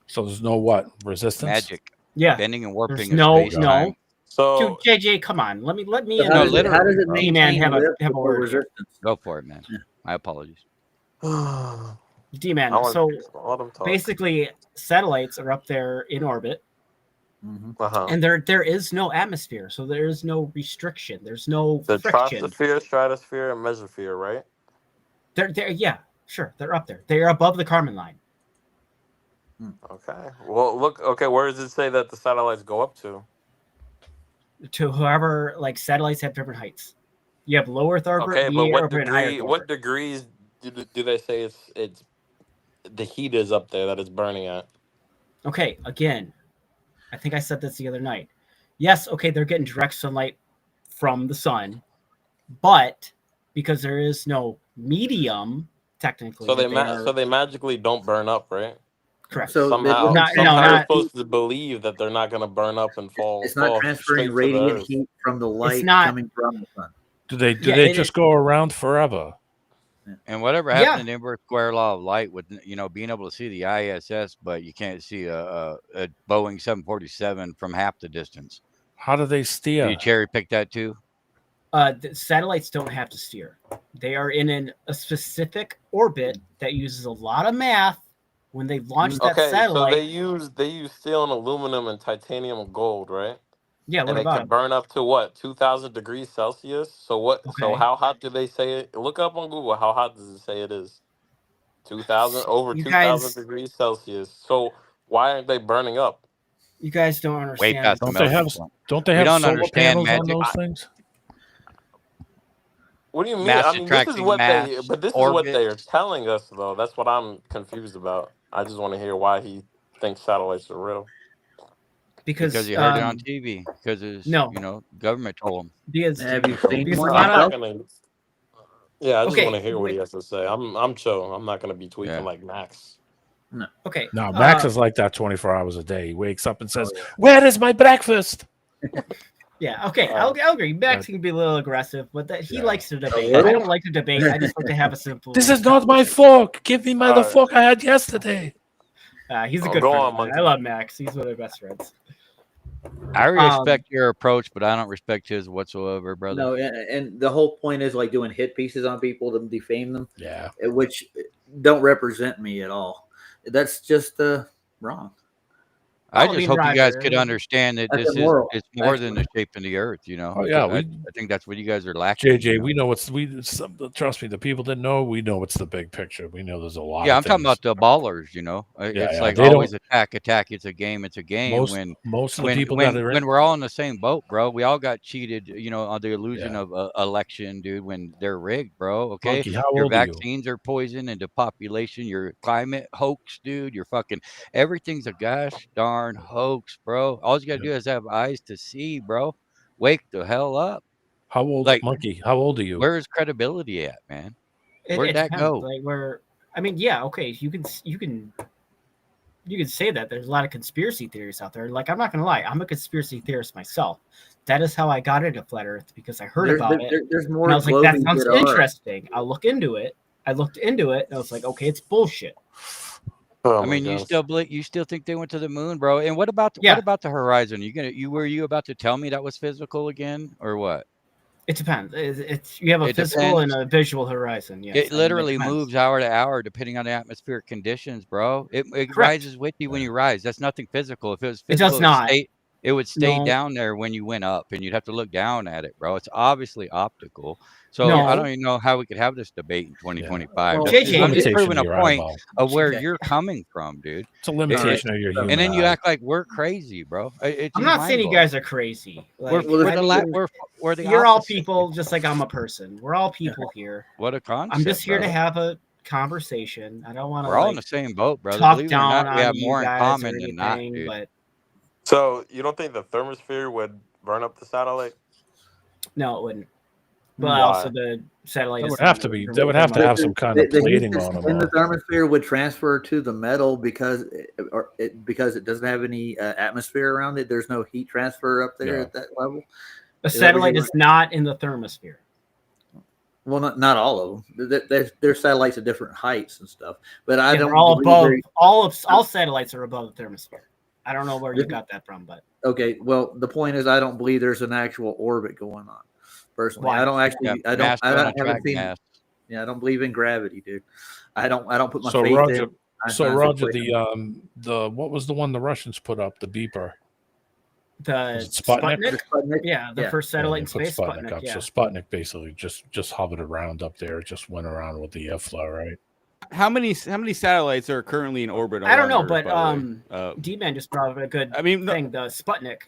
So there's no what resistance? Magic. Yeah, bending and warping. There's of no. space-time. So Dude, JJ, come on. Let me No, in. literally, How does it bro. maintain D-Man, have a word. resistance? Go for it, man. My apologies. D-Man. I want- So let 'em talk. basically, satellites are up there in orbit, Uh-huh. and there is no atmosphere, so there is no restriction. There's no The friction. troposphere, stratosphere, and mesosphere, right? They're yeah, sure, they're up there. They are above the Kármán line. Okay. Well, look. Okay, where does it say that the satellites go up to? To whoever, like, satellites have different heights. You have low Earth orbit, Okay, but medium what orbit, and high Earth degree? orbit. What degrees do they say it's the heat is up there that it's burning at? Okay, again, I think I said this the other night. Yes, okay, they're getting direct sunlight from the sun, but because there is no medium, technically, So that so they magically don't burn up, right? correct. So Somehow, No, we're supposed to believe that they're not going to burn up and fall. It's not fall transferring straight to the radiant earth. heat from the light not- coming from the sun. Do they Yeah, they it just is- go around forever? And whatever happened to the inverse square law of light with, you know, being able to see the ISS, but you can't see a Boeing 747 from half the distance. How do they Do steer? you cherry pick that too? The satellites don't have to steer. They are in a specific orbit that uses a lot of math when they launch that Okay, satellite. so they use steel and aluminum and titanium and gold, right? Yeah, what And it about can it? burn up to what, 2,000 degrees Celsius? So what? So Okay. how hot do they say it? Look up on Google. How hot does it say it is? 2,000 over You 2,000 guys- degrees Celsius. So why aren't they burning up? You guys don't Way understand. past the Don't they melting have point. don't they We have don't solar understand panels on magic. those things? What do you mean? Mass I mean, this is attracting what mass, but this is what orbit. they are telling us, though. That's what I'm confused about. I just want to hear why he thinks satellites are real. because you heard it on TV. Because it's, no. you know, government told them. Because Have you seen because one? a lot I'm of- not gonna. Yeah, I just Okay, want to hear what he has to say. I'm chill. I'm not gonna be tweaking Yeah. like Max. okay. No, Max uh, is like that 24 hours a day. He wakes up and says, "Where is my breakfast?" Yeah, okay, I'll agree. Max can be a little aggressive, but he likes to debate. little? I don't like to debate. I just like to have a simple. This is not my fork. Give me the fork I had yesterday. He's a Oh, good go friend. on, of mine. Monkey. I love Max. He's one of my best friends. I respect your approach, but I don't respect his whatsoever, brother. No, and the whole point is like doing hit pieces on people to defame them. Yeah. Which don't represent me at all. That's just wrong. I just hope you guys could understand that That's this immoral. is more than the shape of the earth, you know. Oh, yeah, I think that's what you guys are lacking. JJ, we know trust me, the people that know, we know it's the big picture. We know there's a lot. Yeah, of I'm talking things. about the ballers, you know. It's like they always don't- attack. It's a game. It's a game. Most of the people that are when we're all in the same boat, bro, we all got cheated, you know, on the illusion of election, dude, when they're rigged, bro. Okay. Monkey, how your old are you? vaccines are poison into population, your climate hoax, dude. Your fucking everything's a gosh darn hoax, bro. All you gotta do is have eyes to see, bro. Wake the hell up. How old, Monkey? How old are you? Where's credibility at, man? Where'd that depends. go? Like I mean, yeah, okay, you can say that there's a lot of conspiracy theories out there. Like, I'm not gonna lie, I'm a conspiracy theorist myself. That is how I got into flat Earth, because I heard about it. There's more. And I was like, that globies sounds that are. interesting. I'll look into it. I looked into it, and I was like, okay, it's bullshit. Oh I mean, you still think they went to the moon, bro? And what about Yeah. what about the horizon? Were you about to tell me that was physical again, or what? It depends. It's you have a It physical depends. and a visual horizon. Yes, It literally depends. moves hour to hour depending on the atmospheric conditions, bro. It Correct. rises with you when you rise. That's nothing physical. If it was It physical, does not. It would stay No. down there when you went up, and you'd have to look down at it, bro. It's obviously optical. So No. I don't even know how we could have this debate in 2025. Well, That's just- I'm just limitation proving a you're right point about. of where Okay. you're coming from, dude. It's a limitation of your human And then you eye. act like we're crazy, bro. It's I'm just not saying you mind-blowing. guys are crazy. We're, Like, we're I the mean, we're the you're all opposite. people, just like I'm a person. We're all people here. What a concept. I'm just here to brother. have a conversation. I don't want to We're all in the same boat, brother. talk Believe it or down not, we on have you more in guys common or than not, anything, dude. but So you don't think the thermosphere would burn up the satellite? no, it wouldn't. But Why? also the satellite That is would have to be. That would have to have some kind of The heat plating that's on them. in the thermosphere would transfer to the metal because it doesn't have any atmosphere around it. There's no heat transfer up there Yeah. at that level. the Is that what satellite you is not in the thermosphere. Well, not all of them. There's satellites at different heights and stuff. But I Yeah, don't. they're all believe above. they're- All satellites are above the thermosphere. I don't know where you got that from, but Okay, well, the point is, I don't believe there's an actual orbit going on. Personally, Why? I don't actually. Yeah, I don't. mass I don't haven't attract seen. mass. Yeah, I don't believe in gravity, dude. I don't put my So faith Roger, in. so Einstein's Roger, equation. the what was the one the Russians put up? The beeper. the Was it Sputnik? Sputnik? yeah, the Yeah. first satellite in they put space, Sputnik Sputnik. up. Yeah. So Sputnik basically just hovered around up there. It just went around with the airflow, right? How many satellites are currently in orbit? I don't know, around Earth, but by the way? D-Man just brought up a good I mean, thing. The Sputnik.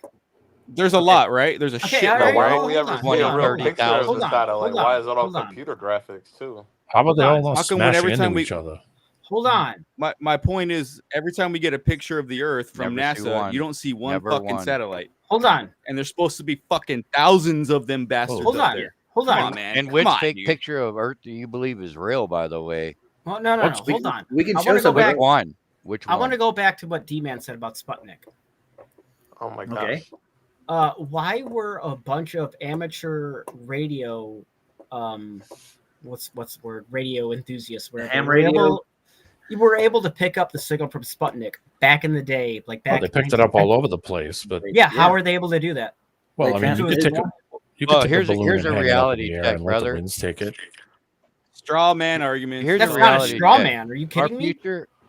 there's a lot, right? There's a Okay, shit. all No, right, why hold don't we on, ever hold see a on, real hold on, picture of hold the on, satellite? hold Why on, is it all hold on. computer graphics too? How about they Hold all on. not How come when smash every into time we- each other? Hold on. My point is, every time we get a picture of the Earth from Never see NASA, one. you don't see one Never fucking one. satellite, Hold on. and there's supposed to be fucking thousands of them bastards Hold up on. there. Hold Come on. on, man. And which Come on, fake dude. picture of Earth do you believe is real, by the way? Well, no. Hold on. We can I show wanna go some. back- Which one? Which I one? want to go back to what D-Man said about Sputnik. Oh my gosh. Okay. Why were a bunch of amateur radio, what's the word? Radio enthusiasts, where Ham radio? You were able to pick up the signal from Sputnik back in the day, like Well, back. they picked it up all over the place, but Yeah, how are they able to do that? well, They I mean, you could transmitted take a it. you could Well, take here's a a- balloon here's and a hang it up in reality the air check, and let the brother. winds take it. Straw man argument. Here's That's a not a reality straw check. man. Are you Our kidding me?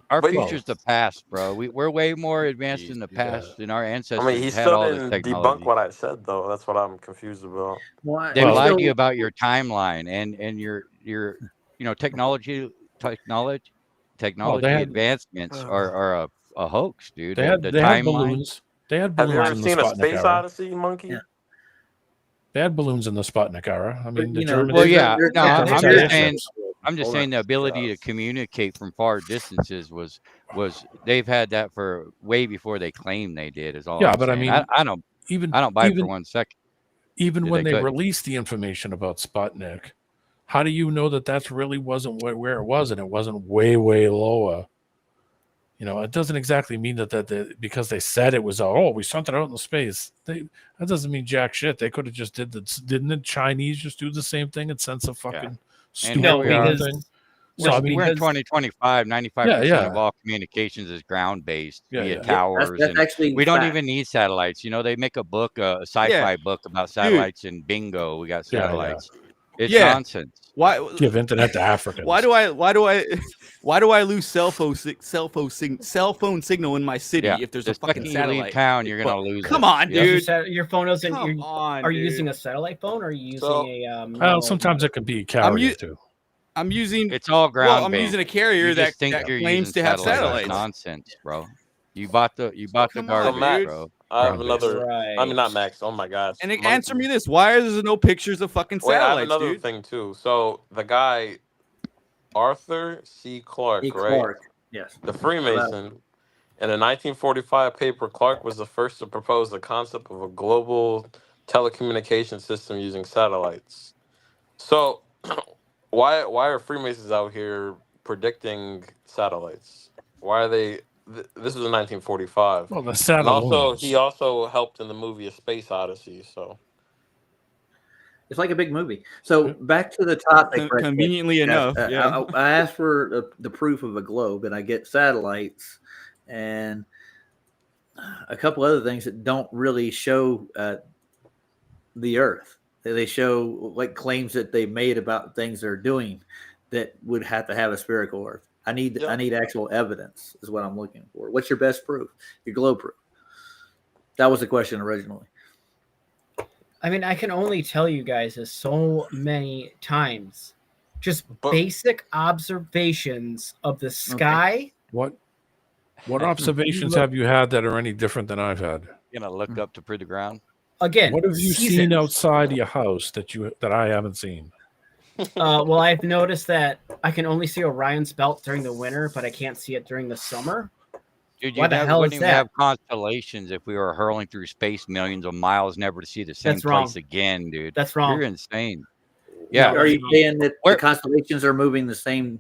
Our But- future's the past, bro. We're way more advanced in the past than our ancestors I mean, he had still all this didn't technology. debunk what I said, though. That's what I'm confused about. Why? They Well- lied to you about your timeline and your technology had- advancements are a hoax, dude. They had the they had timeline. balloons. They had Have you balloons ever in the seen a Sputnik Space era. Odyssey, Monkey? Yeah. They had balloons in the Sputnik era. I mean, the You know, Germans. Well, there's yeah. there's No, no I'm just competition. saying- I'm just Hold saying on. the ability to communicate from far distances was they've had that for way before they claim they did. Is all. Yeah, I'm but I saying. mean, I don't even I don't buy it for even 1 second. even that when they they could. released the information about Sputnik, how do you know that that's really wasn't where it was and it wasn't way lower? You know, it doesn't exactly mean that because they said it was, oh, we sent it out in space. That doesn't mean jack shit. They could have just didn't the Chinese just do the same thing and send some fucking stupid here we are. thing? So, I mean, we're in 2025. 95% of all communications is ground based via towers. That's actually we don't even need satellites. You know, they make a book, a sci-fi book about satellites, and bingo, we got satellites. It's nonsense. Why give internet to Africans? Why do I lose cell phone signal in my city if there's a fucking satellite? Leave town, you're gonna lose. Come on, dude. Your phone isn't. Are you dude. using a satellite phone, or are you using a? Sometimes it can be a carrier too. I'm using. It's all ground. Well, I'm using a carrier that claims to have satellites. Nonsense, bro. You bought the garbage, bro. I have another. I mean, not Max. Oh my gosh. And answer me this: why are there no pictures of fucking satellites, I have another dude? thing too. So the guy, Arthur C. Clarke, right? Yes. The Freemason. In a 1945 paper, Clarke was the first to propose the concept of a global telecommunication system using satellites. So, why are Freemasons out here predicting satellites? Why are they? This was in 1945. Well, the and satellites. he also helped in the movie A Space Odyssey. So it's like a big movie. So back to the topic. Conveniently enough, I asked for the proof of a globe, and I get satellites and a couple other things that don't really show the Earth. They show like claims that they made about things they're doing that would have to have a spherical Earth. I need actual evidence is what I'm looking for. What's your best proof? Your globe proof. That was the question originally. I mean, I can only tell you guys this so many times. Just basic observations of the sky. What observations have you had that are any different than I've had? You're gonna look up to pretty ground. Again, what have you seen outside your house that I haven't seen? Well, I've noticed that I can only see Orion's belt during the winter, but I can't see it during the summer. Dude, Why the hell wouldn't is even that? have constellations if we were hurling through space millions of miles, never to see the same place again, dude. That's wrong. You're insane. Yeah. Are you saying that the constellations are moving the same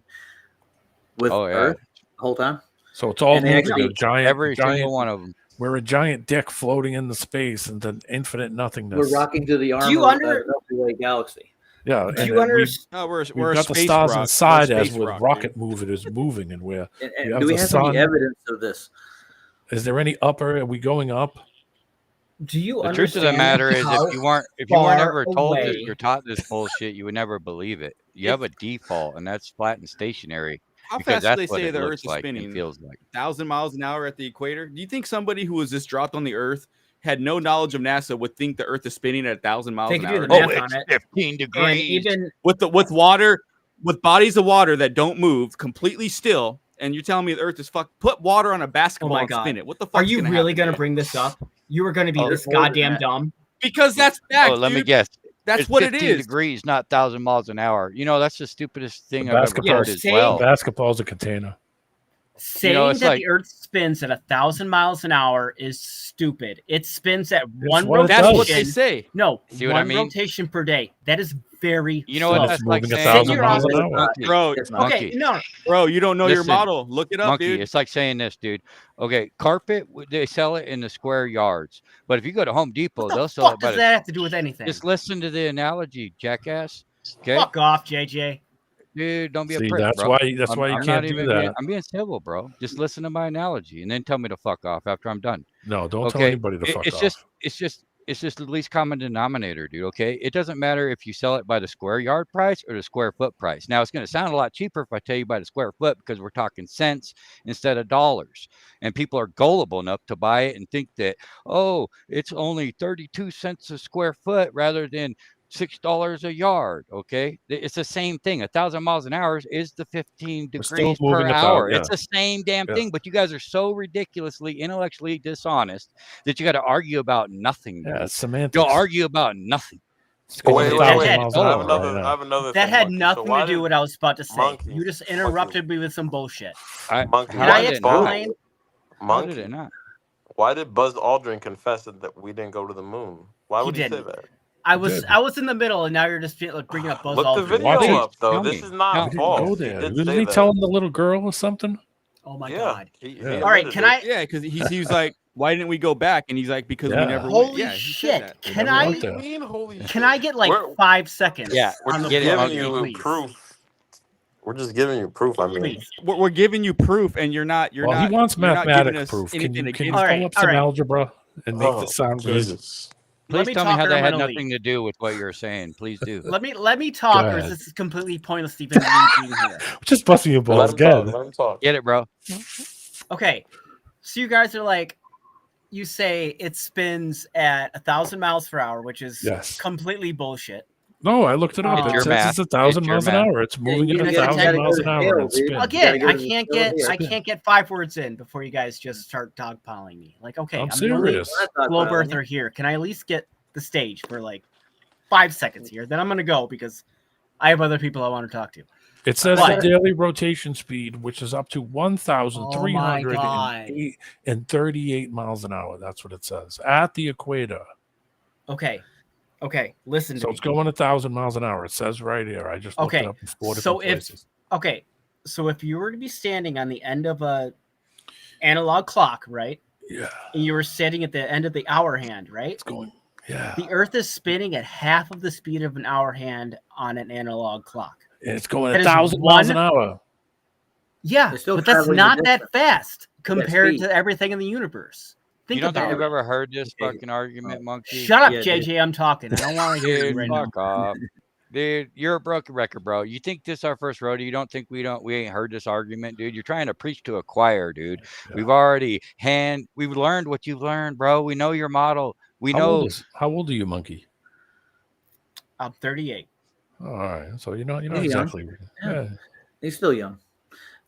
with Earth the whole time? So it's all moving actually, a giant. Every single one of them. We're a giant dick floating in the space and the infinite nothingness. We're rocking to the arm of the Milky Way galaxy. Yeah, do you understand? We're got the space stars rock. inside We're as space with rock, rocket dude. movement is moving, and we're. And do we have any evidence of this? Is there any upper? Are we going up? Do you The truth of the matter is, if you weren't ever told this or taught this bullshit, you would never believe it. You have a default, and that's flat and stationary. How because fast do that's they what say it the looks Earth is like spinning? and feels like. 1,000 miles an hour at the equator. Do you think somebody who was just dropped on the Earth, had no knowledge of NASA, would think the Earth is spinning at 1,000 miles They an could hour? do the math on it. 15 degrees. And even with water, with bodies of water that don't move, completely still, and you're telling me the Earth is put water on a basketball and spin it. What the fuck? Are you really going to bring this up? You were going to be this goddamn dumb. Because that's fact. Oh, let me dude. guess. That's it's what it 15 is. degrees, not 1,000 miles an hour. You know, that's the stupidest thing I've ever Basketball, heard as well. Basketball's a container. Saying that the Earth spins at 1,000 miles an hour is stupid. It spins at one what it rotation. That's what they say. No, See what one I mean? rotation per day. That is very You know slow. what that's like moving saying? 1,000 miles an hour. Bro, Okay, no. bro, you don't know your Listen, model. Look it up, Monkey, dude. it's like saying this, dude. Okay, carpet, they sell it in the square yards. But if you go to Home Depot, What the they'll sell it fuck by does that have to do with anything? Just listen to the analogy, jackass. Okay, Fuck off, JJ. dude, don't be a See, prick, that's bro. why you I'm can't not do even that. I'm being civil, bro. Just listen to my analogy and then tell me to fuck off after I'm done. No, don't tell Okay, anybody to fuck it's off. it's just the least common denominator, dude. Okay, it doesn't matter if you sell it by the square yard price or the square foot price. Now it's going to sound a lot cheaper if I tell you by the square foot because we're talking cents instead of dollars, and people are gullible enough to buy it and think that, oh, it's only 32 cents a square foot rather than $6 a yard. Okay, it's the same thing. 1,000 miles an hour is the 15 We're still degrees per moving about, hour. yeah. It's the same damn Yeah. thing, but you guys are so ridiculously intellectually dishonest that you got to argue about nothing. Yeah, dude. it's semantics. You'll argue about nothing. It's going Wait, 1,000 wait, wait. miles I an have hour another. right I now. have another. That thing, had Monkey. nothing So why to do did with what I was about to say. Monkey, You just interrupted me with some bullshit. Monkey, How Can I did it not? explain? How did Monkey. it not? Why did Buzz Aldrin confess that we didn't go to the moon? Why would he say didn't. that? I was in the middle, and now you're just bringing up Buzz Look the Aldrin. video Watch it. up, though. Tell This me. is not Tell He me. didn't false. go He there. did Wasn't say he that. telling the little girl or something? Oh my God. Yeah. All right, can I? Yeah, because he was like, why didn't we go back? And he's like, because we Yeah. never went. Holy Yeah, he said shit! that. We Can never I? went there. mean, holy Can shit. I get like We're- 5 seconds? Yeah, We're on just the get it, giving floor, you please? proof. We're just giving you proof. I mean, Please. We're giving you proof, and you're not. Well, he wants you're not giving mathematic us proof. Can anything you against pull All right, up some all right. algebra and make this sound good? Jesus. Let Please me tell me talk how or that I'm had gonna nothing leave. to do with what you're saying. Please do. Let me talk, Go or ahead. this is completely pointless even me being here. Just busting your Let balls him talk. again. Let him talk. Get it, bro? Okay, so you guys are like, you say it spins at 1,000 miles per hour, which is Yes. completely bullshit. No, I looked it up. It's It your says math. it's 1,000 It's your miles an math. hour. It's moving at you 1,000 gotta miles go an to hour jail, and it dude. spins. Again, go I to the can't store get here. I can't get 5 words in before you guys just start dogpiling me. Like, okay, I'm the only serious. globe earther here. Can I at least get the stage for like 5 seconds here? Then I'm gonna go because I have other people I want to talk to. It says What? the daily rotation speed, which is up to Oh my God. 1,338 miles an hour. That's what it says at the equator. Okay, listen So to it's me. going 1,000 miles an hour. It says right here. I just looked it Okay, up in 4 so different places. so if you were to be standing on the end of a analog clock, right? Yeah, And you were sitting at the end of the hour hand, right? it's going. Yeah, The Earth is spinning at half of the speed of an hour hand on an analog clock. and it's going That is 1,000 miles an one- hour. Yeah, It's still but that's traveling the not that distance. fast compared speed. to everything in the universe. Think You don't think about we've it. ever heard this Okay. fucking argument, monkey? Shut up, Yeah, JJ. I'm talking. I don't want to hear you Dude, right now. fuck off. Dude, you're a broken record, bro. You think this is our first rodeo? You don't think we ain't heard this argument, dude? You're trying to preach to a choir, dude. Yeah. We've learned what you've learned, bro. We know your model. We How know old are you, monkey? I'm 38. All right, so you're not He's young. exactly. Yeah. He's still young.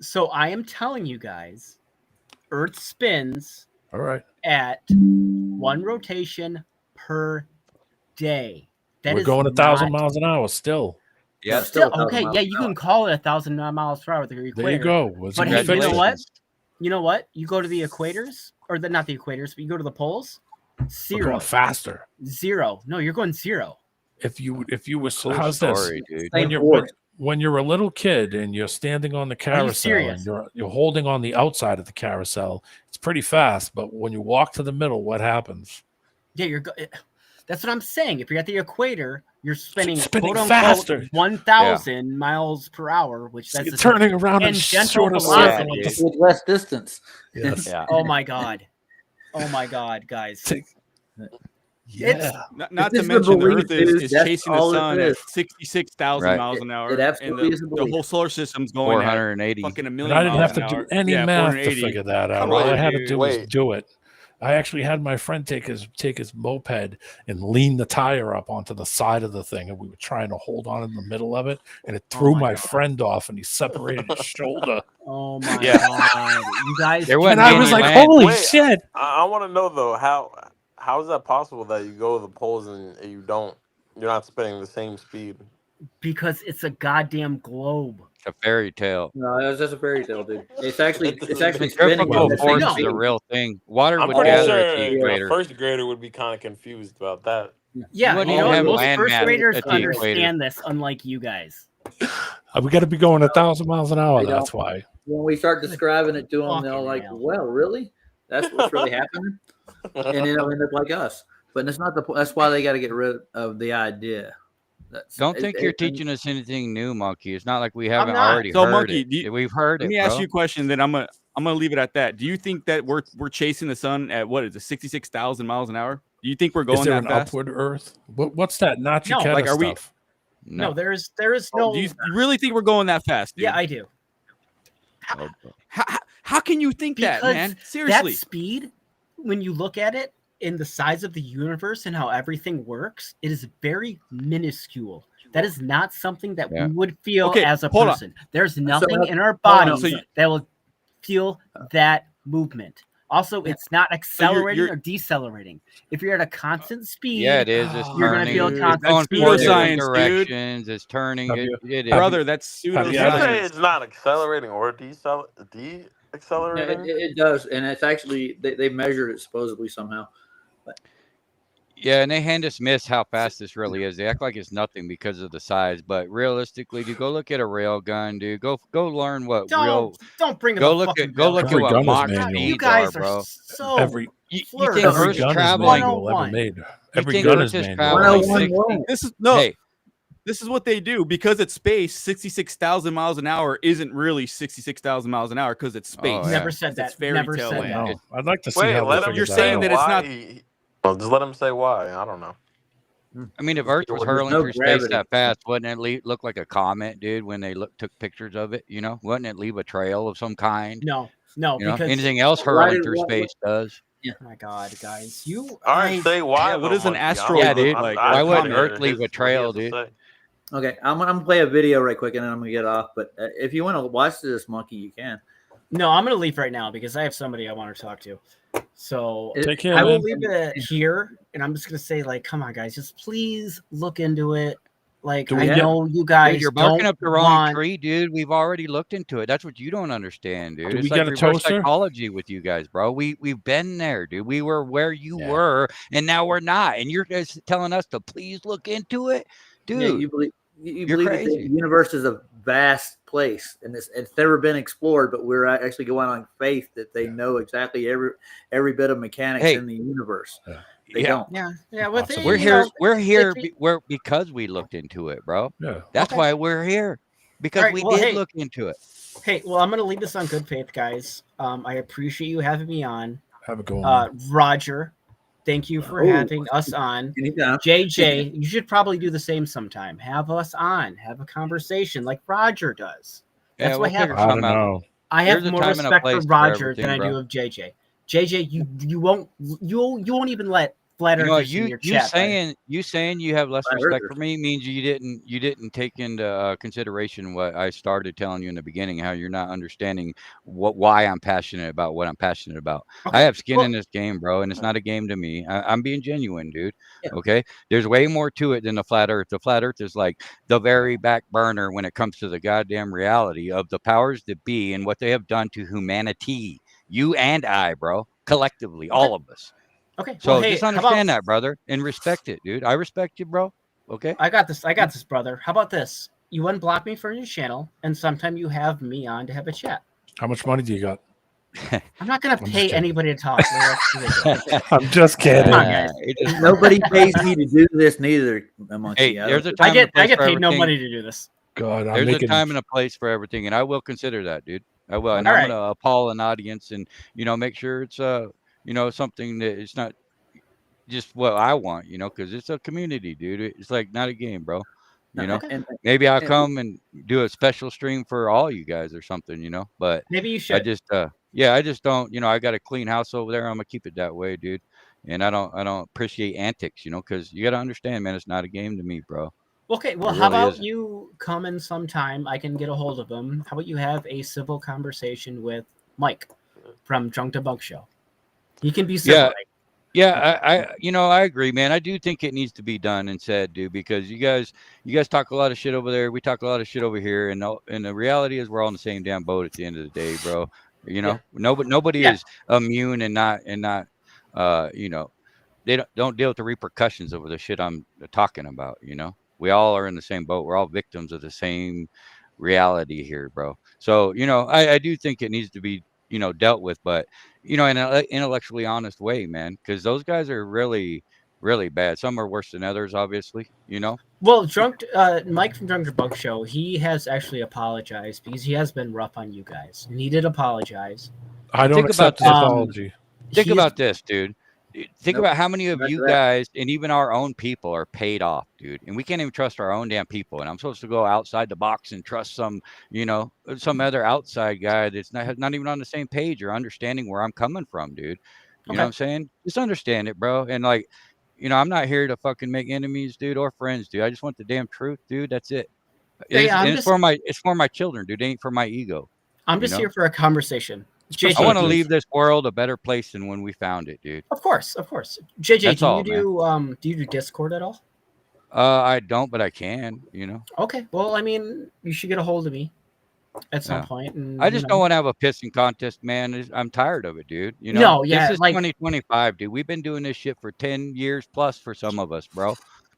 So I am telling you guys, Earth spins All right. at 1 rotation per day. That We're is going 1,000 not- miles an hour still. Yeah. Still, 1,000 okay, miles yeah, an you hour. can call it 1,000 miles per hour. The equator. There you go. Was But it hey, you know fixed? what? You know what? You go to the equators, or not the equators, but you go to the poles. We're 0. going faster. 0. No, you're going 0. If you were Cool how's story, this? dude. When Same force. when you're a little kid and you're standing on the carousel serious? and you're holding on the outside of the carousel, it's pretty fast. But when you walk to the middle, what happens? Yeah, that's what I'm saying. If you're at the equator, you're spinning Spinning quote faster. unquote 1,000 miles per hour, which So that's you're turning around in tangential shorter velocity. circles. With less distance. Yes. Yeah. Oh my god, guys. Yeah. Not If to this is a mention the belief, Earth is dude, that's chasing the all it sun at is. 66,000 Right. miles an hour. It absolutely and is a the belief. whole solar system's going at 480. fucking a And million I didn't miles have to an do hour. any Yeah, math to 480. figure that out. Come All I on, had to dude. do was do it. I actually had my friend take his moped and lean the tire up onto the side of the thing, and we were trying to hold on in the middle of it, and it threw my my God. friend off, and he separated his shoulder. Oh my Yeah. god, you guys. There And wasn't I any was like, land. "Holy Wait, shit!" I want to know though how is that possible that you go to the poles and you're not spinning the same speed? Because it's a goddamn globe. It's a fairy tale. No, it was just a fairy tale, dude. It's actually spinning. Centrifugal at the same force is speed. a real thing. Water I'm would pretty gather sure at the a equator. first grader would be kind of confused about that. Yeah, wouldn't you even know, have most land first mass graders at the equator. understand this, unlike you guys. We got to be going 1,000 miles an hour. They That's don't. why. When we start describing it to them, Fucking they're like, hell. "Well, really? That's what's really happening?" And then they'll end up like us. But it's not that's why they got to get rid of the idea. Don't think you're teaching us anything new, monkey. It's not like we haven't not. already So, heard Monkey, it. We've heard Let it, me bro. ask you a question. Then I'm gonna leave it at that. Do you think that we're chasing the sun at what is it, 66,000 miles an hour? Do you think we're Is going there that an fast? upward Earth? What's that Nachi No, like, are we- stuff? No, there is no. Do you really think we're going that fast? Dude? Yeah, I do. How can you think that, Because man? Seriously. That speed, when you look at it in the size of the universe and how everything works, it is very minuscule. That is not something that Yeah. we would feel Okay, as a hold on. person. There's nothing in our hold on, bodies so you- that will feel that movement. Also, it's not accelerating you're- or decelerating. If you're at a constant speed, Yeah, it is. It's You're gonna turning. feel It's constant going speed. four That's different pseudoscience, dude. directions. It's turning. Have It, you- it is. Brother, that's Have you You ever- pseudoscience. say it's not accelerating or deaccelerating? It does, and it's actually they measured it supposedly somehow. Yeah, and they hand us miss how fast this really is. They act like it's nothing because of the size, but realistically, dude, go look at a rail gun, dude. Go learn what real. Don't bring up Go a look fucking at go look at Every what gun is Mach manual. You speeds guys are, bro. so Every You flirty. think every Earth's gun is traveling? manual ever 101. made. You Every think gun Earth is is manual. traveling 101 60? won't. This is no. Hey, This is what they do because it's space. 66,000 miles an hour isn't really 66,000 miles an hour because it's space. Oh, yeah. Never said It's that. fairy Never tale said land. that. No, I'd like to see Wait, how let they him figure You're that saying out. that it's why not- well, just let him say why. I don't know. I mean, if Earth was Well, there's hurling no through space gravity. that fast, wouldn't it look like a comet, dude? When they took pictures of it, you know, wouldn't it leave a trail of some kind? No, You know, because anything else Why hurling did- through why- space does. oh my God, guys, All right, say why. Yeah, what though, does an Monkey? I asteroid don't- look like? Why I'd wouldn't like to Earth hear leave a what he trail, has to dude? say. Okay, I'm gonna play a video right quick and then I'm gonna get off. But if you want to watch this, Monkey, you can. no, I'm gonna leave right now because I have somebody I want to talk to. So Take care, I will man. leave it here, and I'm just gonna say, like, come on, guys, just please look into it. Like, Do I we have- know you guys Dude, you're barking don't up the wrong want. tree, dude. We've already looked into it. That's what you don't understand, dude. Do It's we like get a reverse toaster? psychology with you guys, bro. We've been there, dude. We were where you Yeah. were, and now we're not. And you're guys telling us to please look into it, dude. Yeah, you believe you you're believe that the crazy. universe is a vast place and it's never been explored, but we're actually going on faith that they know exactly every bit of mechanics Hey. in the universe. They Yeah. don't. Yeah, with Possibly. We're you here. know, We're here. if you- We're because we looked into it, bro. Yeah. That's Okay. why we're here. Because Alright, we well, did hey. look into it. Hey, well, I'm gonna leave this on good faith, guys. I appreciate you having me on. Have a go on. Roger, thank you for Oh. having us on. Anytime. JJ, you should probably do the same sometime. Have us on, have a conversation like Roger does. That's Yeah, what we'll figure happens. I don't something out. know. I have There's a more time and a respect for place for Roger than everything, I do bro. of JJ. JJ, you won't even let flat You know what, earthers in you your chat. saying you have less Flat respect earthers. for me means you didn't take into consideration what I started telling you in the beginning, how you're not understanding why I'm passionate about what I'm passionate about. I have skin in this game, bro, and it's not a game to me. I'm being genuine, dude. Yeah. Okay, there's way more to it than the flat earth. The flat earth is like the very back burner when it comes to the goddamn reality of the powers that be and what they have done to humanity. You and I, bro, collectively, all of us. Okay, So well, hey, just how understand about- that, brother, and respect it, dude. I respect you, bro. Okay. I got this, brother. How about this? You unblock me from your channel, and sometime you have me on to have a chat. How much money do you got? I'm not gonna I'm just pay kidding. anybody to talk. That's ridiculous. I'm just kidding. Come on, guys. Nobody pays me to do this, neither. Monkey. Hey, there's a I time and a get place for paid no everything. money to do this. God, I'm There's making. a time and a place for everything, and I will consider that, dude. I will, and All I'm right. gonna appall an audience, and make sure it's something that it's not just what I want, because it's a community, dude. It's like not a game, bro. And Maybe I'll come and do a special stream for all you guys or something, but Maybe you I should. just I just don't, I got a clean house over there. I'm gonna keep it that way, dude. And I don't appreciate antics, because you got to understand, man, it's not a game to me, bro. Okay, well, It how really about isn't. you come in sometime? I can get a hold of him. How about you have a civil conversation with Mike from Drunk to Bunk Show? He can be civil. Yeah. right? Yeah, I agree, man. I do think it needs to be done and said, dude, because you guys talk a lot of shit over there. We talk a lot of shit over here, and the reality is we're all in the same damn boat at the end of the day, bro. Nobody Yeah. is immune and not they don't deal with the repercussions of the shit I'm talking about. We all are in the same boat. We're all victims of the same reality here, bro. So I do think it needs to be dealt with, but in an intellectually honest way, man, because those guys are really, really bad. Some are worse than others, obviously. Well, Mike from Drunk to Bunk Show, he has actually apologized because he has been rough on you guys, and he did apologize. I don't Think accept about his this. apology. Think He's- about this, dude. Think Nope. about how many of Back you to that. guys and even our own people are paid off, dude. And we can't even trust our own damn people. And I'm supposed to go outside the box and trust some other outside guy that's not even on the same page or understanding where I'm coming from, dude. You know what I'm saying? Just understand it, bro. And I'm not here to fucking make enemies, dude, or friends, dude. I just want the damn truth, dude. That's it. It's for my children, dude. It ain't for my ego. I'm just here for a conversation. JJ, I want to do you- leave this world a better place than when we found it, dude. Of course. JJ, That's all, do you do Discord at all? I don't, but I can, Okay. Well, I mean, you should get a hold of me. at some Yeah. point. And, I just don't want to have a pissing contest, man. I'm tired of it, dude. You know, No, yeah, this is like- 2025, dude. We've been doing this shit for 10 years plus for some of us, bro.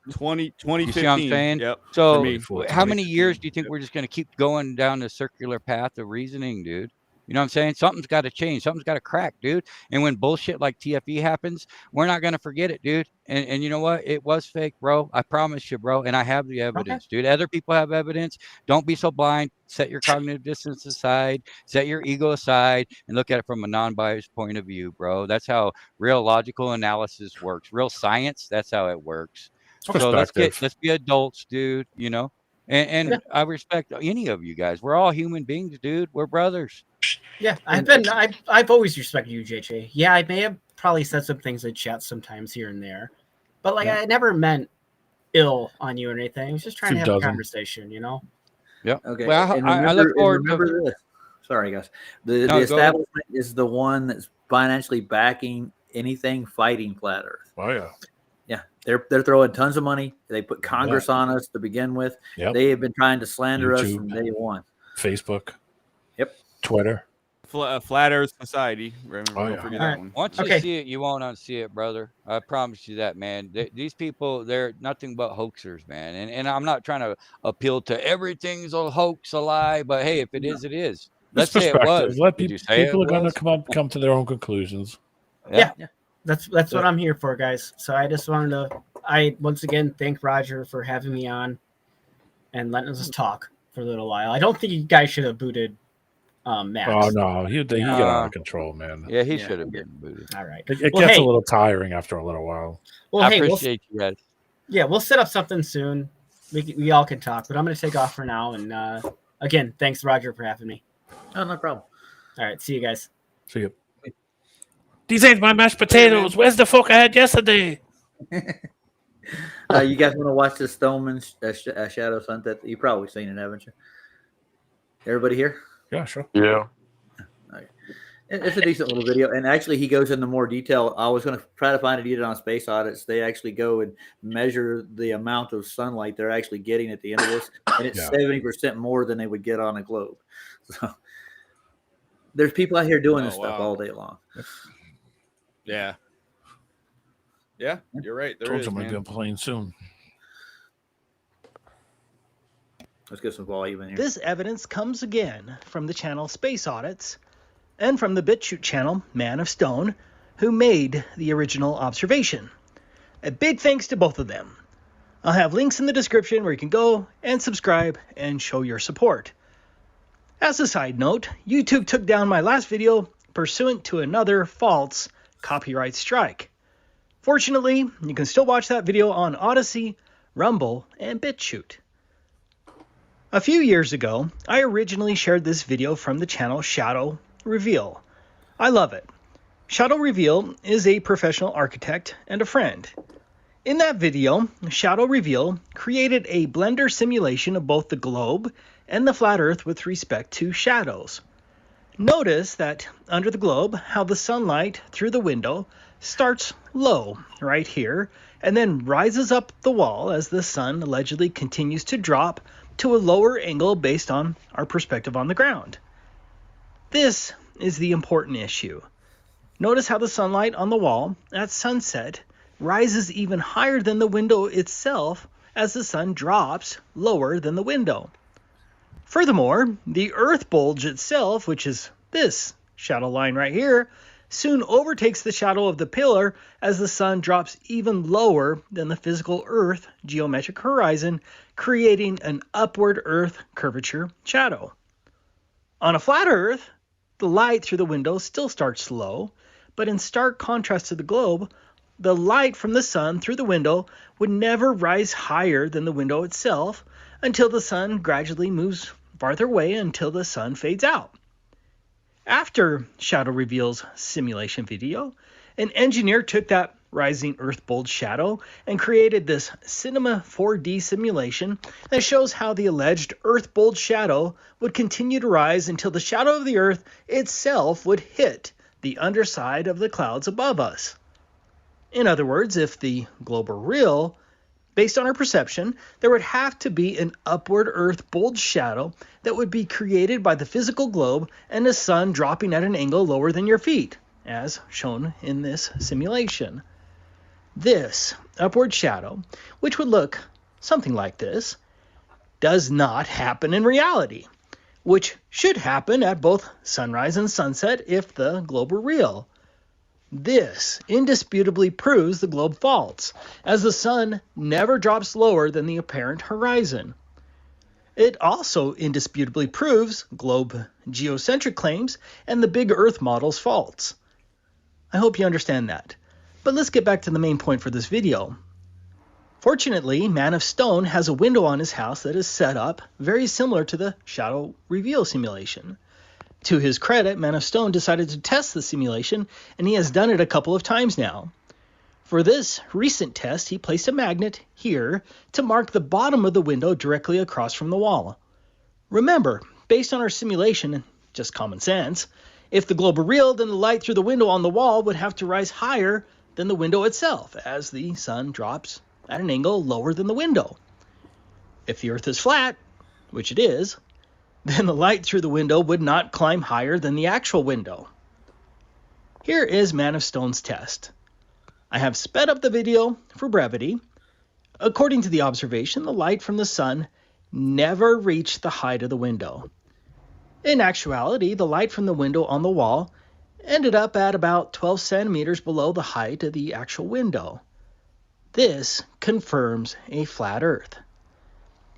2015. You see what I'm saying? Yep. So, for me. how many years do you think Yep. we're just going to keep going down the circular path of reasoning, dude? You know what I'm saying? Something's got to change. Something's got to crack, dude. And when bullshit like TFE happens, we're not going to forget it, dude. And you know what? It was fake, bro. I promise you, bro. And I have the evidence, dude. Other people have evidence. Don't be so blind. Set your cognitive distance aside. Set your ego aside and look at it from a non-biased point of view, bro. That's how real logical analysis works. Real science, that's how it works. So let's be adults, dude, you know? And I respect any of you guys. We're all human beings, dude. We're brothers. Yeah, I've always respected you, JJ. Yeah, I may have probably said some things in chat sometimes here and there, but like I never meant ill on you or anything. I was just trying to have a conversation, you know? Yep. Okay. Well, And I look forward remember to this. Sorry, guys. The No, go establishment is the one that's financially backing anything fighting flat Earth. Oh yeah. Yeah, they're throwing tons of money. They put Congress on us to begin with. Yep. They have been trying to slander us YouTube. from day one. Facebook. Yep. Twitter. Flat Earth Society. Remember, Oh, don't yeah. forget All that right. one. Once you see it, you won't unsee it, brother. I promise you that, man. These people, they're nothing but hoaxers, man. And I'm not trying to appeal to everything's a hoax, a lie, but hey, if it is, it is. Let's say it was. Let Did people, you say people it are going was? to come to their own conclusions. Yeah. That's what I'm here for, guys. So I just wanted to once again thank Roger for having me on and letting us talk for a little while. I don't think you guys should have booted Max. Oh no, he got out of control, man. Yeah, he should have been booted. All right. It gets a little tiring after a little while. Well, I appreciate you guys. Yeah, we'll set up something soon. We all can talk, but I'm going to take off for now. And again, thanks, Roger, for having me. Oh, no problem. All right, see you guys. See you. These ain't my mashed potatoes. Where's the fuck I had yesterday? You guys want to watch the Stoneman Shadow Sunset? You've probably seen it, haven't you? Everybody here? Yeah, sure. Yeah. Okay. It's a decent little video, and actually, he goes into more detail. I was going to try to find it. He did it on Space Audits. They actually go and measure the amount of sunlight they're actually getting at the end of this, and it's 70% more than they would get on a globe. So there's people out here doing this stuff all day long. Yeah. Yeah, you're right. There Told is, you might man. be on plane soon. Let's get some volume in here. This evidence comes again from the channel Space Audits and from the BitChute channel Man of Stone, who made the original observation. A big thanks to both of them. I'll have links in the description where you can go and subscribe and show your support. As a side note, YouTube took down my last video pursuant to another false copyright strike. Fortunately, you can still watch that video on Odyssey, Rumble, and BitChute. A few years ago, I originally shared this video from the channel Shadow Reveal. I love it. Shadow Reveal is a professional architect and a friend. In that video, Shadow Reveal created a Blender simulation of both the globe and the flat Earth with respect to shadows. Notice that under the globe, how the sunlight through the window starts low right here and then rises up the wall as the sun allegedly continues to drop to a lower angle based on our perspective on the ground. This is the important issue. Notice how the sunlight on the wall at sunset rises even higher than the window itself as the sun drops lower than the window. Furthermore, the Earth bulge itself, which is this shadow line right here, soon overtakes the shadow of the pillar as the sun drops even lower than the physical Earth geometric horizon, creating an upward Earth curvature shadow. On a flat Earth, the light through the window still starts low, but in stark contrast to the globe, the light from the sun through the window would never rise higher than the window itself until the sun gradually moves farther away until the sun fades out. After Shadow Reveal's simulation video, an engineer took that rising Earth bulge shadow and created this Cinema 4D simulation that shows how the alleged Earth bulge shadow would continue to rise until the shadow of the Earth itself would hit the underside of the clouds above us. In other words, if the globe were real, Based on our perception, there would have to be an upward Earth bulge shadow that would be created by the physical globe and the sun dropping at an angle lower than your feet, as shown in this simulation. This upward shadow, which would look something like this, does not happen in reality, which should happen at both sunrise and sunset if the globe were real. This indisputably proves the globe false, as the sun never drops lower than the apparent horizon. It also indisputably proves globe geocentric claims and the big Earth models false. I hope you understand that. But let's get back to the main point for this video. Fortunately, Man of Stone has a window on his house that is set up very similar to the shadow reveal simulation. To his credit, Man of Stone decided to test the simulation, and he has done it a couple of times now. For this recent test, he placed a magnet here to mark the bottom of the window directly across from the wall. Remember, based on our simulation, and just common sense, if the globe were real, then the light through the window on the wall would have to rise higher than the window itself, as the sun drops at an angle lower than the window. If the Earth is flat, which it is, then the light through the window would not climb higher than the actual window. Here is Man of Stone's test. I have sped up the video for brevity. According to the observation, the light from the sun never reached the height of the window. In actuality, the light from the window on the wall ended up at about 12 centimeters below the height of the actual window. This confirms a flat Earth.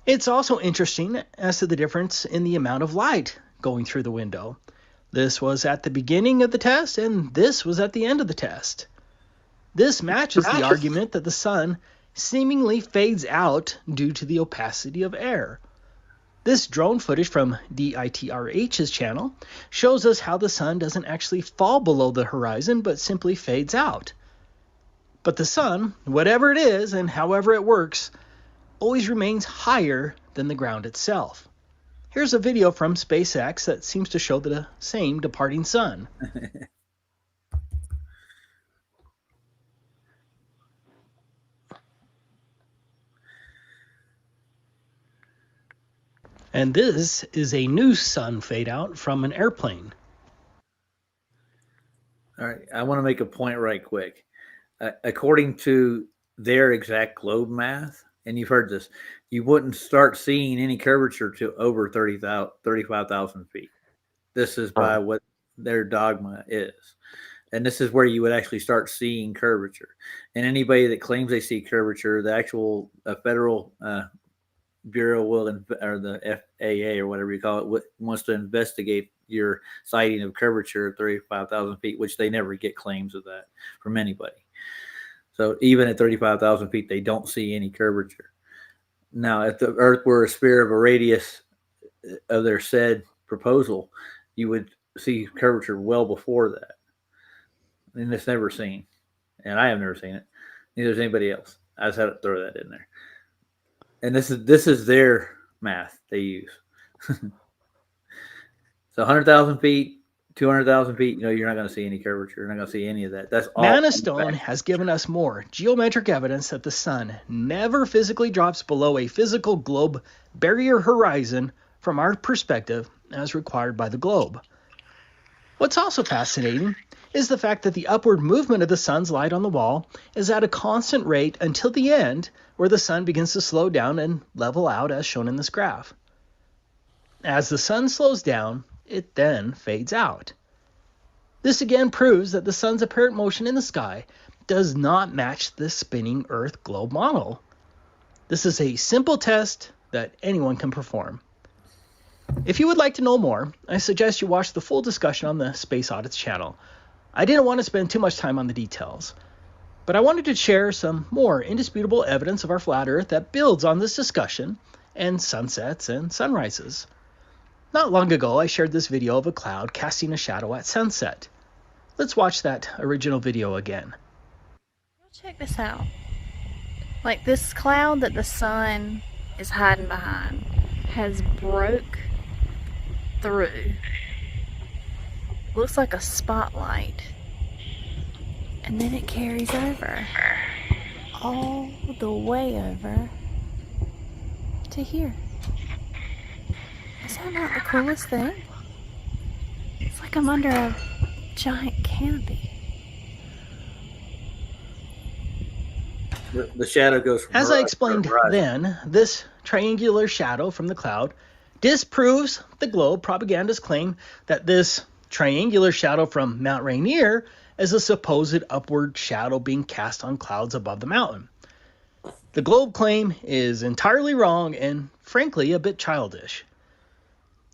It's also interesting as to the difference in the amount of light going through the window. This was at the beginning of the test, and this was at the end of the test. This matches the argument that the sun seemingly fades out due to the opacity of air. This drone footage from DITRH's channel shows us how the sun doesn't actually fall below the horizon, but simply fades out. But the sun, whatever it is and however it works, always remains higher than the ground itself. Here's a video from SpaceX that seems to show the same departing sun. And this is a new sun fade out from an airplane. All right, I want to make a point right quick. According to their exact globe math, and you've heard this, you wouldn't start seeing any curvature to over 35,000 feet. This is by what their dogma is. And this is where you would actually start seeing curvature. And anybody that claims they see curvature, the actual federal Bureau will, or the FAA or whatever you call it, wants to investigate your sighting of curvature of 35,000 feet, which they never get claims of that from anybody. So even at 35,000 feet, they don't see any curvature. Now, if the Earth were a sphere of a radius of their said proposal, you would see curvature well before that. And it's never seen. And I have never seen it. Neither has anybody else. I just had to throw that in there. And this is their math they use. So 100,000 feet, 200,000 feet, you're not going to see any curvature. You're not going to see any of that. That's all. Man of Stone has given us more geometric evidence that the sun never physically drops below a physical globe barrier horizon from our perspective as required by the globe. What's also fascinating is the fact that the upward movement of the sun's light on the wall is at a constant rate until the end, where the sun begins to slow down and level out as shown in this graph. As the sun slows down, it then fades out. This again proves that the sun's apparent motion in the sky does not match the spinning Earth globe model. This is a simple test that anyone can perform. If you would like to know more, I suggest you watch the full discussion on the Space Audits channel. I didn't want to spend too much time on the details, but I wanted to share some more indisputable evidence of our flat Earth that builds on this discussion and sunsets and sunrises. Not long ago, I shared this video of a cloud casting a shadow at sunset. Let's watch that original video again. Check this out. Like this cloud that the sun is hiding behind has broke through. Looks like a spotlight. And then it carries over all will go way over to here. Is that not the coolest thing? It's like I'm under a giant canopy. The shadow goes from As I explained then, this triangular shadow from the cloud disproves the globe propaganda's claim that this triangular shadow from Mount Rainier is a supposed upward shadow being cast on clouds above the mountain. The globe claim is entirely wrong and, frankly, a bit childish.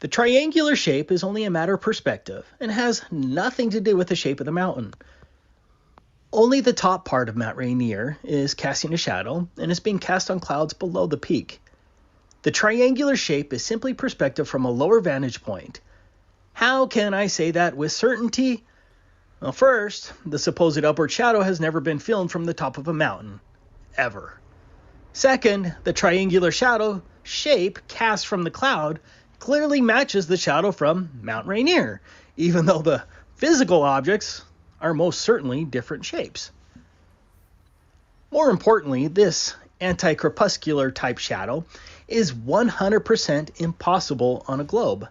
The triangular shape is only a matter of perspective and has nothing to do with the shape of the mountain. Only the top part of Mount Rainier is casting a shadow and is being cast on clouds below the peak. The triangular shape is simply perspective from a lower vantage point. How can I say that with certainty? Well, first, the supposed upward shadow has never been filmed from the top of a mountain. Ever. Second, the triangular shadow shape cast from the cloud clearly matches the shadow from Mount Rainier, even though the physical objects are most certainly different shapes. More importantly, this anti-crepuscular type shadow is 100% impossible on a globe.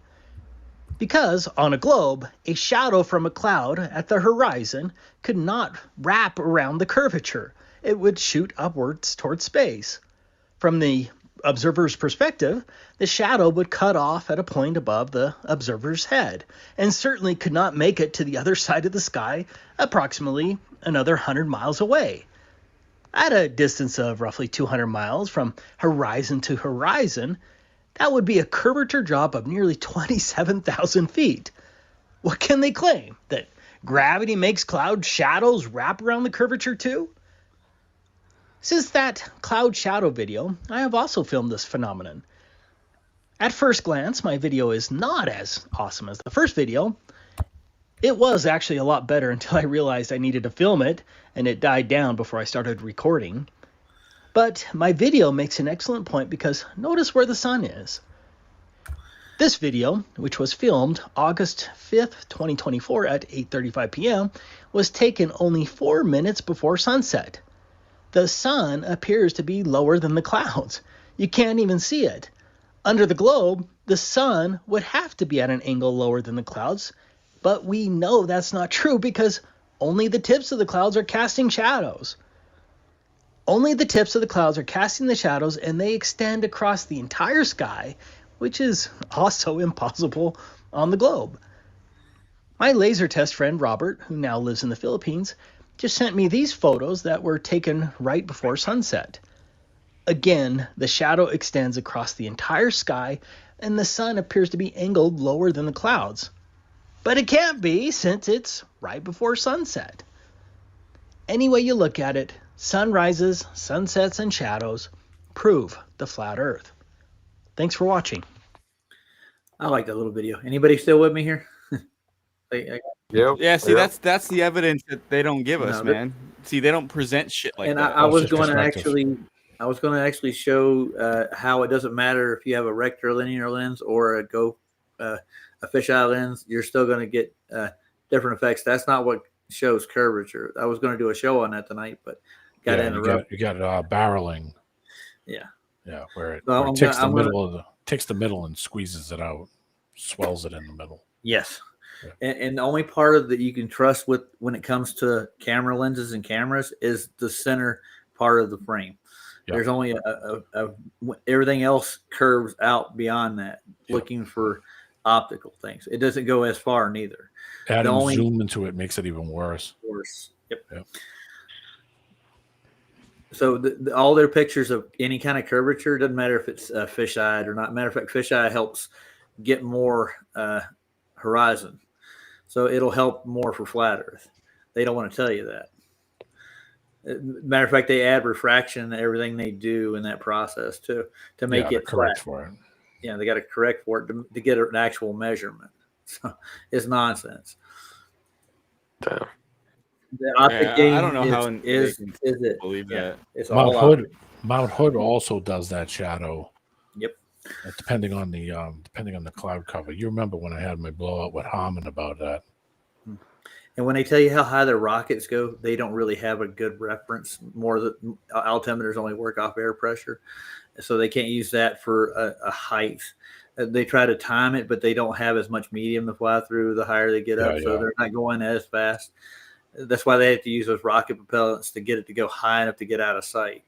Because on a globe, a shadow from a cloud at the horizon could not wrap around the curvature. It would shoot upwards towards space. From the observer's perspective, the shadow would cut off at a point above the observer's head, and certainly could not make it to the other side of the sky, approximately another 100 miles away. At a distance of roughly 200 miles from horizon to horizon, that would be a curvature drop of nearly 27,000 feet. What can they claim? That gravity makes cloud shadows wrap around the curvature too? Since that cloud shadow video, I have also filmed this phenomenon. At first glance, my video is not as awesome as the first video. It was actually a lot better until I realized I needed to film it, and it died down before I started recording. But my video makes an excellent point because notice where the sun is. This video, which was filmed August 5th, 2024 at 8:35 p.m., was taken only 4 minutes before sunset. The sun appears to be lower than the clouds. You can't even see it. Under the globe, the sun would have to be at an angle lower than the clouds, but we know that's not true because only the tips of the clouds are casting shadows. Only the tips of the clouds are casting the shadows, and they extend across the entire sky, which is also impossible on the globe. My laser test friend Robert, who now lives in the Philippines, just sent me these photos that were taken right before sunset. Again, the shadow extends across the entire sky, and the sun appears to be angled lower than the clouds. But it can't be, since it's right before sunset. Any way you look at it, sunrises, sunsets, and shadows prove the flat Earth. Thanks for watching. I like that little video. Anybody still with me here? Yeah, see, that's the evidence that they don't give us, man. See, they don't present shit like that. I was going to actually show how it doesn't matter if you have a rectilinear lens or a fisheye lens, you're still going to get different effects. That's not what shows curvature. I was going to do a show on that tonight, but got interrupted. You got barreling. Yeah, where it takes the middle and squeezes it out, swells it in the middle. Yes. Yeah. And the only part of that you can trust with when it comes to camera lenses and cameras is the center part of the frame. Yep. There's only everything else curves out beyond that, looking for optical things. It doesn't go as far neither. Adding zoom into it makes it even worse. Yep. So all their pictures of any kind of curvature, doesn't matter if it's fish-eyed or not. Matter of fact, fish-eye helps get more horizon. So it'll help more for flat Earth. They don't want to tell you that. Matter of fact, they add refraction to everything they do in that process too, to make it correct flat. For it. Yeah, they got to correct for it to get an actual measurement. So it's nonsense. Damn. I don't know how they can believe that. It's Mount Hood also does that shadow. Yep. Depending on the cloud cover. You remember when I had my blowout with Harmon about that? And when they tell you how high their rockets go, they don't really have a good reference. More that altimeters only work off air pressure, so they can't use that for a height. They try to time it, but they don't have as much medium to fly through the higher they get up, so they're not going as fast. That's why they have to use those rocket propellants to get it to go high enough to get out of sight.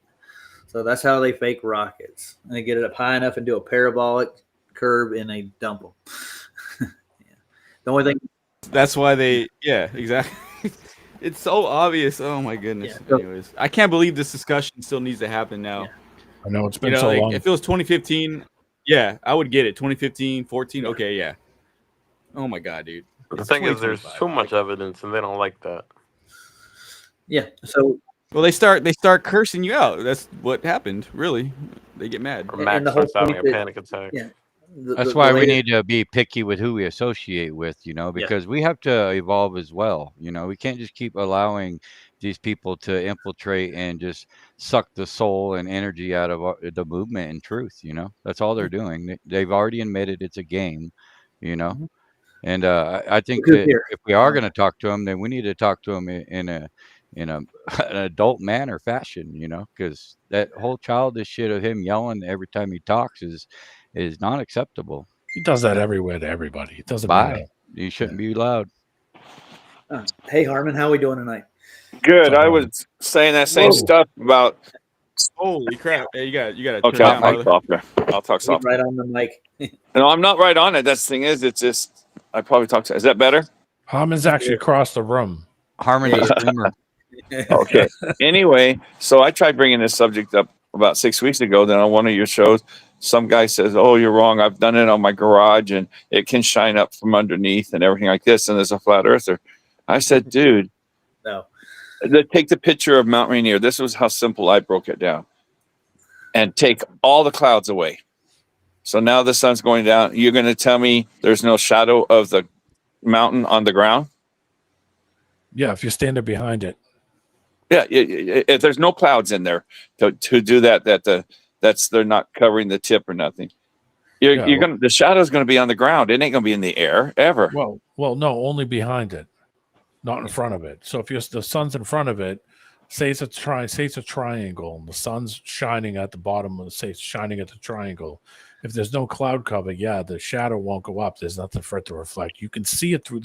So that's how they fake rockets. And they get it up high enough and do a parabolic curve, and they dump them. The only thing. That's why they, exactly. It's so obvious. Oh my goodness. Yeah. Anyways, I can't believe this discussion still needs to happen now. Yeah. I know it's been so long. If it was 2015, I would get it. 2015, 14, okay, yeah. Oh my god, dude. The thing is, there's too much evidence, and they don't like that. Yeah. So. Well, they start cursing you out. That's what happened. Really, they get mad. Or Max starts having a panic attack. Yeah. That's why we need to be picky with who we associate with, because we have to evolve as well. We can't just keep allowing these people to infiltrate and just suck the soul and energy out of the movement and truth. That's all they're doing. They've already admitted it's a game, and I think that if we are going to talk to them, then we need to talk to them in an adult manner fashion, because that whole childish shit of him yelling every time he talks is not acceptable. He does that everywhere to everybody. It doesn't matter. You shouldn't be loud. Hey Harmon, how are we doing tonight? Good. I was saying that same stuff about. Holy crap! Hey, you got. Okay, I'll talk softer. I'll talk softer. Right on the mic. No, I'm not right on it. That's the thing is, it's just I probably talk to. Is that better? Harmon's actually across the room. Harmon the screamer. Okay. Anyway, so I tried bringing this subject up about 6 weeks ago. Then on one of your shows, some guy says, "Oh, you're wrong. I've done it on my garage, and it can shine up from underneath and everything like this." And there's a flat earther. I said, "Dude, no. Take the picture of Mount Rainier. This was how simple I broke it down. And take all the clouds away. So now the sun's going down. You're going to tell me there's no shadow of the mountain on the ground?" Yeah, if you're standing behind it. Yeah, if there's no clouds in there to do that, they're not covering the tip or nothing. The shadow's going to be on the ground. It ain't going to be in the air ever. Well, no, only behind it, not in front of it. So if the sun's in front of it, say it's a triangle, and the sun's shining at the bottom of it's shining at the triangle. If there's no cloud cover, the shadow won't go up. There's nothing for it to reflect. You can see it through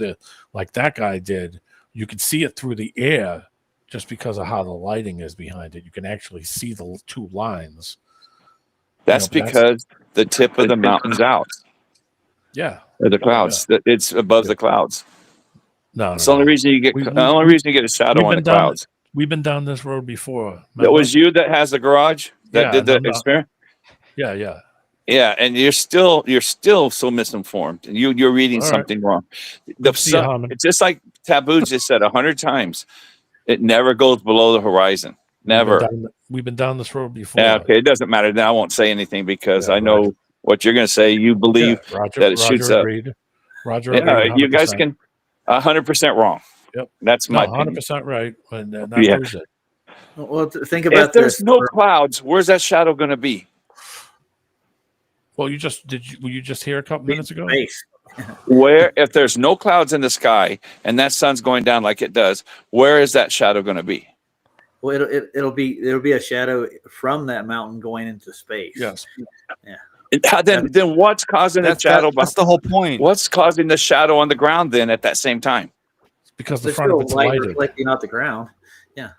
like that guy did. You can see it through the air. Just because of how the lighting is behind it, you can actually see the two lines. That's because the tip of the mountain's out. Yeah. Or the clouds. It's above the clouds. No. It's the only reason you get only reason you get a shadow on the clouds. We've been down this road before. It was you that has the garage that did the experiment? Yeah. Yeah, and you're still so misinformed, and you're reading something wrong. It's just like Taboo just said 100 times. It never goes below the horizon. Never. We've been down this road before. Yeah, okay. It doesn't matter. Now I won't say anything because I know what you're going to say. You believe that it shoots agreed. up. Roger, you guys can 100% wrong. Yep. That's my 100% right. And that proves it. Well, think about if there's no clouds, where's that shadow going to be? Well, were you just here a couple minutes ago? Where, if there's no clouds in the sky and that sun's going down like it does, where is that shadow going to be? Well, it'll be a shadow from that mountain going into space. Yes. Yeah. Then what's causing the shadow? That's the whole point. What's causing the shadow on the ground then at that same time? It's because the front of it's light lighted. reflecting off the ground. Yeah.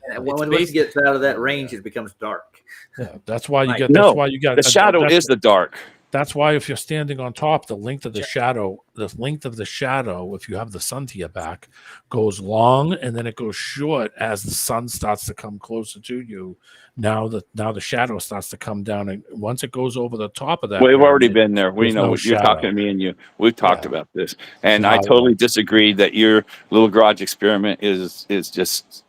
Once it gets out of that range, it becomes dark. Yeah, that's why you get. No, that's why you got the shadow is the dark. That's why if you're standing on top, the length of the shadow, if you have the sun to your back, goes long and then it goes short as the sun starts to come closer to you. Now the shadow starts to come down, and once it goes over the top of that, we've already been there. We know no you're talking to me and you. We've talked about this, and No, I totally disagree that your little garage experiment is just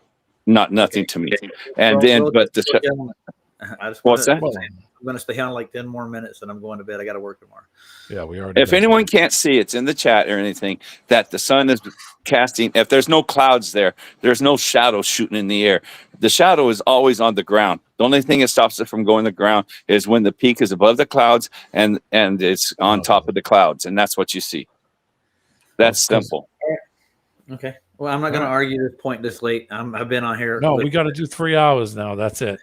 nothing to me. And what's that? I'm going to stay on like 10 more minutes and I'm going to bed. I got to work tomorrow. Yeah, we already. If anyone can't see, it's in the chat or anything that the sun is casting. If there's no clouds there, there's no shadow shooting in the air. The shadow is always on the ground. The only thing that stops it from going to the ground is when the peak is above the clouds and it's on top of the clouds, and that's what you see. That's simple. Okay. Well, I'm not going to argue this point this late. I've been on here. No, we got to do 3 hours now. That's it.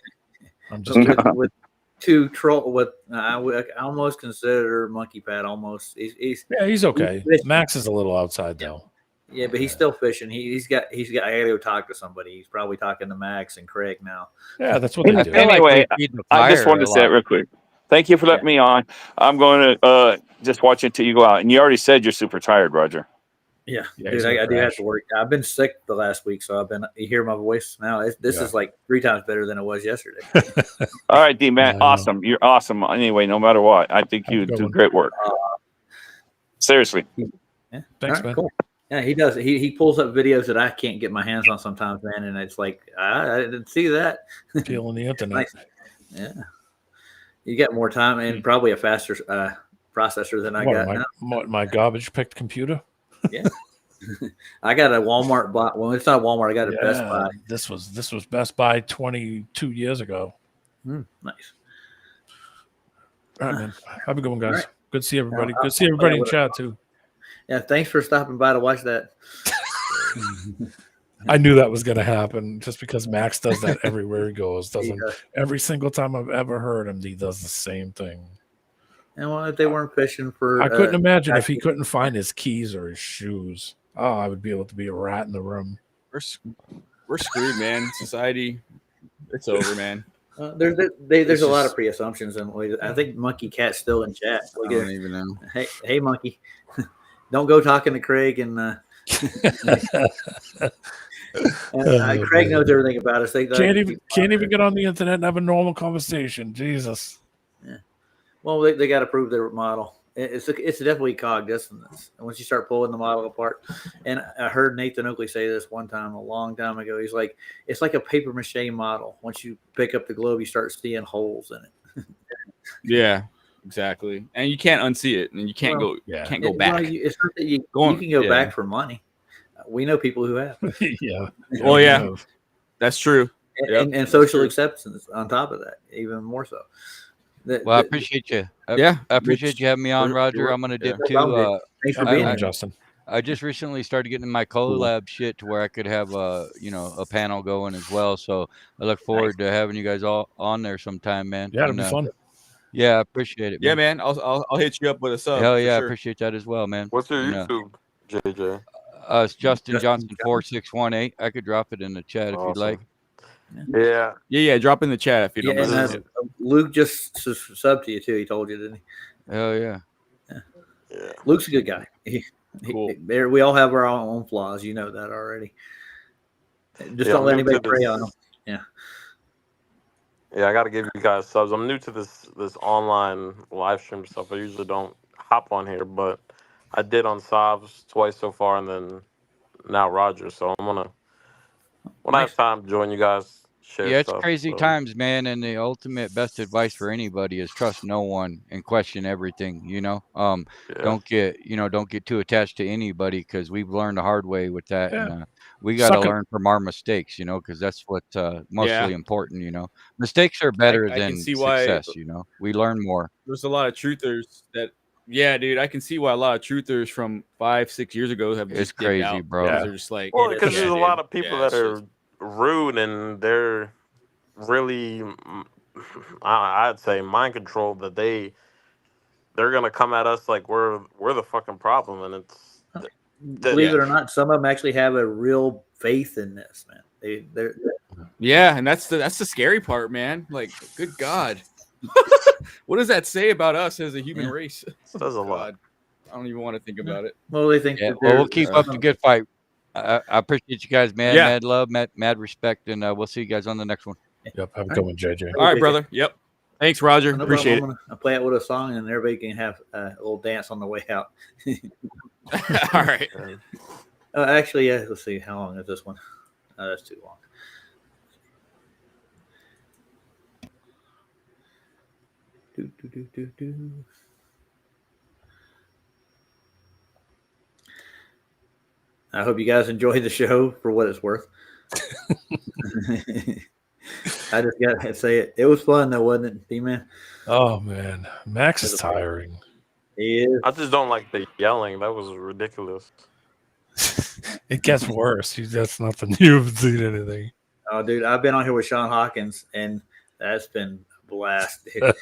I'm just with two troll. With I almost consider Monkey Pad almost. He's okay. He's Max is a little outside though. Yeah, but he's still fishing. He's got. I got to go talk to somebody. He's probably talking to Max and Craig now. Yeah, that's what they do. Anyway, I just wanted to say it real quick. Thank you for letting me on. I'm going to just watch until you go out. And you already said you're super tired, Roger. Yeah, dude, I do have to work. I've been sick the last week, so you hear my voice now. This is like 3 times better than it was yesterday. All right, D man, awesome. You're awesome. Anyway, no matter what, I think you do great work. Seriously. Yeah. Thanks, right, man. Cool. Yeah, he does. He pulls up videos that I can't get my hands on sometimes, man, and it's like I didn't see that. Feeling the internet. Nice. Yeah, you got more time and probably a faster processor than I got now. My garbage picked computer. Yeah, I got a Walmart bot. Well, it's not Walmart. I got a Best Buy. This was Best Buy 22 years ago. Nice. All right, man. Have a good one, guys. Right. Good to see everybody. Good to see everybody in chat too. Yeah, thanks for stopping by to watch that. I knew that was going to happen just because Max does that everywhere he goes. Every single time I've ever heard him, he does the same thing. And well, if they weren't fishing for, I couldn't imagine if he couldn't find his keys or his shoes. Oh, I would be able to be a rat in the room. We're screwed, man. Society, it's over, man. There's a lot of pre-assumptions, and I think Monkey Cat's still in chat. I don't even know. Hey, Monkey, don't go talking to Craig and. Craig knows everything about us. Can't even get on the internet and have a normal conversation. Jesus. Yeah. Well, they got to prove their model. It's definitely cognizance. And once you start pulling the model apart, and I heard Nathan Oakley say this one time a long time ago. He's like, it's like a paper mache model. Once you pick up the globe, you start seeing holes in it. Yeah, exactly. And you can't unsee it, and you can't go back. It's not that you can go back for money. We know people who have. Yeah. Oh yeah, that's true. And social acceptance on top of that, even more so. Well, I appreciate you. I appreciate you having me on, Roger. I'm gonna dip too. Thanks for being here, Justin. I just recently started getting my collab shit to where I could have a panel going as well. So I look forward to having you guys all on there sometime, man. Yeah, it'll be fun. Yeah, I appreciate it. Man. Yeah, man. I'll hit you up with a sub. Hell yeah, sure. I appreciate that as well, man. What's your YouTube, JJ? It's Justin Johnson 4618. I could drop it in the chat if you'd like. Yeah. Drop in the chat if you don't mind. Luke just subbed to you too. He told you, didn't he? Hell yeah. Luke's a good guy. Cool. We all have our own flaws. You know that already. Just don't let anybody prey on them. Yeah, I got to give you guys subs. I'm new to this online live stream stuff. I usually don't hop on here, but I did on Savs twice so far, and then now Roger. So I'm gonna when I have time, join you guys. Share It's stuff, crazy times, man. And the ultimate best advice for anybody is trust no one and question everything. Don't get too attached to anybody, because we've learned the hard way with that. Yeah. And, we got to learn from our mistakes, because that's what mostly important. Mistakes are better than success. We learn more. There's a lot of truthers that. Yeah, dude, I can see why a lot of truthers from 5-6 years ago have. It's crazy, out, bro. They're just like, because there's a lot of people that are rude, and they're really, I'd say, mind control. That they're gonna come at us like we're the fucking problem, and it's. Believe it or not, some of them actually have a real faith in this, man. They're and that's the scary part, man. Like, good God. What does that say about us as a human race? It says a lot. I don't even want to think about it. Well, they think. Yeah, we'll keep up the good fight. I appreciate you guys, man. Yeah. Mad love, mad respect, and we'll see you guys on the next one. Yep, have a good one, JJ. All right, brother. Yep. Thanks, Roger. No Appreciate problem. I'll play it with a song, and everybody can have a little dance on the way out. it. All right. Actually, let's see. How long is this one? That's too long. I hope you guys enjoyed the show for what it's worth. I just got to say it. It was fun, though, wasn't it, D-Man? Oh, man. Max is tiring. He is. I just don't like the yelling. That was ridiculous. It gets worse. That's nothing. You haven't seen anything. Oh, dude, I've been on here with Sean Hawkins, and that's been a blast. Dude.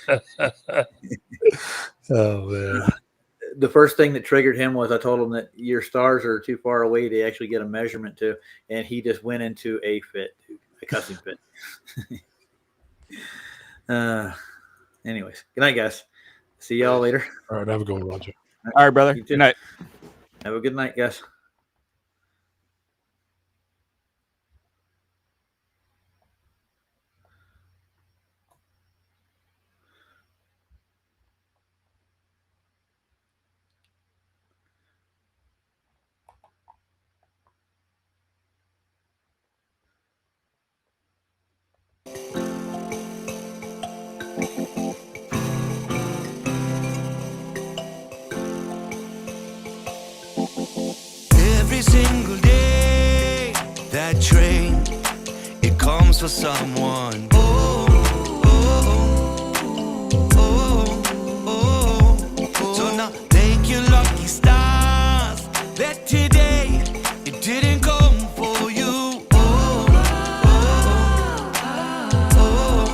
Oh man. The first thing that triggered him was I told him that your stars are too far away to actually get a measurement to, and he just went into a fit, dude, a cussing fit. Anyways, good night, guys. See y'all later. All right, have a good one, Roger. All right, brother. Good night. Have a good night, guys. Every single day, that train, it comes for someone. Oh, oh, oh, oh, oh. So now thank your lucky stars that today it didn't come for you. Oh, oh, oh,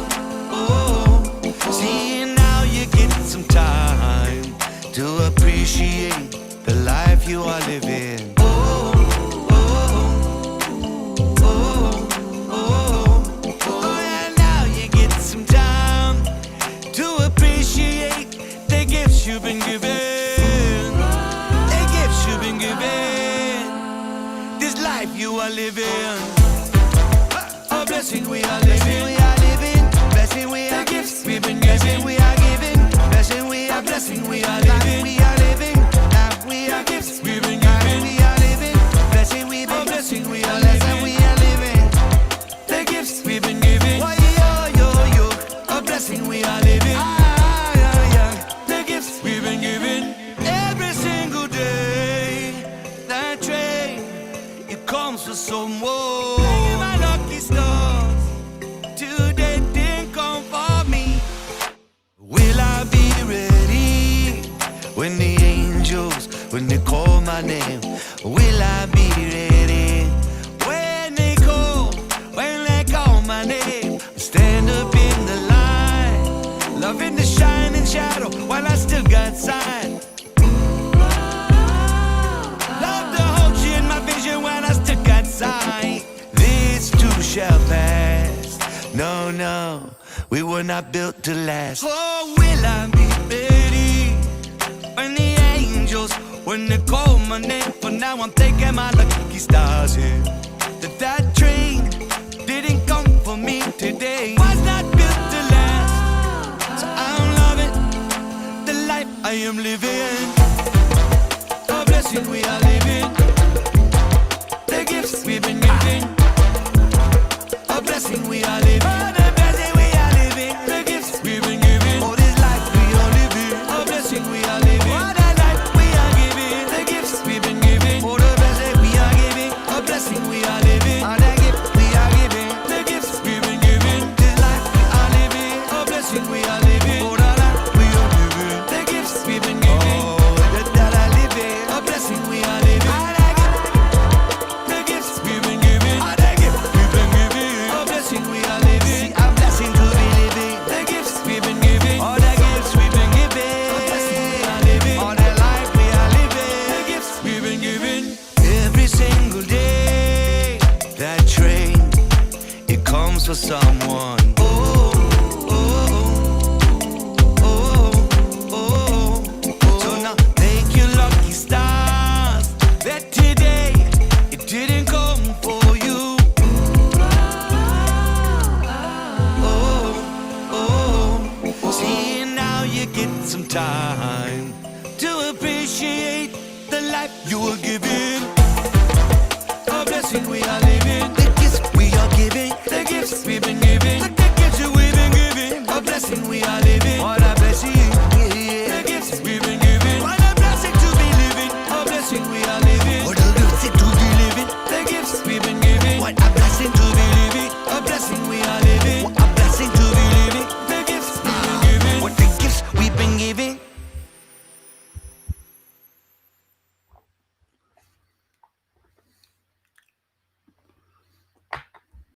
oh. See, now you get some time to appreciate the life you are living. You've been given, the gifts you've been given, this life you are living, a blessing we are living, blessing we are gifts we've been given, we are giving, blessing we are living, we are living, life we are gifts we've been given, we are living, blessing we are living, the gifts we've been given, a blessing we are living. We've been given every single day. That train, it comes for someone. My lucky stars today didn't come for me. Will I be ready when the angels, when they call my name? Will I be ready when they call my name? Stand up in the light, loving the shining shadow while I still got sight. Love to hold you in my vision when I still got sight. This too shall pass. No, no, we were not built to last. Oh, will I be ready when the angels, when they call my name? For now I'm thanking my lucky stars, yeah, that train didn't come for me today. Was not built to last. So I'm loving the life I am living. A blessing we are living. The gifts we've been giving. A blessing we are living. Oh, the blessing we are living. The gifts we've been giving. Oh, this life we are living. A blessing we are living. Oh, the life we are giving. The gifts we've been giving. Oh, the blessing we are giving. A blessing we are living. Oh, the gift we are giving. The gifts we've been giving. This life we are living. A blessing we are living. Oh, the life we are living. The gifts we've been giving. Oh, that I live in. A blessing we are living. The gifts we've been giving. Oh, the gift we've been giving. A blessing we are living. A blessing to be living. The gifts we've been giving. All the gifts we've been giving. A blessing we are living. All the life we are living. The gifts we've been giving. Every single day, that train, it comes for someone. Oh, oh, oh, oh, oh. So now thank you, lucky stars, that today it didn't come for you. Oh, oh. See, now you get some time to appreciate the life you were given. A blessing we are living. The gifts we are giving. The gifts we've been giving.